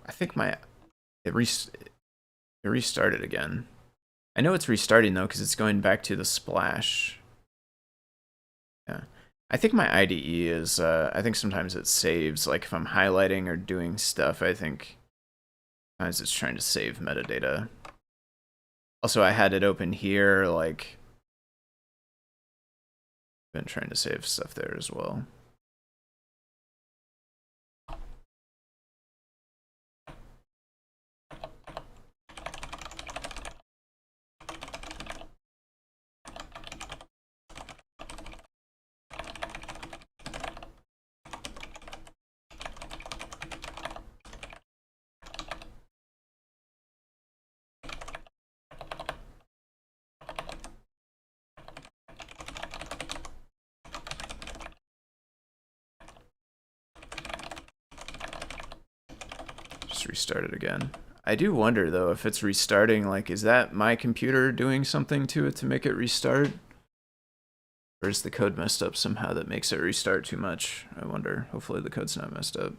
Speaker 1: I think it restarted again. I know it's restarting though because it's going back to the splash. Yeah. I think my IDE is, I think sometimes it saves, like if I'm highlighting or doing stuff, I think sometimes it's trying to save metadata. Also, I had it open here, like, been trying to save stuff there as well. Just restart it again. I do wonder though if it's restarting, like, is that my computer doing something to it to make it restart? Or is the code messed up somehow that makes it restart too much? I wonder. Hopefully the code's not messed up.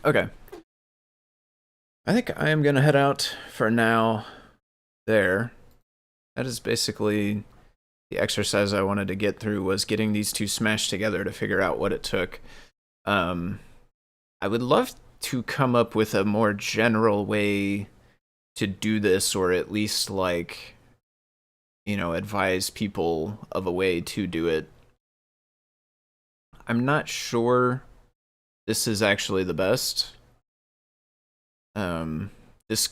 Speaker 1: Okay. I think I am going to head out for now there. That is basically the exercise I wanted to get through, was getting these two smashed together to figure out what it took. I would love to come up with a more general way to do this, or at least like, advise people of a way to do it. I'm not sure this is actually the best. This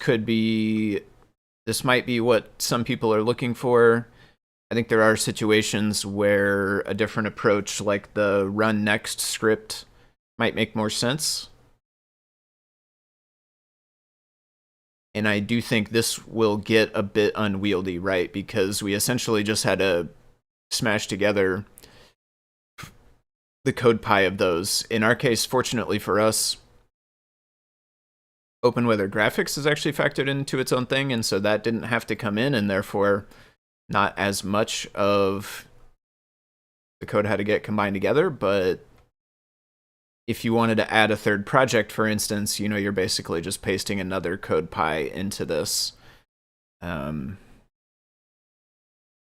Speaker 1: might be what some people are looking for. I think there are situations where a different approach, like the run next script, might make more sense. And I do think this will get a bit unwieldy, right? Because we essentially just had to smash together the code pie of those. In our case, fortunately for us, open weather graphics is actually factored into its own thing, and so that didn't have to come in, and therefore not as much of the code had to get combined together. But if you wanted to add a third project, for instance, you're basically just pasting another code pie into this.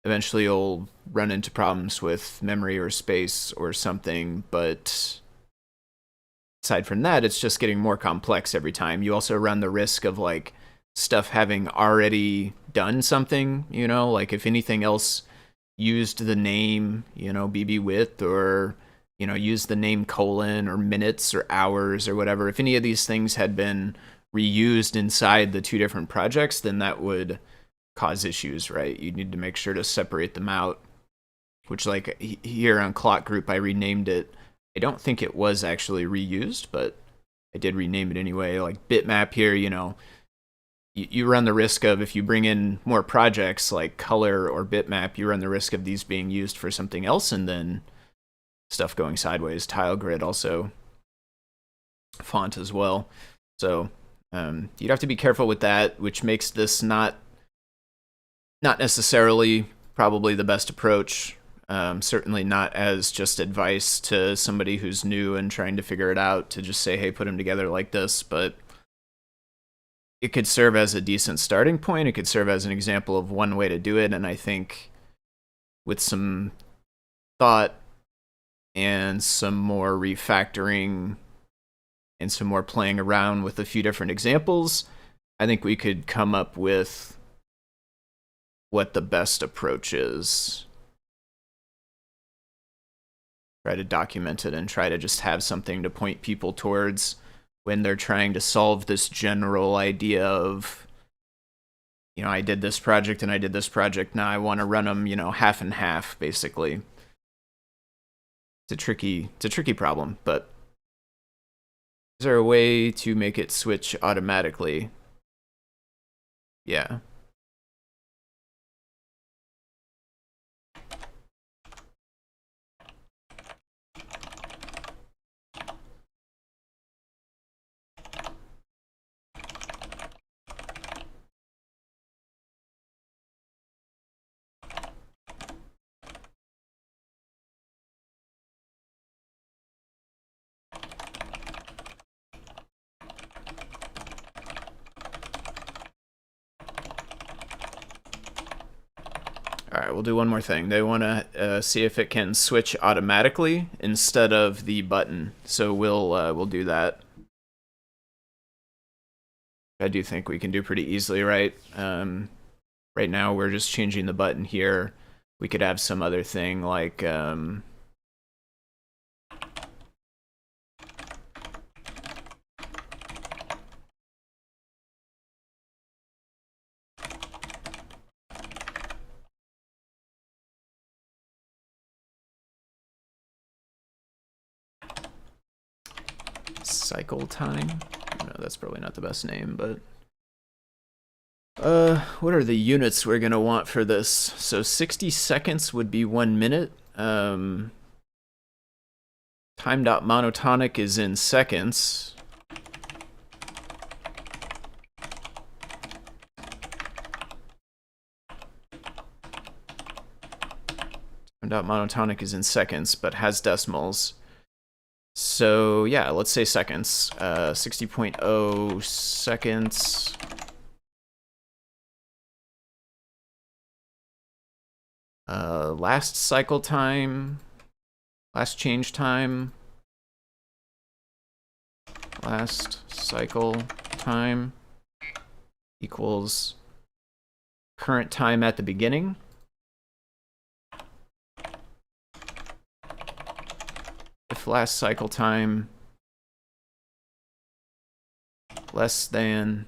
Speaker 1: Eventually you'll run into problems with memory or space or something, but aside from that, it's just getting more complex every time. You also run the risk of like stuff having already done something, like if anything else used the name, BB width, or, used the name colon or minutes or hours or whatever. If any of these things had been reused inside the two different projects, then that would cause issues, right? You need to make sure to separate them out, which like here on Clock Group, I renamed it. I don't think it was actually reused, but I did rename it anyway. Like bitmap here, you run the risk of, if you bring in more projects like color or bitmap, you run the risk of these being used for something else and then stuff going sideways. Tile grid also, font as well. So you'd have to be careful with that, which makes this not necessarily probably the best approach. Certainly not as just advice to somebody who's new and trying to figure it out, to just say, hey, put them together like this. But it could serve as a decent starting point. It could serve as an example of one way to do it. And I think with some thought and some more refactoring and some more playing around with a few different examples, I think we could come up with what the best approach is. Try to document it and try to just have something to point people towards when they're trying to solve this general idea of, I did this project and I did this project, now I want to run them, half and half, basically. It's a tricky problem, but is there a way to make it switch automatically? Yeah. All right, we'll do one more thing. They want to see if it can switch automatically instead of the button. So we'll do that. I do think we can do pretty easily, right? Right now we're just changing the button here. We could have some other thing like cycle time. No, that's probably not the best name, but what are the units we're gonna want for this? So 60 seconds would be 1 minute. Time.monotonic is in seconds. Time.monotonic is in seconds, but has decimals. So yeah, let's say seconds. 60.0 seconds. Last cycle time, last change time, last cycle time equals current time at the beginning. If last cycle time less than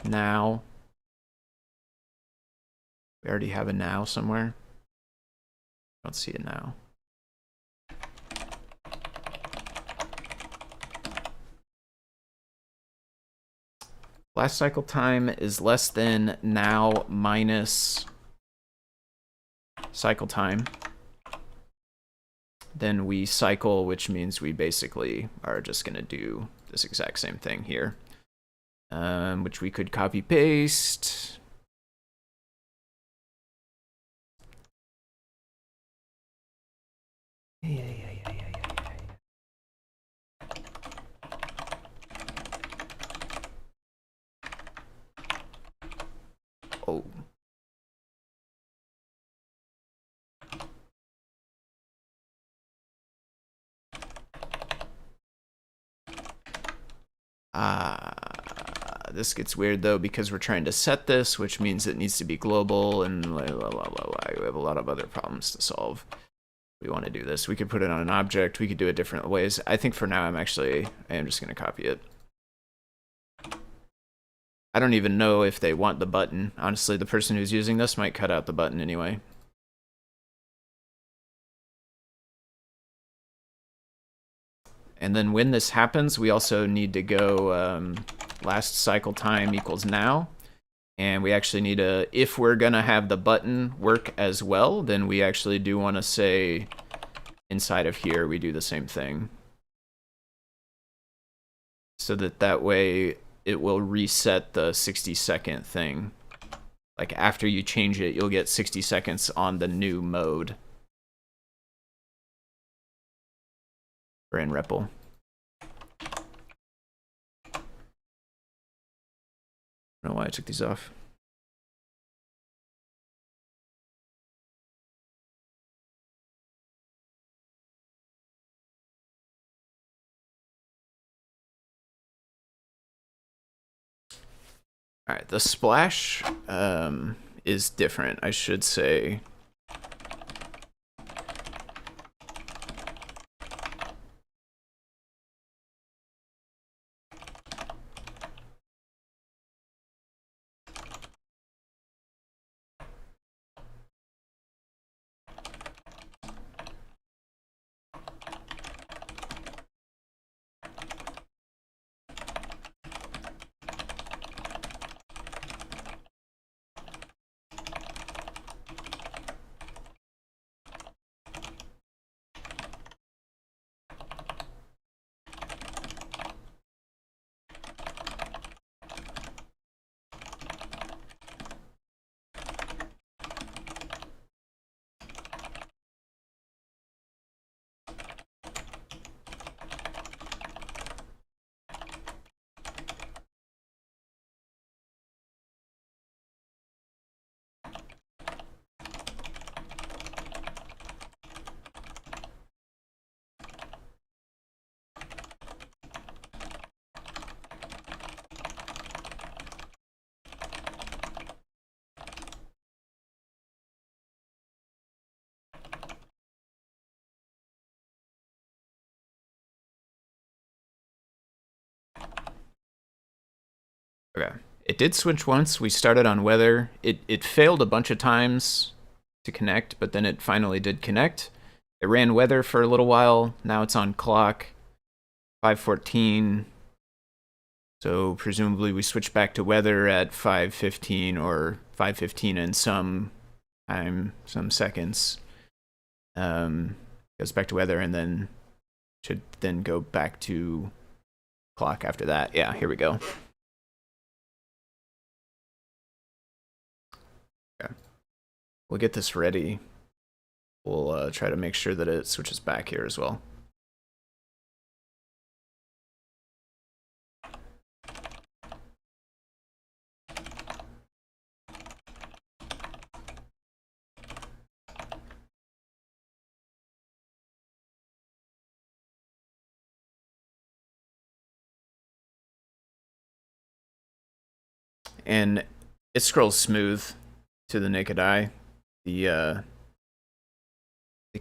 Speaker 1: now, we already have a now somewhere. I don't see it now. Last cycle time is less than now minus cycle time. Then we cycle, which means we basically are just going to do this exact same thing here, which we could copy paste. Oh. This gets weird though because we're trying to set this, which means it needs to be global, and blah, blah, blah, blah, blah. We have a lot of other problems to solve. We want to do this. We could put it on an object. We could do it different ways. I think for now I am just going to copy it. I don't even know if they want the button. Honestly, the person who's using this might cut out the button anyway. And then when this happens, we also need to go last cycle time equals now. And we actually need to, if we're going to have the button work as well, then we actually do want to say inside of here, we do the same thing. So that way it will reset the 60-second thing. Like after you change it, you'll get 60 seconds on the new mode. Or in REPL. I don't know why I took these off. All right, the splash is different, I should say. Okay. It did switch once. We started on weather. It failed a bunch of times to connect, but then it finally did connect. It ran weather for a little while. Now it's on clock. 5:14. So presumably we switch back to weather at 5:15 or 5:15 and some time, some seconds. Goes back to weather and then should then go back to clock after that. Yeah, here we go. Okay. We'll get this ready. We'll try to make sure that it switches back here as well. and it scrolls smooth to the naked eye. The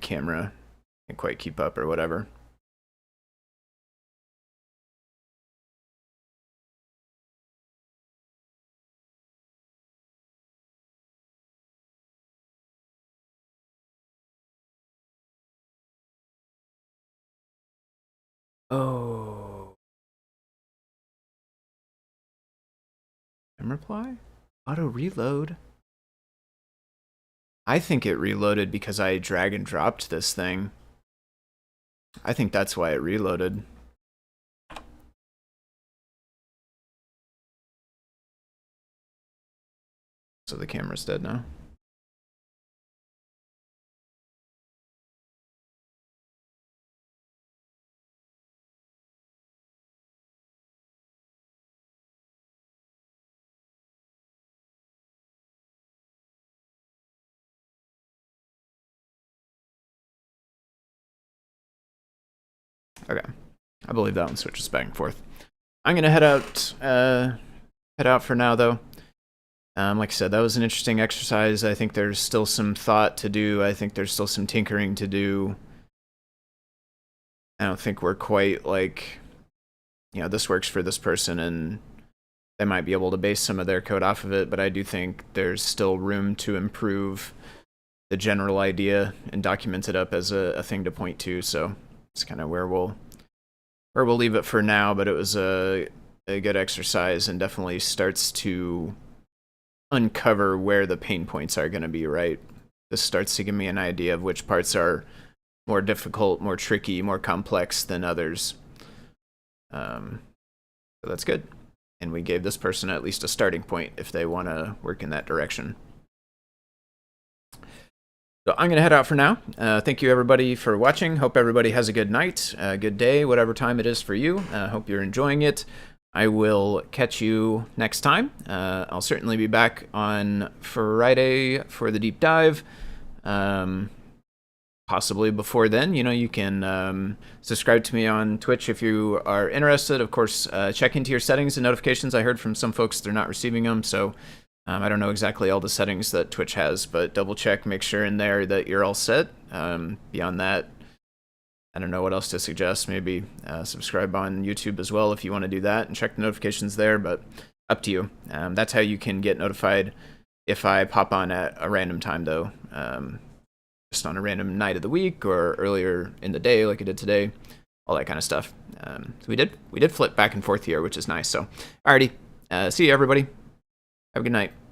Speaker 1: camera can't quite keep up or whatever. Oh. Reply? Auto reload? I think it reloaded because I drag and dropped this thing. I think that's why it reloaded. So the camera's dead now. Okay, I believe that one switches back and forth. I'm gonna head out for now though. Like I said, that was an interesting exercise. I think there's still some thought to do. I think there's still some tinkering to do. I don't think we're quite like, this works for this person and they might be able to base some of their code off of it, but I do think there's still room to improve the general idea and document it up as a thing to point to. So it's kind of where we'll leave it for now, but it was a good exercise and definitely starts to uncover where the pain points are going to be, right? This starts to give me an idea of which parts are more difficult, more tricky, more complex than others. So that's good. And we gave this person at least a starting point if they want to work in that direction. So I'm going to head out for now. Thank you, everybody, for watching. Hope everybody has a good night, a good day, whatever time it is for you. Hope you're enjoying it. I will catch you next time. I'll certainly be back on Friday for the deep dive. Possibly before then. You can subscribe to me on Twitch if you are interested. Of course, check into your settings and notifications. I heard from some folks they're not receiving them, so I don't know exactly all the settings that Twitch has, but double check, make sure in there that you're all set. Beyond that, I don't know what else to suggest. Maybe subscribe on YouTube as well if you want to do that and check the notifications there, but up to you. That's how you can get notified if I pop on at a random time, though. Just on a random night of the week or earlier in the day like I did today, all that kind of stuff. So we did flip back and forth here, which is nice. So alrighty, see you everybody. Have a good night.